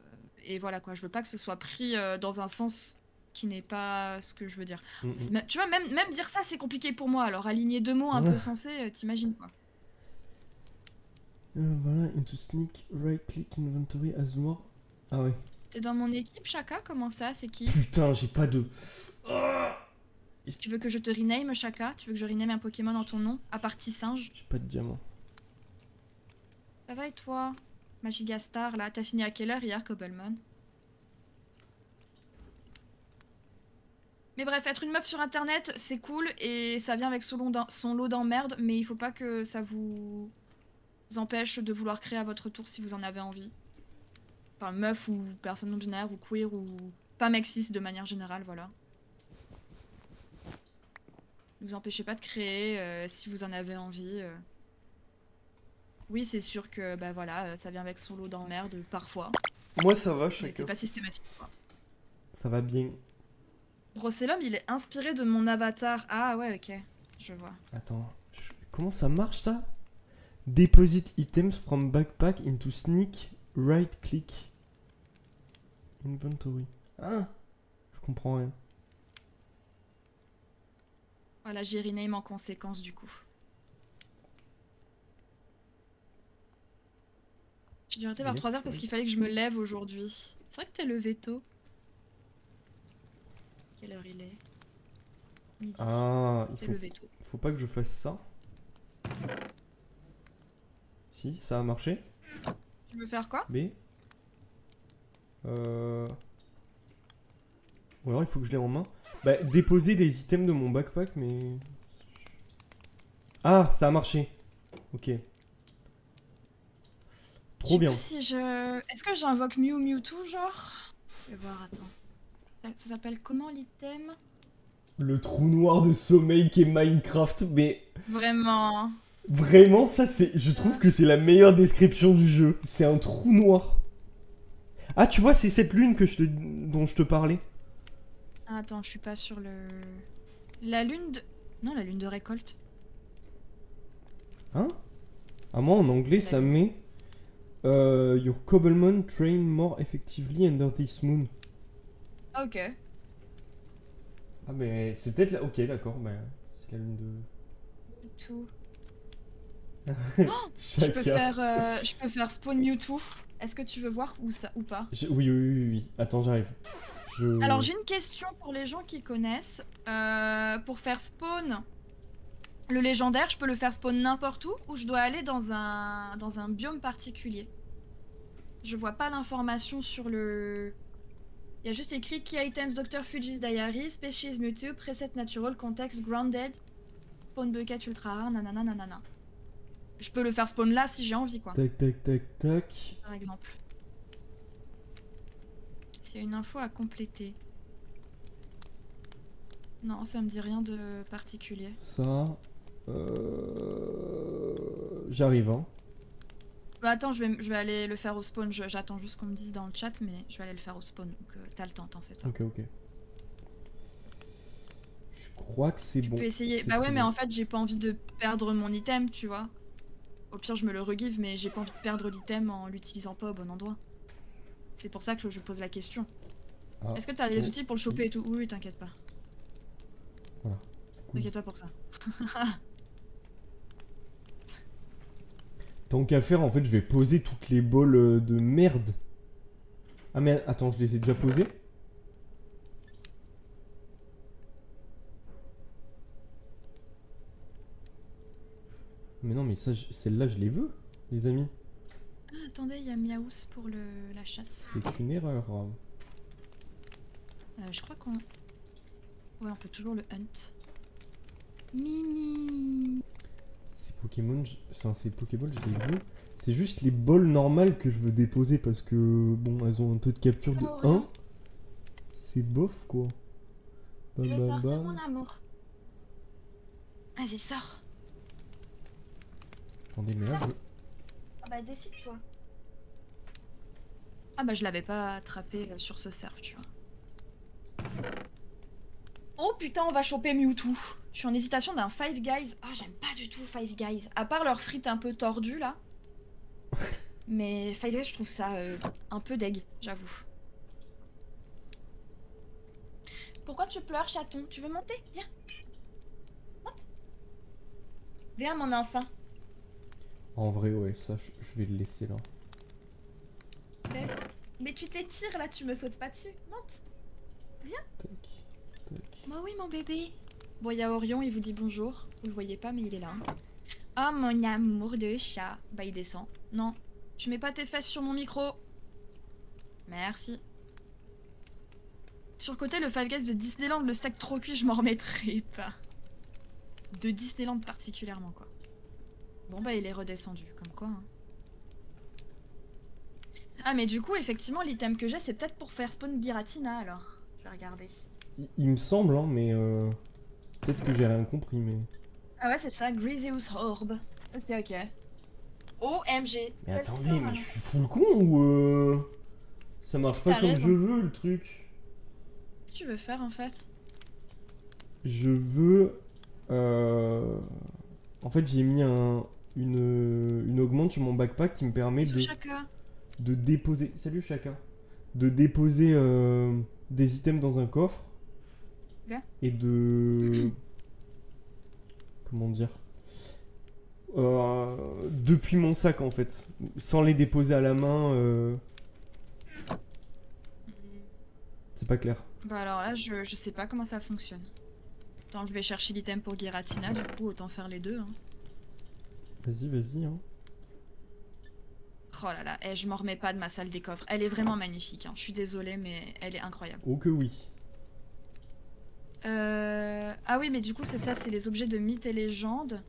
et voilà quoi, je veux pas que ce soit pris dans un sens qui n'est pas ce que je veux dire. Hmm, Tu vois, même dire ça, c'est compliqué pour moi. Alors, aligner deux mots un hmm. peu sensés, t'imagines quoi. Voilà, into sneak, right click inventory as more. Ah ouais. T'es dans mon équipe, Chaka? Comment ça? C'est qui? Putain, j'ai pas de. Ah, Tu veux que je te rename, Chaka? Tu veux que je rename un Pokémon en ton nom? À partie singe? j'ai pas de diamant. Ça va et toi? Magigastar, là, t'as fini à quelle heure hier, Cobblemon? Mais bref, être une meuf sur internet, c'est cool et ça vient avec son lot d'emmerdes, mais il faut pas que ça vous empêche de vouloir créer à votre tour si vous en avez envie. Enfin, meuf ou personne non binaire ou queer ou pas mec cis de manière générale, voilà. Ne vous empêchez pas de créer si vous en avez envie. Oui, c'est sûr que bah voilà, ça vient avec son lot d'emmerdes parfois, Moi, ça va, mais c'est chacun. pas systématique quoi. Ça va bien. Brocellum, il est inspiré de mon avatar. Ah ouais, ok, je vois. Attends, comment ça marche ça? Deposit items from backpack into sneak, right click. Inventory. Ah, je comprends rien. Voilà, j'ai rename en conséquence du coup. J'ai dû arrêter vers 3 heures parce qu'il fallait que je me lève aujourd'hui. C'est vrai que t'es levé tôt. Quelle heure il est? Midi. Ah, T'es levé tôt. faut pas que je fasse ça. Si, ça a marché. Tu veux faire quoi? B. Ou alors il faut que je l'ai en main. Bah, déposer les items de mon backpack, mais. Ah, ça a marché. Ok. Je Trop sais bien. pas si je... Est-ce que j'invoque Mew Mewtwo, genre? Je vais voir, attends. Ça s'appelle comment l'item? Le trou noir de sommeil qu'est Minecraft, mais Vraiment. vraiment, ça c'est. Je trouve que c'est la meilleure description du jeu. C'est un trou noir. Ah, tu vois, c'est cette lune dont je te parlais. Ah, attends, je suis pas sur le... La lune de... Non, la lune de récolte. Hein? Ah, moi, en anglais, ça met... Your Cobblemon train more effectively under this moon. Ok. Ah, mais c'est peut-être la... Ok, d'accord, mais c'est la lune de... Tout. Oh, je peux faire spawn Mewtwo. Est-ce que tu veux voir ou pas? Oui. Attends, j'arrive. Alors j'ai une question pour les gens qui connaissent. Pour faire spawn le légendaire, je peux le faire spawn n'importe où ou je dois aller dans un biome particulier? Je vois pas l'information sur le... Il y a juste écrit Key Items Dr. Fuji's Diary, Species Mewtwo, Preset Natural, Context, Grounded, Spawn Bucket Ultra Rare, nanana nanana. Je peux le faire spawn là si j'ai envie quoi. Tac. Par exemple. S'il y a une info à compléter. Non, ça me dit rien de particulier. Ça... J'arrive, hein. Bah attends, je vais aller le faire au spawn. J'attends juste qu'on me dise dans le chat, mais je vais aller le faire au spawn. Donc t'as le temps, t'en fais pas. Ok. Je crois que c'est bon. Tu peux essayer. Bah ouais, mais en fait, j'ai pas envie de perdre mon item, tu vois. Au pire, je me le regive, mais j'ai pas envie de perdre l'item en l'utilisant pas au bon endroit. C'est pour ça que je pose la question. Ah. Est-ce que t'as des outils pour le choper et tout? Oui, t'inquiète pas. Voilà. Cool. T'inquiète pas pour ça. Tant qu'à faire, en fait, je vais poser toutes les balles de merde. Ah mais attends, je les ai déjà posées. Mais non, mais ça, celle-là, je les veux, les amis. Ah, attendez, il y a Miaous pour la chasse. C'est une erreur. Je crois qu'on... Ouais, on peut toujours le hunt. Mimi. Ces Pokémon, enfin ces Pokéballs, je les veux. C'est juste les balles normales que je veux déposer parce que, bon, elles ont un taux de capture de 1. C'est bof, quoi. Je vais sortir mon amour. Vas-y, sors. Attendez, mais là, je... Ah bah, décide-toi. Ah bah, je l'avais pas attrapé sur ce cerf, tu vois. Oh putain, on va choper Mewtwo. Je suis en hésitation d'un Five Guys. Ah, j'aime pas du tout Five Guys. À part leurs frites un peu tordues, là. Mais Five Guys, je trouve ça un peu deg, j'avoue. Pourquoi tu pleures, chaton? Tu veux monter? Viens. Monte. Viens, mon enfant. En vrai, ouais, ça, je vais le laisser là. Mais tu t'étires là, tu me sautes pas dessus. Monte. Viens. Tac. Moi oui, mon bébé. Bon, il y a Orion, il vous dit bonjour. Vous le voyez pas, mais il est là. Oh, mon amour de chat. Bah, il descend. Non, tu mets pas tes fesses sur mon micro. Merci. Sur le côté, le Five Guys de Disneyland, le steak trop cuit, je m'en remettrai pas. De Disneyland particulièrement, quoi. Bon, bah, il est redescendu, comme quoi. Hein. Ah, mais du coup, effectivement, l'item que j'ai, c'est peut-être pour faire spawn Giratina, alors. Je vais regarder. Il me semble, hein, mais peut-être que j'ai rien compris, mais... Ah ouais, c'est ça, Griseus Orb. Ok. OMG. Mais attendez, mais je suis full con ou ça marche pas comme je veux, le truc? Qu'est-ce que tu veux faire, en fait? Je veux... En fait, j'ai mis une augmente sur mon backpack qui me permet de déposer... Salut, Chaka. De déposer des items dans un coffre. Okay. Et de... Comment dire, depuis mon sac en fait, sans les déposer à la main, c'est pas clair. Bah alors là, je sais pas comment ça fonctionne. Attends, je vais chercher l'item pour Giratina, du coup autant faire les deux. Hein. Vas-y. Hein. Oh là là, je m'en remets pas de ma salle des coffres. Elle est vraiment magnifique, hein. Je suis désolée, mais elle est incroyable. Oh que oui. Ah oui, mais du coup, c'est ça, c'est les objets de mythes et légendes.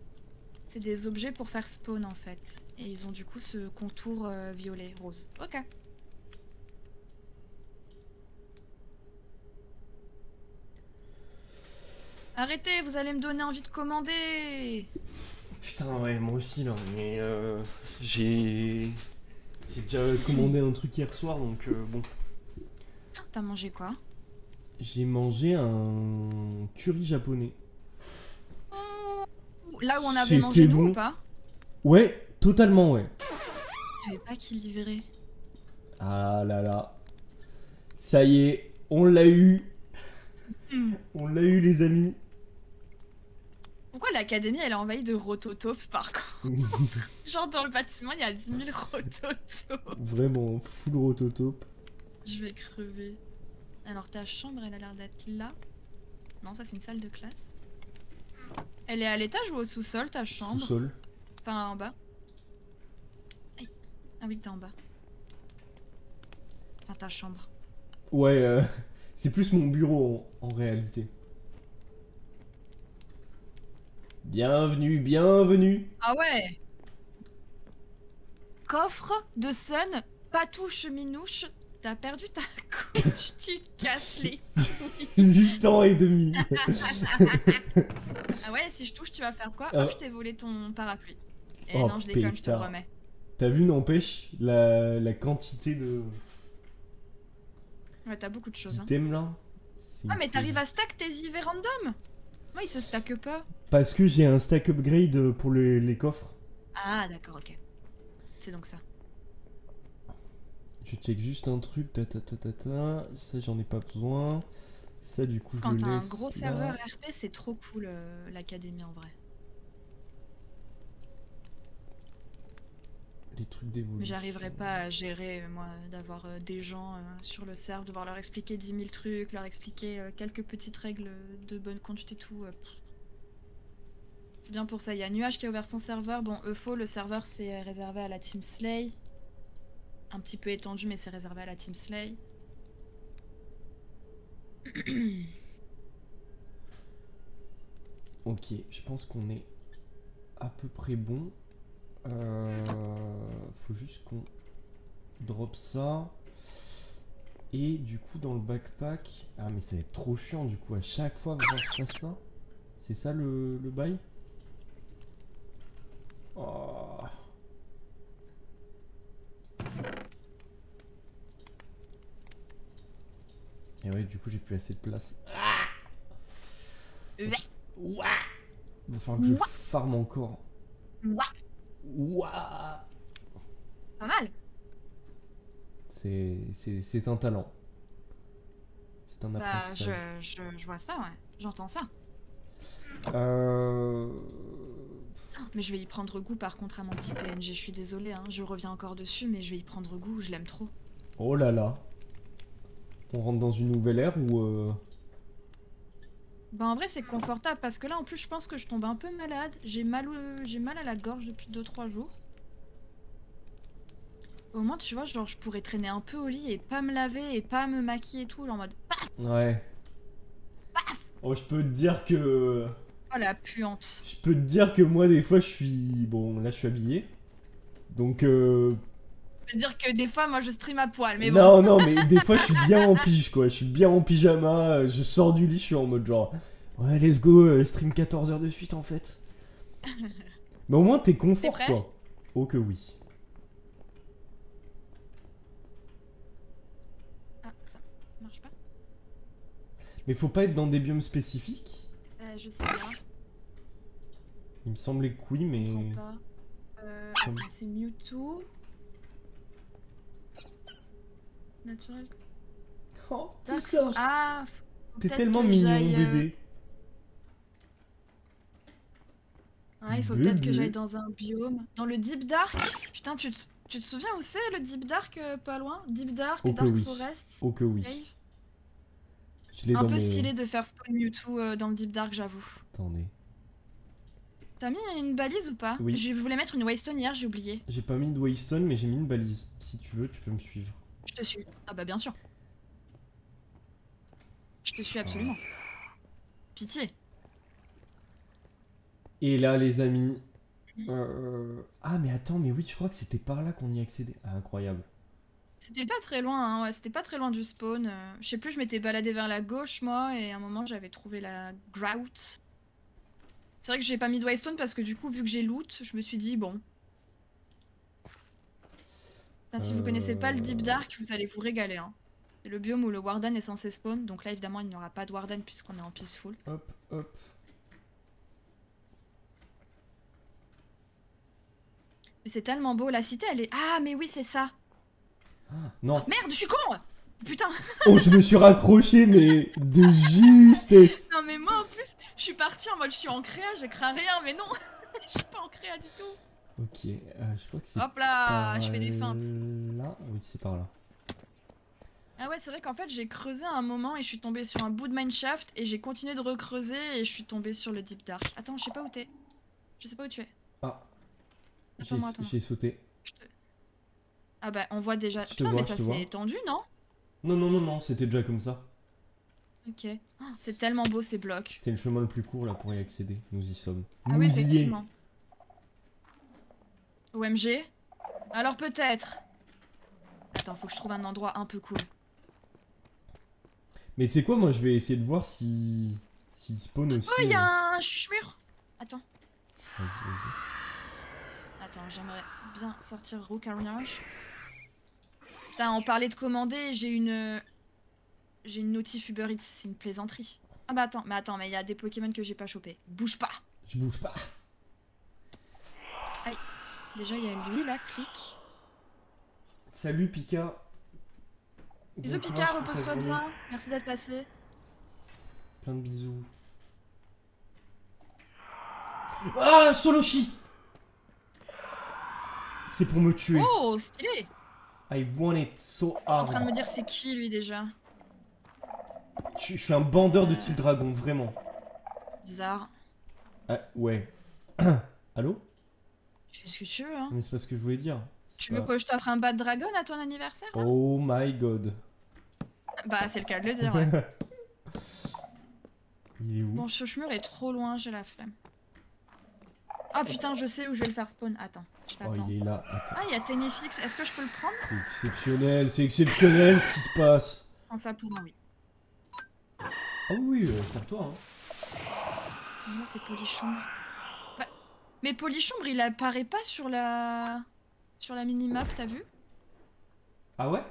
C'est des objets pour faire spawn, en fait. Et ils ont du coup ce contour violet, rose. Ok. Arrêtez, vous allez me donner envie de commander. Putain, ouais, moi aussi, là, mais j'ai J'ai déjà commandé un truc hier soir, donc bon. T'as mangé quoi? J'ai mangé un curry japonais. Là où on avait C'était mangé nous bon. ou pas? Ouais, totalement, ouais. Je savais pas qui livrait. Ah là là. Ça y est, on l'a eu. Hmm. On l'a eu, les amis. Pourquoi l'académie elle est envahie de rototopes par contre? Genre dans le bâtiment il y a 10 000 rototopes. Vraiment, full rototope. Je vais crever. Alors ta chambre elle a l'air d'être là. Non ça c'est une salle de classe. Elle est à l'étage ou au sous-sol ta chambre? Sous-sol. Enfin en bas. Aïe. Ah oui t'es en bas. Enfin ta chambre. Ouais, c'est plus mon bureau en réalité. Bienvenue, bienvenue. Ah ouais. Coffre de Sun, patouche minouche. T'as perdu ta couche, tu casses les couilles. 8 ans et demi. Ah ouais, si je touche, tu vas faire quoi? Ah. Hop, je t'ai volé ton parapluie. Eh Oh, non, je déconne, je te le pétard. remets. T'as vu, n'empêche, la quantité de Ouais, t'as beaucoup de choses. Hein. d'items là. C'est Ah, une mais folie. t'arrives à stack tes IV random? Moi, ils se stackent pas. Parce que j'ai un stack upgrade pour les coffres. Ah, d'accord, ok. C'est donc ça. Je check juste un truc. Ça, j'en ai pas besoin. Ça, du coup, je Quand le t'as un laisse gros là. serveur RP, c'est trop cool l'académie en vrai. Les trucs d'évolution. Mais j'arriverai pas à gérer, moi, d'avoir des gens sur le serve, devoir leur expliquer 10 000 trucs, leur expliquer quelques petites règles de bonne conduite et tout. C'est bien pour ça. Il y a Nuage qui a ouvert son serveur. Bon, Eupho, le serveur, c'est réservé à la Team Slay. Un petit peu étendu, mais c'est réservé à la Team Slay. Ok, je pense qu'on est à peu près bon. Faut juste qu'on drop ça. Et du coup, dans le backpack. Ah, mais ça va être trop chiant du coup. À chaque fois que je fasse ça. C'est ça le bail? Oh. Et ouais, du coup, j'ai plus assez de place. Ouais. Ouah. Il va falloir que je farme encore. Ouah. Ouah. Pas mal. C'est un talent. C'est un Bah, apprentissage. je vois ça, ouais. J'entends ça. Euh... Mais je vais y prendre goût par contre à mon petit PNG. Je suis désolée, hein. Je reviens encore dessus, mais je vais y prendre goût. Je l'aime trop. Oh là là. On rentre dans une nouvelle ère ou... Bah en vrai c'est confortable parce que là en plus je pense que je tombe un peu malade. J'ai mal à la gorge depuis 2-3 jours. Au moins tu vois genre je pourrais traîner un peu au lit et pas me laver et pas me maquiller et tout. Genre en mode paf. Ouais. Paf. Oh, je peux te dire que... Oh la puante. Je peux te dire que moi des fois je suis... Bon, là je suis habillé. Donc... Je veux dire que des fois moi je stream à poil mais bon. Non, non, mais des fois je suis bien en pige quoi. Je suis bien en pyjama. Je sors du lit, je suis en mode genre... Ouais, let's go, stream 14 heures de suite en fait. Mais au moins t'es confort prêt quoi. Oh que oui. Ah ça marche pas. Mais faut pas être dans des biomes spécifiques. Je sais pas. Il me semblait que oui, mais... Je comprends pas. Comme- Attends, c'est Mewtwo. Naturel. Oh, petit Dark singe. Ah, faut T'es peut-être tellement que mignon, j'aille, bébé. Ah, il faut peut-être que Bébé. j'aille dans un biome. Dans le Deep Dark. Putain, tu te souviens où c'est le Deep Dark pas loin? Deep Dark, Oh que Dark oui. Forest. Oh que oui. Cave. Je l'ai Un dans peu mes... stylé de faire spawn Mewtwo dans le Deep Dark, j'avoue. Attendez. T'as mis une balise ou pas? Oui. Je voulais mettre une Waystone hier, j'ai oublié. J'ai pas mis de Waystone, mais j'ai mis une balise. Si tu veux, tu peux me suivre. Je te suis. Ah bah bien sûr. Je te suis absolument. Pitié. Et là, les amis... Ah, mais attends, mais oui, je crois que c'était par là qu'on y accédait. Ah, incroyable. C'était pas très loin, hein, ouais, c'était pas très loin du spawn. Je sais plus, je m'étais baladé vers la gauche, moi, et à un moment, j'avais trouvé la grout. C'est vrai que j'ai pas mis de Waystone parce que du coup, vu que j'ai loot, je me suis dit, bon. Enfin, si vous connaissez pas le Deep Dark, vous allez vous régaler. Hein. C'est le biome où le Warden est censé spawn. Donc là, évidemment, il n'y aura pas de Warden puisqu'on est en peaceful. Hop, hop. Mais c'est tellement beau. La cité, elle est... Ah, mais oui, c'est ça. Non. Oh, merde, je suis con. Putain. Oh, je me suis raccroché, mais de justesse. Non, mais moi, en plus, je suis partie en mode je suis en créa, je crains rien. Mais non, je suis pas en créa du tout. Ok, je crois que c'est Hop là, par je fais des feintes. là. Oui, c'est par là. Ah ouais, c'est vrai qu'en fait, j'ai creusé un moment et je suis tombée sur un bout de mineshaft et j'ai continué de recreuser et je suis tombée sur le Deep Dark. Attends, je sais pas où t'es. Je sais pas où tu es. Ah, Attends-moi, attends-moi. j'ai sauté. Ah bah, on voit déjà... Je te Putain, vois, mais je ça te vois. s'est étendu, non? Non, non, non, non, c'était déjà comme ça. Ok. Oh, c'est tellement beau, ces blocs. C'est le chemin le plus court là pour y accéder. Nous y sommes. Ah oui, effectivement. OMG. Alors peut-être. Attends, faut que je trouve un endroit un peu cool. Mais tu sais quoi, moi je vais essayer de voir si... S'il spawn aussi. Oh, il y a un chuchemur. Attends. Vas-y, vas-y. Attends, j'aimerais bien sortir Rook Rush. Putain, on parlait de commander, j'ai une... J'ai une notif Uber Eats, c'est une plaisanterie. Ah bah attends, mais il y a des Pokémon que j'ai pas chopé. Bouge pas. Je bouge pas. Aïe. Déjà, il y a lui, là, clic. Salut Pika. Bisous Bon Pika, courage pour ta repose-toi journée. bien. Merci d'être passé. Plein de bisous. Ah, Soloshi. C'est pour me tuer. Oh, stylé. I want it so En hard. train de me dire c'est qui lui déjà. Je suis un bandeur de type dragon, vraiment. Bizarre. Ah, ouais. Allô? Tu fais ce que tu veux, hein. Mais c'est pas ce que je voulais dire. Tu veux que je t'offre un bad dragon à ton anniversaire là? Oh my god. Bah, c'est le cas de le dire, ouais. Il est où? Bon, Chochmur est trop loin, j'ai la flemme. Ah putain, je sais où je vais le faire spawn. Attends, je Oh, t'attends. il est là. Attends. Ah, il y a Tenefix. Est-ce que je peux le prendre? C'est exceptionnel ce qui se passe. Prends ça pour moi, oui. Ah oui, sers-toi. Hein. Moi, c'est Polychombre. Bah, mais Polychombre, il apparaît pas sur la... Sur la minimap, t'as vu? Ah ouais?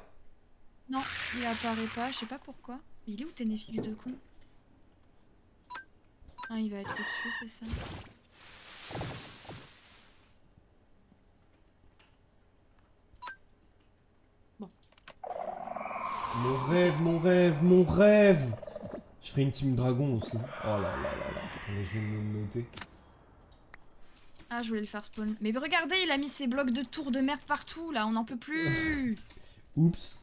Non, il apparaît pas, je sais pas pourquoi. Il est où Tenefix de con? Ah, il va être au-dessus, c'est ça. Bon. Mon rêve, mon rêve, mon rêve. Je ferai une team dragon aussi. Oh là là là là. Attendez, je vais me le noter. Ah, je voulais le faire spawn. Mais regardez, il a mis ses blocs de tours de merde partout, là, on n'en peut plus. Oups.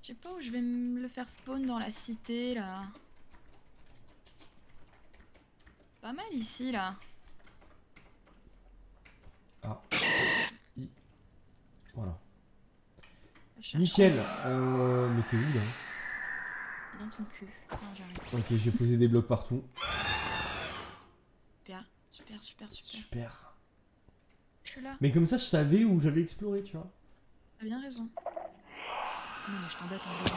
Je sais pas où je vais me le faire spawn dans la cité, là. Pas mal ici, là. Ah. Voilà. Cherche Nickel. Mais t'es où là? dans ton cul. Non, j'arrive. Ok, j'ai posé des blocs partout. Super, super, super, super. Super. Je suis là. Mais comme ça, je savais où j'avais exploré, tu vois. T'as bien raison. Non, mais je t'embête en vrai.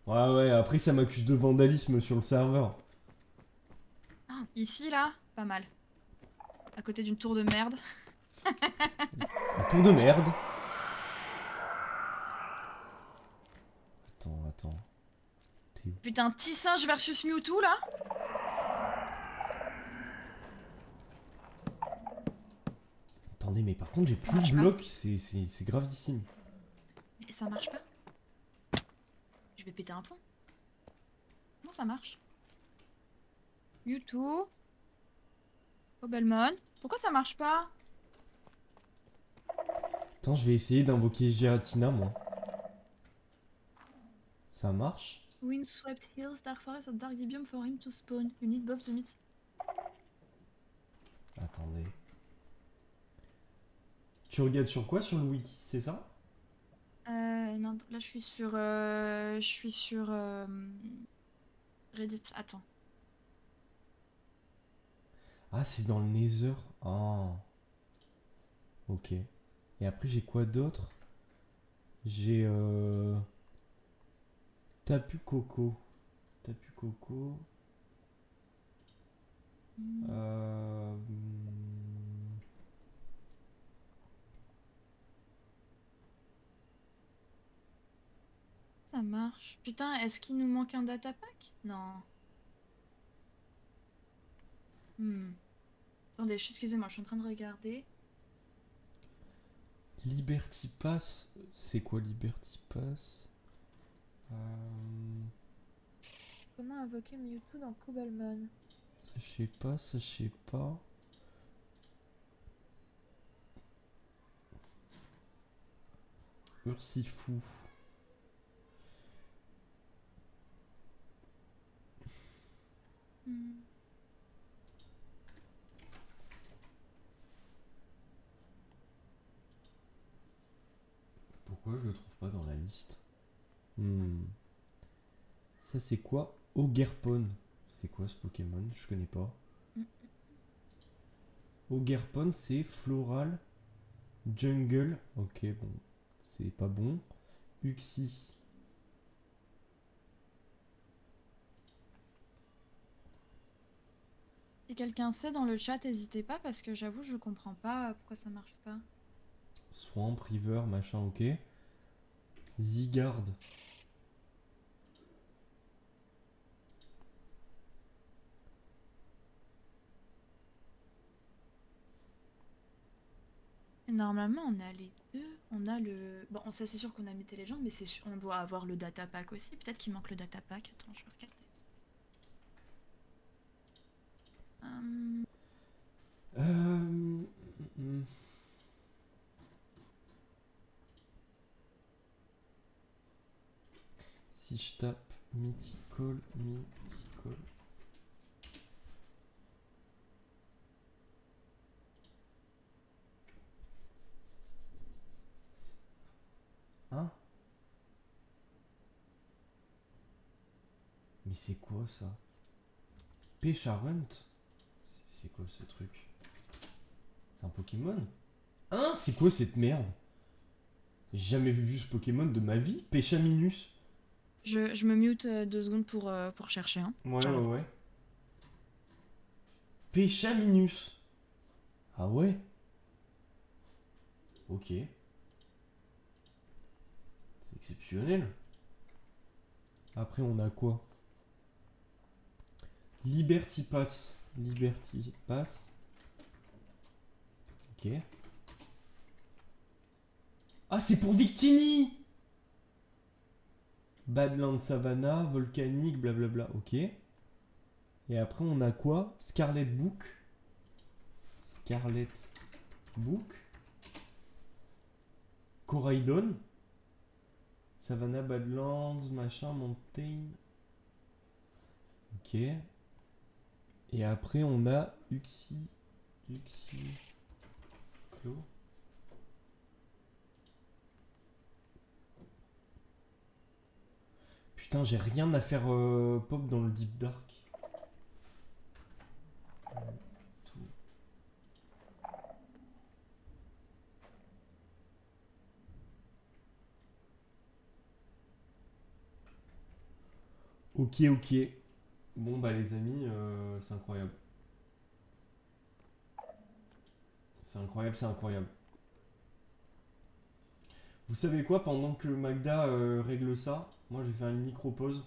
Ouais, ouais, après ça m'accuse de vandalisme sur le serveur. Ah, ici, là, pas mal. À côté d'une tour de merde. Un tour de merde. Attends, attends. T'es où? Putain, Tissinge versus Mewtwo, là. Attendez, mais par contre, j'ai plus de blocs, c'est gravissime. Mais ça marche pas. Je vais péter un plomb. Comment ça marche? Mewtwo. Cobelmon. Pourquoi ça marche pas? Attends, je vais essayer d'invoquer Giratina, moi. Ça marche? Windswept Hills, Dark Forest or Dark Dibium for him to spawn. You need Bob the Meat. Attendez. Tu regardes sur quoi? Sur le wiki, c'est ça? Non, là je suis sur... Reddit, attends. Ah, c'est dans le Nether. Ah. Ok. Et après, j'ai quoi d'autre? J'ai Tapu Coco. Tapu Coco. ça marche? Putain, est-ce qu'il nous manque un data pack? Non. Hmm. Attendez, excusez-moi, je suis en train de regarder. Liberty Pass, c'est quoi Liberty Pass? Comment invoquer Mewtwo dans Cobblemon? Ça je sais pas, ça je sais pas. Ursifou. Hmm. Pourquoi je le trouve pas dans la liste? Ça c'est quoi? Ogerpon. C'est quoi ce Pokémon? Je connais pas. Hmm. Ogerpon c'est floral jungle. Ok bon, c'est pas bon. Uxie. Si quelqu'un sait dans le chat, n'hésitez pas parce que j'avoue, je comprends pas pourquoi ça marche pas. Swamp, River, machin, ok. Zygarde. Normalement, on a les deux. On a le. Bon, ça c'est sûr qu'on a mis Télégendes, mais on doit avoir le data pack aussi. Peut-être qu'il manque le data pack. Attends, je vais regarder. Hum, Euh... hmm. Si je tape Mythical, Mythical. Hein? Mais c'est quoi ça? Pêcharunt? C'est quoi ce truc? C'est un Pokémon? Hein? C'est quoi cette merde? J'ai jamais vu ce Pokémon de ma vie. Pêchaminus. je me mute 2 secondes pour chercher. Hein. Ouais, J'arrive. ouais, ouais. Pêchaminus. Ah ouais? Ok. C'est exceptionnel. Après, on a quoi? Liberty Pass. Liberty Pass. Ok. Ah, c'est pour Victini! Badland Savannah, volcanique, blablabla. Ok. Et après, on a quoi? Scarlet Book. Scarlet Book. Coraidon. Savannah, Badlands, machin, Mountain. Ok. Et après, on a Uxie. Uxie. Clos. Putain, j'ai rien à faire pop dans le Deep Dark. Ok, ok. Bon, bah les amis, c'est incroyable. C'est incroyable, c'est incroyable. Vous savez quoi, pendant que Magda règle ça, moi je vais faire une micro-pause.